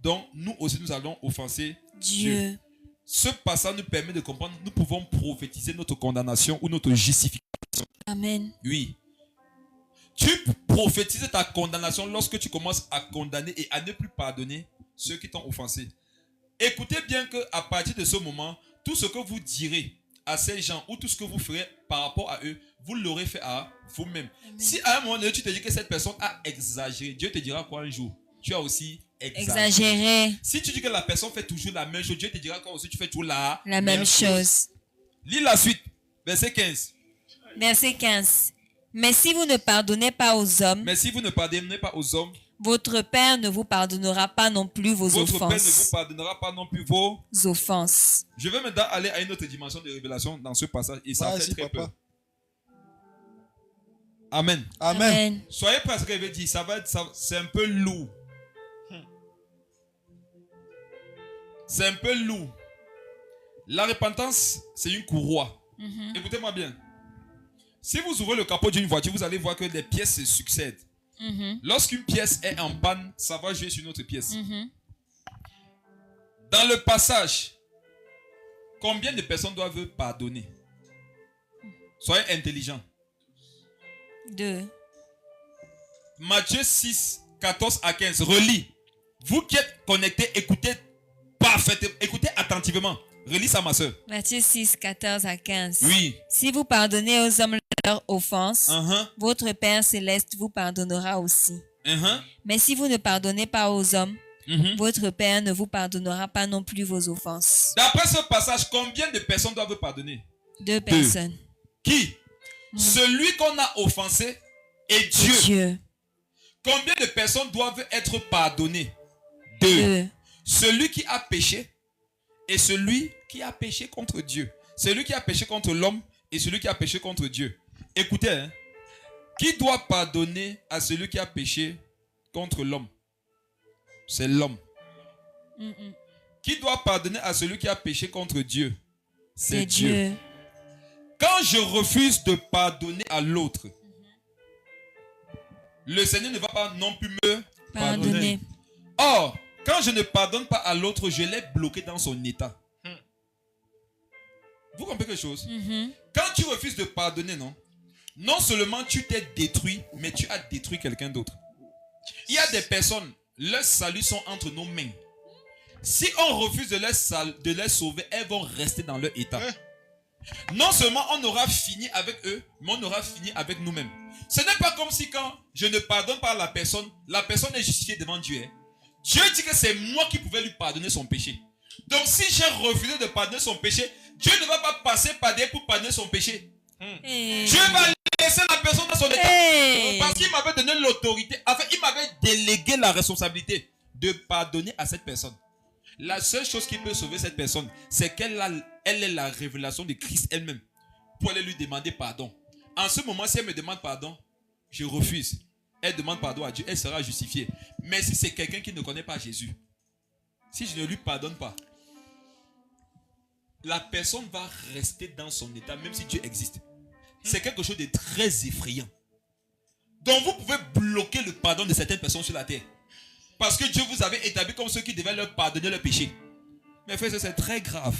Donc, nous aussi, nous allons offenser Dieu. Dieu. Ce passage nous permet de comprendre, nous pouvons prophétiser notre condamnation ou notre justification. Amen. Oui. Tu prophétises ta condamnation lorsque tu commences à condamner et à ne plus pardonner ceux qui t'ont offensé. Écoutez bien qu'à partir de ce moment, tout ce que vous direz à ces gens ou tout ce que vous ferez par rapport à eux, vous l'aurez fait à vous-même. Si à un moment donné, tu te dis que cette personne a exagéré, Dieu te dira quoi un jour? Tu as aussi Exagéré. Si tu dis que la personne fait toujours la même chose, Dieu te dira quoi aussi? Tu fais toujours la Même chose. Lis la suite. Verset 15. Verset 15. Mais si vous ne pardonnez pas aux hommes, Mais si vous ne pardonnez pas aux hommes, votre Père ne vous pardonnera pas non plus vos votre Père ne vous offenses. pardonnera pas non plus vos... Offenses. Je vais maintenant aller à une autre dimension de révélation dans ce passage et ça fait Vas-y, très papa. peur. Amen. Amen. Soyez prêts à ce que je vais dire. C'est un peu lourd. C'est un peu lourd. La repentance, c'est une courroie. Écoutez-moi bien. Si vous ouvrez le capot d'une voiture, vous allez voir que des pièces se succèdent. Lorsqu'une pièce est en panne, ça va jouer sur une autre pièce. Dans le passage, combien de personnes doivent pardonner? Soyez intelligents. 2. Matthieu 6, 14 à 15. Relis. Vous qui êtes connectés, écoutez parfaitement, écoutez attentivement. Relis ça, ma soeur. Matthieu 6, 14 à 15. Oui. Si vous pardonnez aux hommes leurs offenses, Uh-huh. votre Père céleste vous pardonnera aussi. Uh-huh. Mais si vous ne pardonnez pas aux hommes, Mhm. votre Père ne vous pardonnera pas non plus vos offenses. D'après ce passage, combien de personnes doivent pardonner? 2 personnes. Qui? Celui qu'on a offensé et Dieu. Dieu. Combien de personnes doivent être pardonnées? 2. 2. Celui qui a péché et celui qui a péché contre Dieu. Celui qui a péché contre l'homme et celui qui a péché contre Dieu. Écoutez, hein, qui doit pardonner à celui qui a péché contre l'homme? C'est l'homme. Qui doit pardonner à celui qui a péché contre Dieu? C'est Dieu. Quand je refuse de pardonner à l'autre, le Seigneur ne va pas non plus me Pardonnez. Or, quand je ne pardonne pas à l'autre, je l'ai bloqué dans son état. Vous comprenez quelque chose? Quand tu refuses de pardonner, non seulement tu t'es détruit, mais tu as détruit quelqu'un d'autre. Il y a des personnes, leurs saluts sont entre nos mains. Si on refuse de les sauver, elles vont rester dans leur état. Non seulement on aura fini avec eux, mais on aura fini avec nous-mêmes. Ce n'est pas comme si quand je ne pardonne pas la personne est justifiée devant Dieu. Dieu dit que c'est moi qui pouvais lui pardonner son péché. Donc si j'ai refusé de pardonner son péché, Dieu ne va pas passer par des pour pardonner son péché. Hey. Dieu va laisser la personne dans son état. Hey. Parce qu'il m'avait donné l'autorité. Enfin, il m'avait délégué la responsabilité de pardonner à cette personne. La seule chose qui peut sauver cette personne, c'est elle est la révélation de Christ elle-même. Pour aller lui demander pardon. En ce moment, si elle me demande pardon, je refuse. Elle demande pardon à Dieu, elle sera justifiée. Mais si c'est quelqu'un qui ne connaît pas Jésus, si je ne lui pardonne pas, la personne va rester dans son état, même si Dieu existe. C'est quelque chose de très effrayant. Donc vous pouvez bloquer le pardon de certaines personnes sur la terre. Parce que Dieu vous avait établi comme ceux qui devaient leur pardonner leurs péchés. Mais frère, c'est très grave.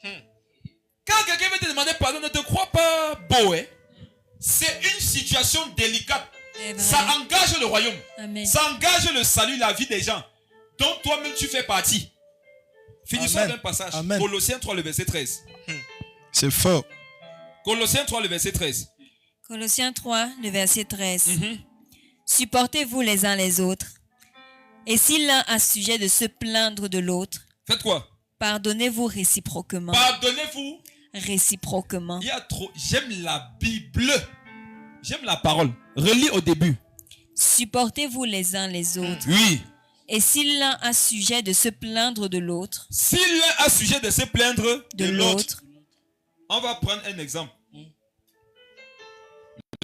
Quand quelqu'un veut te demander pardon, ne te crois pas beau. Hein? C'est une situation délicate. Ça engage le royaume. Amen. Ça engage le salut, la vie des gens. dont toi-même tu fais partie. Finissons Amen. d'un passage. Amen. Colossiens 3, le verset 13. C'est fort. Colossiens 3, le verset 13. Colossiens 3, le verset 13. Supportez-vous les uns les autres. Et si l'un a sujet de se plaindre de l'autre, Faites quoi? pardonnez-vous réciproquement. Pardonnez-vous. Réciproquement. Il y a trop. J'aime la Bible. J'aime la parole. Relis au début. Supportez-vous les uns les autres. Oui. Et si l'un a sujet de se plaindre de l'autre, Si l'un a sujet de se plaindre de l'autre, on va prendre un exemple.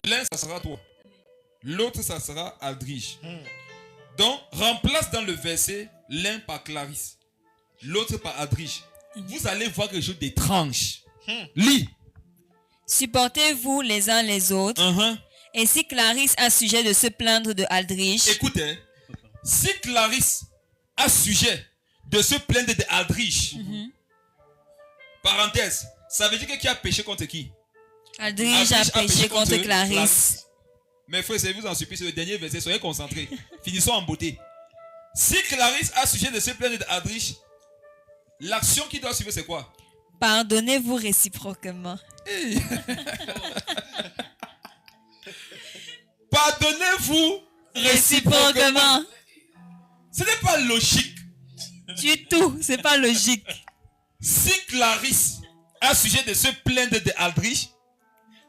L'un, ça sera toi. L'autre, ça sera Aldrich. Donc, remplace dans le verset l'un par Clarisse, l'autre par Aldrich. Vous allez voir quelque chose d'étrange. Lis. supportez-vous les uns les autres. Et si Clarisse a sujet de se plaindre de Aldrich, Écoutez, si Clarisse a sujet de se plaindre de Aldrich, parenthèse, ça veut dire que qui a péché contre qui? Aldrich a péché contre Clarisse. Mais frère, je vous en supplie, c'est le dernier verset, soyez concentrés. Finissons en beauté. Si Clarisse a sujet de se plaindre d'Aldrich, l'action qui doit suivre, c'est quoi? Pardonnez-vous réciproquement. Pardonnez-vous Réciproquement. Ce n'est pas logique. Du tout, c'est pas logique. Si Clarisse a sujet de se plaindre d'Aldrich,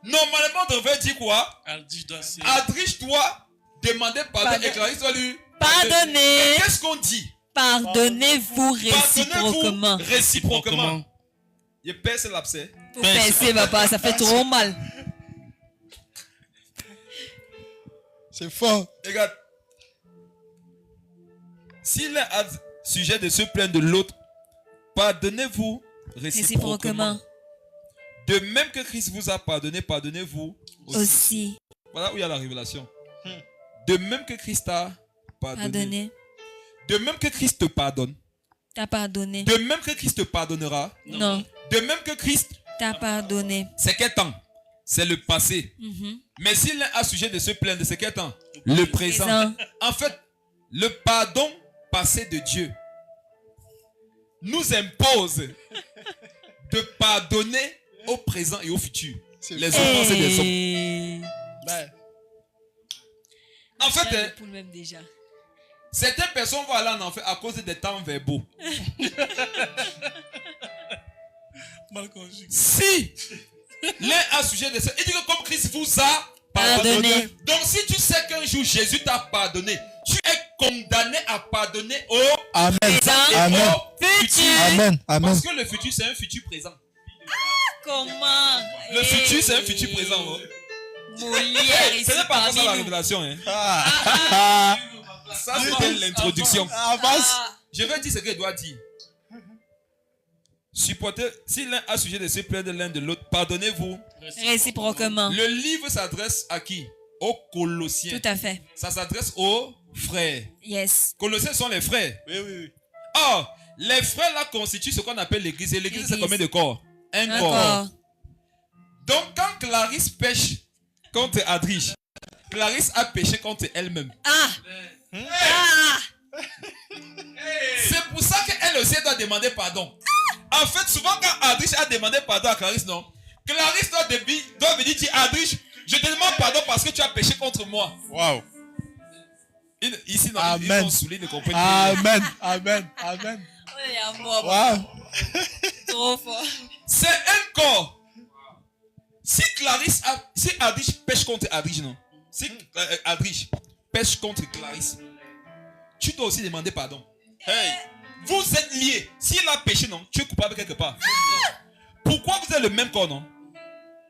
normalement, on devrait dire quoi? Aldrich doit demander pardon et Clarisse doit lui Pardonnez. Mais qu'est-ce qu'on dit? Pardonnez-vous réciproquement. Pardonnez-vous réciproquement. Je perce l'abcès. Faut percer, papa, ça fait trop mal. C'est fort. Regarde. Si l'un a sujet de se plaindre de l'autre, pardonnez-vous réciproquement. Réciproquement. De même que Christ vous a pardonné, pardonnez-vous aussi. Aussi. Voilà où il y a la révélation. De même que Christ t'a pardonné. Pardonner. De même que Christ te pardonne. T'as pardonné. De même que Christ te pardonnera. Non. De même que Christ, T'as pardonné. c'est quel temps? C'est le passé. Mais s'il l'un a sujet de se plaindre, c'est quel temps? Le présent. Présent. En fait, le pardon passé de Dieu nous impose de pardonner au présent et au futur. Les offenses des hommes. Et... En fait, hein, pour le même déjà. certaines personnes vont aller en enfer à cause des temps verbaux. Si l'un a sujet de ça, il dit que comme Christ vous a pardonné. Donc si tu sais qu'un jour Jésus t'a pardonné, tu es condamné à pardonner au Amen. présent et Amen. au futur. Amen. Amen. Parce que le futur, c'est un futur présent. Comment? Le futur, c'est un futur présent. Oh. Molière ici Ce n'est pas comme ça la parmi nous. révélation. Hein. Ah. Ça, c'était l'introduction. Avance. Je vais dire ce qu'il doit dire. Supportez, si l'un a sujet de se plaindre l'un de l'autre, pardonnez-vous. Réciproquement. Le livre s'adresse à qui? Aux Colossiens. Tout à fait. Ça s'adresse aux frères. Yes. Colossiens sont les frères. Oui. Or, les frères là constituent ce qu'on appelle l'église. Et l'église, c'est combien de corps? Un corps. Encore. Donc, quand Clarisse pêche contre Adrich, Clarisse a péché contre elle-même. C'est pour ça qu'elle aussi doit demander pardon. En fait, souvent quand Adrich a demandé pardon à Clarisse, non, Clarisse doit venir dire Adrich, je te demande pardon parce que tu as péché contre moi. Wow. Ici, non, ils Amen. sont saoulés, ils ne comprennent pas. Amen. Amen. Amen. Wow. Trop fort. C'est un corps. Si Adrich pêche contre Adrich, non? Si Adrich pêche contre Clarisse, tu dois aussi demander pardon. Hey, vous êtes liés. S'il a péché, non, tu es coupable quelque part. Pourquoi vous êtes le même corps, non?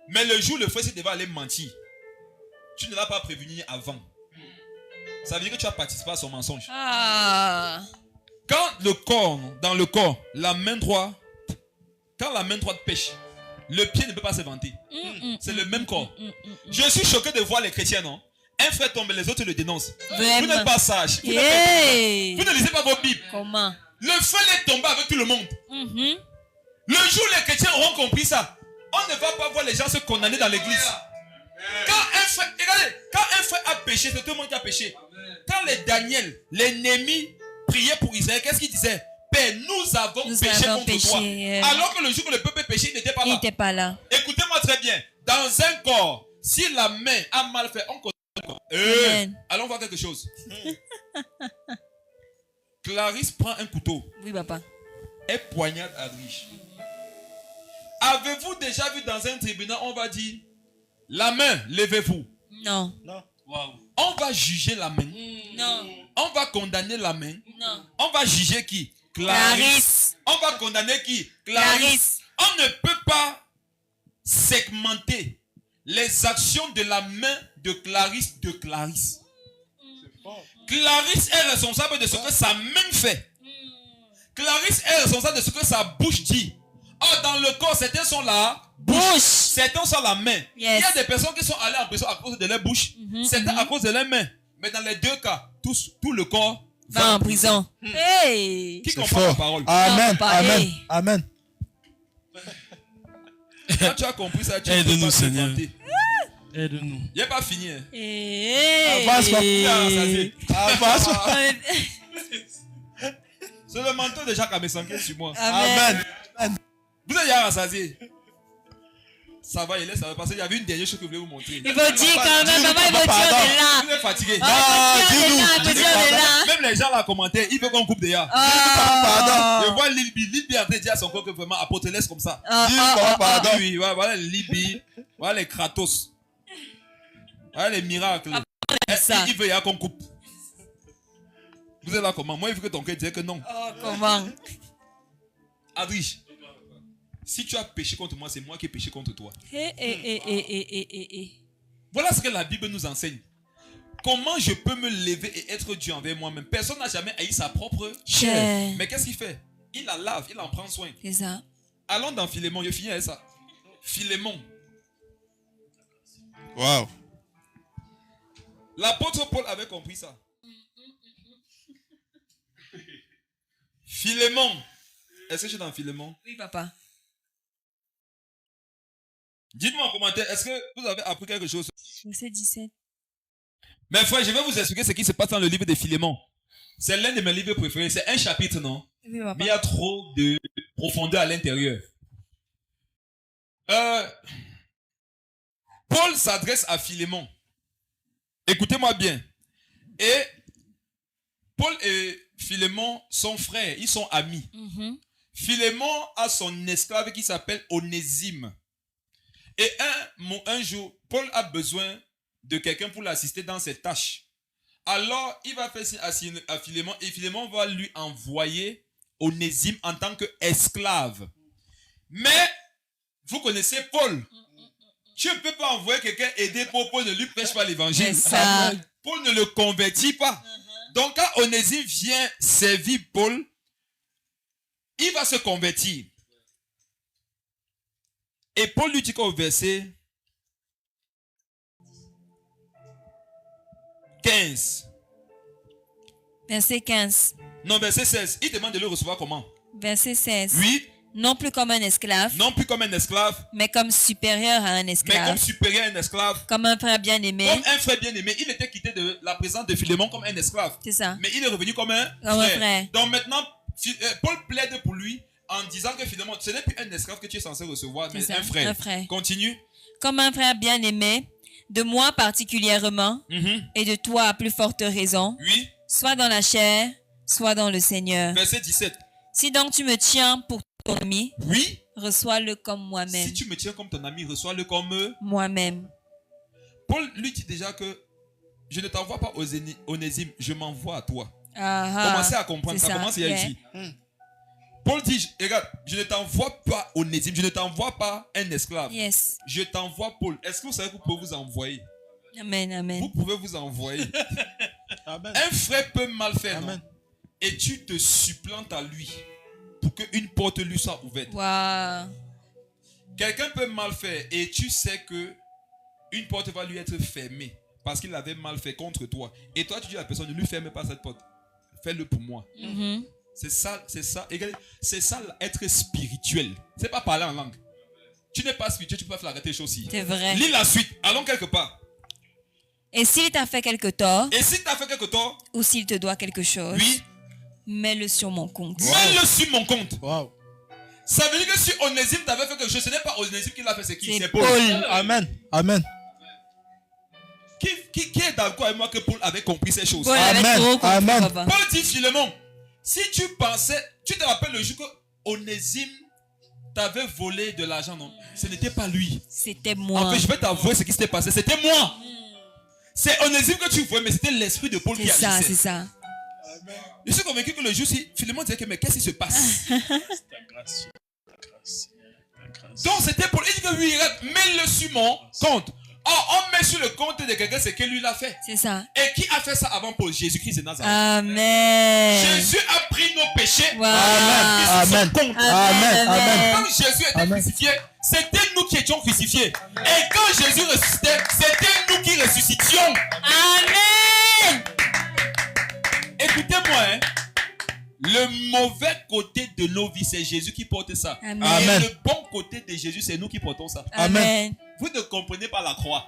Mais le jour, le frère, s'il devait aller mentir, tu ne l'as pas prévenu avant. Ça veut dire que tu as participé à son mensonge. Ah. Quand le corps, dans le corps, la main droite, quand la main droite pêche, le pied ne peut pas se vanter. C'est le même corps. Je suis choqué de voir les chrétiens, non? Un frère tombe, les autres le dénoncent. Vraiment. Vous n'êtes pas sages. Vous Hey. ne lisez pas vos Bibles. Comment? Le frère est tombé avec tout le monde. Mhm. Le jour où les chrétiens auront compris ça, on ne va pas voir les gens se condamner dans l'église. Regardez, quand un frère a péché, c'est tout le monde qui a péché. Quand les Daniel, l'ennemi, priait pour Israël, qu'est-ce qu'il disait? Père, nous avons péché contre toi. Alors que le jour où le peuple péché, il n'était pas Il là. n'était pas là. Écoutez-moi très bien. Dans un corps, si la main a mal fait, on condamne. Amen. Allons voir quelque chose. Clarisse prend un couteau Oui, papa. et poignarde Adrich. Avez-vous déjà vu dans un tribunal, on va dire, la main, levez-vous. Non. Wow. On va juger la main. Non. On va condamner la main. Non. On va juger qui? Clarisse. On va condamner qui? Clarisse. On ne peut pas segmenter les actions de la main de Clarisse de Clarisse. Clarisse est responsable de ce que sa main fait. Clarisse est responsable de ce que sa bouche dit. Or, dans le corps, certains sont la bouche. Certains sont la main. Yes. Il y a des personnes qui sont allées en prison à cause de leur bouche. Certains à cause de leur main. Mais dans les deux cas, tout le corps Va en prison. Hey. Qui C'est comprend la fort. parole? Amen. Non, pas, Amen. hey. Amen. Quand tu as compris ça, tu ne Aide-nous, peux pas te Seigneur. vanter. Aide-nous. Il n'est pas fini. Hein. Hey. Avance, papa. Rassasié. Avance. C'est le manteau de Jacques Amesanké sur moi. Amen. Amen. Vous êtes déjà rassasié. Ça va, il laisse, ça va passer. Il y avait une dernière chose que je voulais vous montrer. Il faut dire quand même, papa, il faut dire Pardon. de là. Vous êtes fatigué. dis-nous. Il faut dire de là. Même les gens là commentaient, il veut qu'on coupe déjà. Ah. Je vois Lilbi en train de dire à son corps que vraiment apôtre laisse comme ça. Dis-moi pardon. Oui, voilà les Lilbi, voilà les Kratos, voilà les miracles. ça. Il veut y avoir qu'on coupe. Vous êtes là comment? Moi, il veut que ton cœur dise que non. Oh, comment? Adrich, si tu as péché contre moi, c'est moi qui ai péché contre toi. Voilà ce que la Bible nous enseigne. Comment je peux me lever et être Dieu envers moi-même? Personne n'a jamais haï sa propre chair. Mais qu'est-ce qu'il fait? Il la lave, il en prend soin. C'est ça. Allons dans Philémon, je finis avec ça. Philémon. Wow. L'apôtre Paul avait compris ça. Philémon. Est-ce que je suis dans Philémon? Oui, papa. Dites-moi en commentaire, est-ce que vous avez appris quelque chose? Verset 17. Mes frères, je vais vous expliquer ce qui se passe dans le livre de Philémon. C'est l'un de mes livres préférés. C'est un chapitre, non? Oui, Mais il y a trop de profondeur à l'intérieur. Paul s'adresse à Philémon. Écoutez-moi bien. Et Paul et Philémon sont frères, ils sont amis. Philémon a son esclave qui s'appelle Onésime. Et un jour, Paul a besoin de quelqu'un pour l'assister dans ses tâches. Alors, il va faire signe à Philémon et Philémon va lui envoyer Onésime en tant qu'esclave. Mais, vous connaissez Paul. Tu ne peux pas envoyer quelqu'un aider Paul ne lui prêche pas l'évangile. Paul ne le convertit pas. Donc, quand Onésime vient servir Paul, il va se convertir. Et Paul lui dit qu'au verset 15. Verset 15. Non, verset 16. Il demande de le recevoir comment? Verset 16. Oui. Non plus comme un esclave, Non plus comme un esclave, mais comme supérieur à un mais esclave. comme supérieur à un esclave. Comme un frère bien-aimé. Comme un frère bien-aimé. Il était quitté de la présence de Philémon comme un esclave. C'est ça. Mais il est revenu comme un Comme un frère. Donc maintenant, Paul plaide pour lui en disant que Philémon, ce n'est plus un esclave que tu es censé recevoir, mais C'est ça, un frère. un frère. Continue. Comme un frère bien-aimé, de moi particulièrement, et de toi à plus forte raison, Oui. soit dans la chair, soit dans le Seigneur. Verset 17. Si donc tu me tiens pour ton ami, oui, reçois-le comme moi-même. si tu me tiens comme ton ami, reçois-le comme eux. Moi-même. Paul lui dit déjà que je ne t'envoie pas Onésime, je m'envoie à toi. Commencez à comprendre, c'est ça ça, commence yeah. ici. Paul dit, regarde, je ne t'envoie pas Onésime, je ne t'envoie pas un esclave. Yes. Je t'envoie Paul. Est-ce que vous savez que vous pouvez vous envoyer? Amen, amen. Vous pouvez vous envoyer. Amen. Un frère peut mal faire, Amen. non? Et tu te supplantes à lui pour qu'une porte lui soit ouverte. Wow. Quelqu'un peut mal faire et tu sais que une porte va lui être fermée parce qu'il avait mal fait contre toi. Et toi, tu dis à la personne, ne lui ferme pas cette porte. Fais-le pour moi. Mhm. C'est ça, être spirituel. C'est pas parler en langue. Tu n'es pas spirituel, tu peux faire arrêter les choses aussi. C'est vrai. Lis la suite, allons quelque part. Et s'il t'a fait quelque tort, Et si tu as fait quelque tort, ou s'il te doit quelque chose, oui, mets-le sur mon compte. mets-le sur mon compte. Wow. Ça veut dire que si Onésime t'avait fait quelque chose, ce n'est pas Onésime qui l'a fait, c'est qui? C'est C'est Paul. Paul. Amen. Amen. Qui est d'accord avec moi que Paul avait compris ces choses? Paul avait Amen. trop compris, Amen. papa. Paul dit Philémon, si tu pensais, tu te rappelles le jour que Onésime t'avait volé de l'argent, non? Ce n'était pas lui. C'était moi. En fait, je vais t'avouer ce qui s'était passé. C'était moi. C'est Onésime que tu voyais, mais c'était l'esprit de Paul qui C'est ça, agissait. c'est ça. Je suis convaincu que le jour, si Philémon disait que, mais qu'est-ce qui se passe? Ta grâce. Ta grâce. Ta grâce. Donc c'était Paul. Il dit que oui, mets-le sur mon compte. Or, on met sur le compte de quelqu'un ce que lui l'a fait. C'est ça. Et qui a fait ça avant Paul? Jésus-Christ de Nazareth. Amen. Jésus a pris nos péchés. Wow. Mis sur son Amen. compte. Amen. Amen. Quand Jésus était Amen. crucifié, c'était nous qui étions crucifiés. Et quand Jésus ressuscitait, c'était nous qui ressuscitions. Amen. Écoutez-moi, hein. Le mauvais côté de nos vies, c'est Jésus qui porte ça. Amen. Amen. Et le bon côté de Jésus, c'est nous qui portons ça. Amen. Vous ne comprenez pas la croix.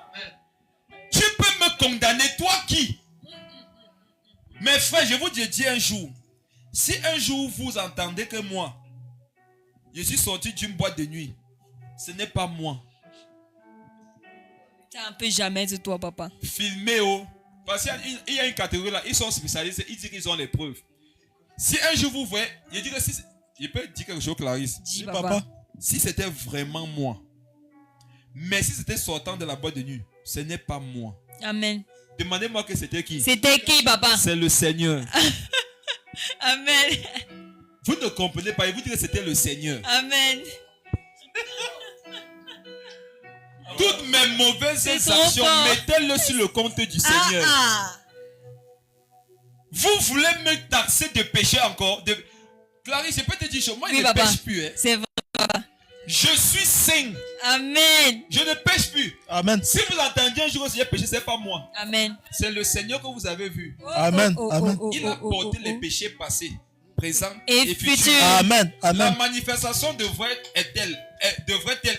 Tu peux me condamner, toi qui? Mes frères, je vous dis un jour, si un jour vous entendez que moi, je suis sorti d'une boîte de nuit, ce n'est pas moi. C'est un peu jamais de toi, papa. Filmez, oh. Parce qu'il y a une catégorie là, ils sont spécialisés, ils disent qu'ils ont les preuves. Si un jour vous voyez, je dis que si, je peux dire quelque chose, Clarisse. Dis, Papa. papa. Si c'était vraiment moi, mais si c'était sortant de la boîte de nuit, ce n'est pas moi. Amen. Demandez-moi que c'était qui? C'était qui, papa? C'est le Seigneur. Amen. Vous ne comprenez pas, il vous dit que c'était le Seigneur. Amen. Toutes mes mauvaises C'est trop actions, fort. mettez-le sur le compte du Seigneur. Vous voulez me taxer de péché encore? Clarisse, je peux te dire, moi, Oui, je ne papa. pêche plus. Hein. C'est vrai, papa. Je suis saint. Amen. Je ne pêche plus. Amen. Si vous entendiez un jour que j'ai péché, ce n'est pas moi. Amen. C'est le Seigneur que vous avez vu. Amen. Amen. Il a porté les péchés passés, présents Et et futurs. futurs. Amen. La Amen. manifestation devrait-elle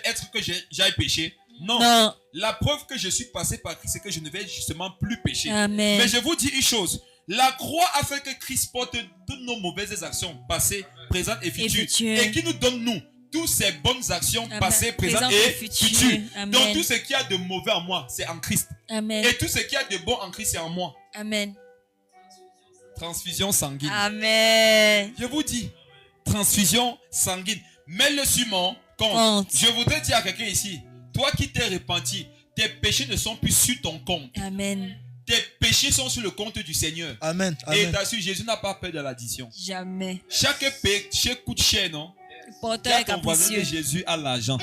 être que j'aille pécher? Non. Non. La preuve que je suis passé par Christ, c'est que je ne vais justement plus pécher. Amen. Mais je vous dis une chose. La croix a fait que Christ porte toutes nos mauvaises actions, passées, présentes et futures. futures. Et qui nous donne, nous, toutes ces bonnes actions, Amen. passées, présentes Présentes et et futures. futures. Amen. Donc tout ce qu'il y a de mauvais en moi, c'est en Christ. Amen. Et tout ce qu'il y a de bon en Christ, c'est en moi. Amen. Transfusion sanguine. Amen. Je vous dis, transfusion sanguine. Mets-le sur mon compte. Compte. Je voudrais dire à quelqu'un ici, toi qui t'es repenti, tes péchés ne sont plus sur ton compte. Amen. Tes péchés sont sur le compte du Seigneur. Amen. Et Amen. t'assure, Jésus n'a pas peur de l'addition. Jamais. Chaque péché coûte cher, non? Porteur est Ton voisin de capricieux. Jésus a l'argent.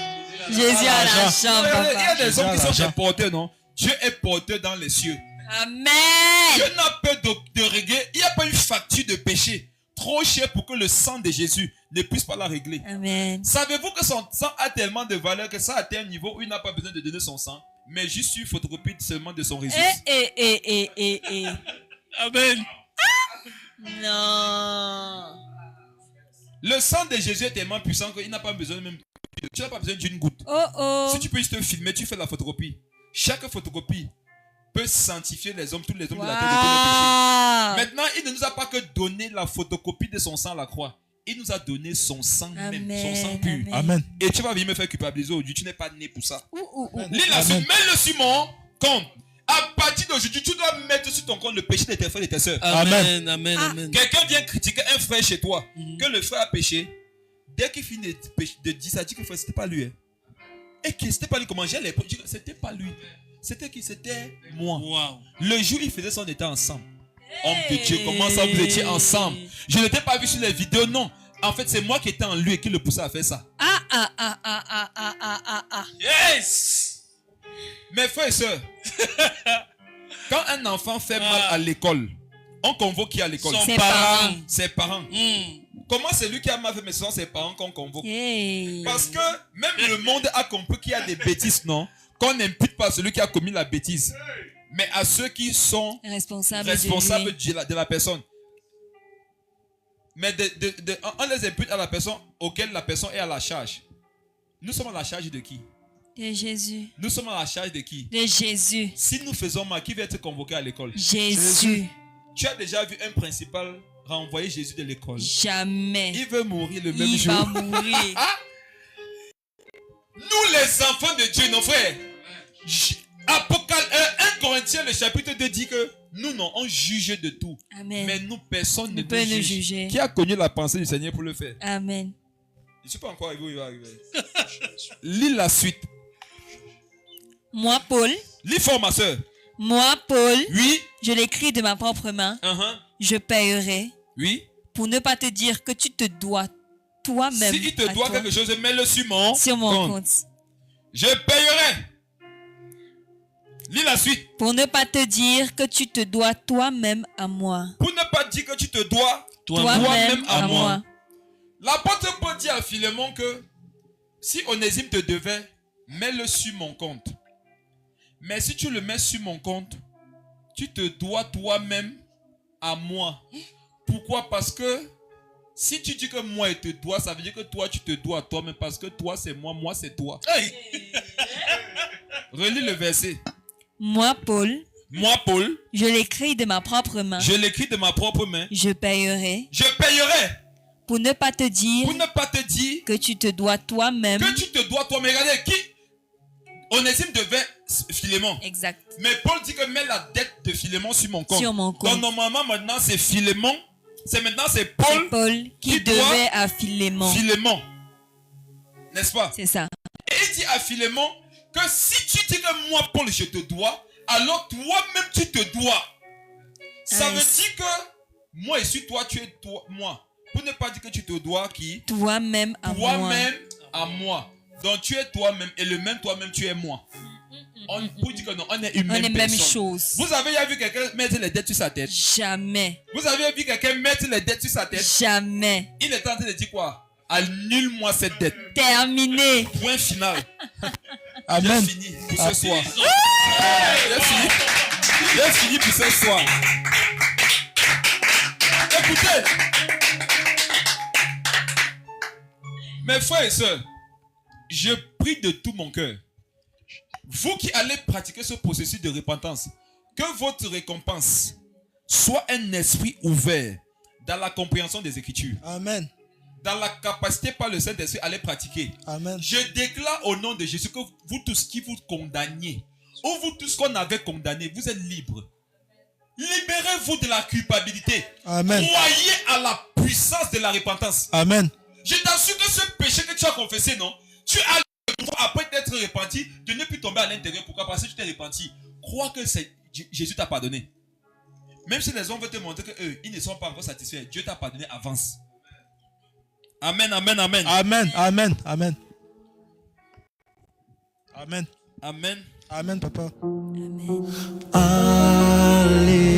Jésus a l'argent, Il y a papa. des Jésus hommes a qui sont l'argent. des porteurs, non? Dieu est porteur dans les cieux. Amen. Dieu n'a peur de régler. Il n'y a pas une facture de péché trop chère pour que le sang de Jésus ne puisse pas la régler. Amen. Savez-vous que son sang a tellement de valeur que ça atteint un niveau où il n'a pas besoin de donner son sang, mais juste une photocopie seulement de son ressource. Amen. Non. Le sang de Jésus est tellement puissant qu'il n'a pas besoin même. Tu n'as pas besoin d'une goutte. Oh oh. Si tu peux juste te filmer, tu fais la photocopie. Chaque photocopie peut sanctifier les hommes, tous les hommes de la terre de tous les péchés. Wow. Maintenant, il ne nous a pas que donné la photocopie de son sang à la croix. Il nous a donné son sang même, son sang Amen. pur. Amen. Amen. Et tu vas venir me faire culpabiliser aujourd'hui. Tu n'es pas né pour ça. Ouh, ouh, ouh. Lis la suite, Amen. mets-le sur mon compte. À partir d'aujourd'hui, tu dois mettre sur ton compte le péché de tes frères et de tes sœurs. Amen, amen, amen. Quelqu'un vient critiquer un frère chez toi, que le frère a péché. Dès qu'il finit de dire ça, dit que frère, c'était pas lui. Hein. Et que c'était pas lui, comment j'ai les preuves. C'était pas lui. C'était qui? C'était moi. Wow. Le jour où il faisait ça, on était ensemble. Homme de Dieu, comment ça vous étiez ensemble? Je ne l'étais pas vu sur les vidéos, non. En fait, c'est moi qui étais en lui et qui le poussais à faire ça. Yes! Mes frères et sœurs, quand un enfant fait mal à l'école, on convoque qui à l'école? Son Ses parent. parents. Ses parents. Comment c'est lui qui a mal fait, mais ce sont ses parents qu'on convoque? Hey. Parce que même le monde a compris qu'il y a des bêtises, non? Qu'on n'impute pas à celui qui a commis la bêtise, mais à ceux qui sont Responsable responsables de de la personne. Mais on les impute à la personne auquel la personne est à la charge. Nous sommes à la charge de qui? De Jésus. Nous sommes à la charge de qui? De Jésus. Si nous faisons mal, qui va être convoqué à l'école? Jésus. Tu as déjà vu un principal renvoyer Jésus de l'école? Jamais. Il veut mourir le même Il jour. va mourir. Nous les enfants de Dieu, nos frères. 1 Corinthiens, le chapitre 2 dit que nous, non, on juge de tout. Amen. Mais nous, personne ne Ne peut nous nous juge. juger. Qui a connu la pensée du Seigneur pour le faire? Amen. Je ne suis pas encore arrivé où il va arriver. Lis la suite. Moi, Paul. Lis fort, ma soeur. Moi, Paul. Oui. Je l'écris de ma propre main. Je paierai. Oui. Pour ne pas te dire que tu te dois toi-même. Si il te à doit toi, quelque chose, mets-le sur mon compte. Je payerai. Lis la suite. Pour ne pas te dire que tu te dois toi-même à moi. Pour ne pas dire que tu te dois Toi-même à à moi. moi. L'apôtre Paul dit à Philémon que si Onésime te devait, mets-le sur mon compte. Mais si tu le mets sur mon compte, tu te dois toi-même à moi. Pourquoi? Parce que si tu dis que moi je te dois, ça veut dire que toi tu te dois à toi-même, parce que toi c'est moi, moi c'est toi. Hey. Relis le verset. Moi, Paul. Moi, Paul. Je l'écris de ma propre main. Je l'écris de ma propre main. Je paierai. Je payerai. Pour ne pas te dire. Pour ne pas te dire. Que tu te dois toi-même. Que tu te dois toi-même. Regardez, qui? Onésime devait Philémon. Exact. Mais Paul dit que mets la dette de Philémon sur mon compte. Sur mon compte. Donc normalement maintenant c'est Philémon. C'est Paul. C'est Paul qui devait à Philémon. Philémon. N'est-ce pas? C'est ça. Et il dit à Philémon que si tu dis que moi Paul je te dois, alors toi-même tu te dois. Ça veut dire que moi je suis toi, tu es toi, moi. Pour ne pas dire que tu te dois qui? Toi-même à moi. Toi-même à moi. Donc tu es toi-même et le même toi-même tu es moi. Pour dire que non, on est une même personne. Même chose. Vous avez déjà vu quelqu'un mettre les dettes sur sa tête? Jamais. Vous avez vu quelqu'un mettre les dettes sur sa tête? Jamais. Il est en train de dire quoi? Annule-moi cette dette. Terminé. Point final. Amen. J'ai fini pour ce soir. J'ai fini pour ce soir. Écoutez. Mes frères et sœurs, je prie de tout mon cœur. Vous qui allez pratiquer ce processus de repentance, que votre récompense soit un esprit ouvert dans la compréhension des Écritures. Amen. Dans la capacité par le Saint-Esprit à les pratiquer. Amen. Je déclare au nom de Jésus que vous tous qui vous condamniez, ou vous tous qu'on avait condamné, vous êtes libres. Libérez-vous de la culpabilité. Amen. Croyez à la puissance de la repentance. Amen. Je t'assure que ce péché que tu as confessé, non, tu as le droit, après t'être repenti, de ne plus tomber à l'intérieur. Pourquoi? Parce que tu t'es repenti. Crois que Jésus t'a pardonné. Même si les hommes veulent te montrer qu'eux, ils ne sont pas encore satisfaits, Dieu t'a pardonné avance. Amen, amen, amen. Amen. Amen. Amen. Amen. Amen. Amen, papa. Amen. Alléluia.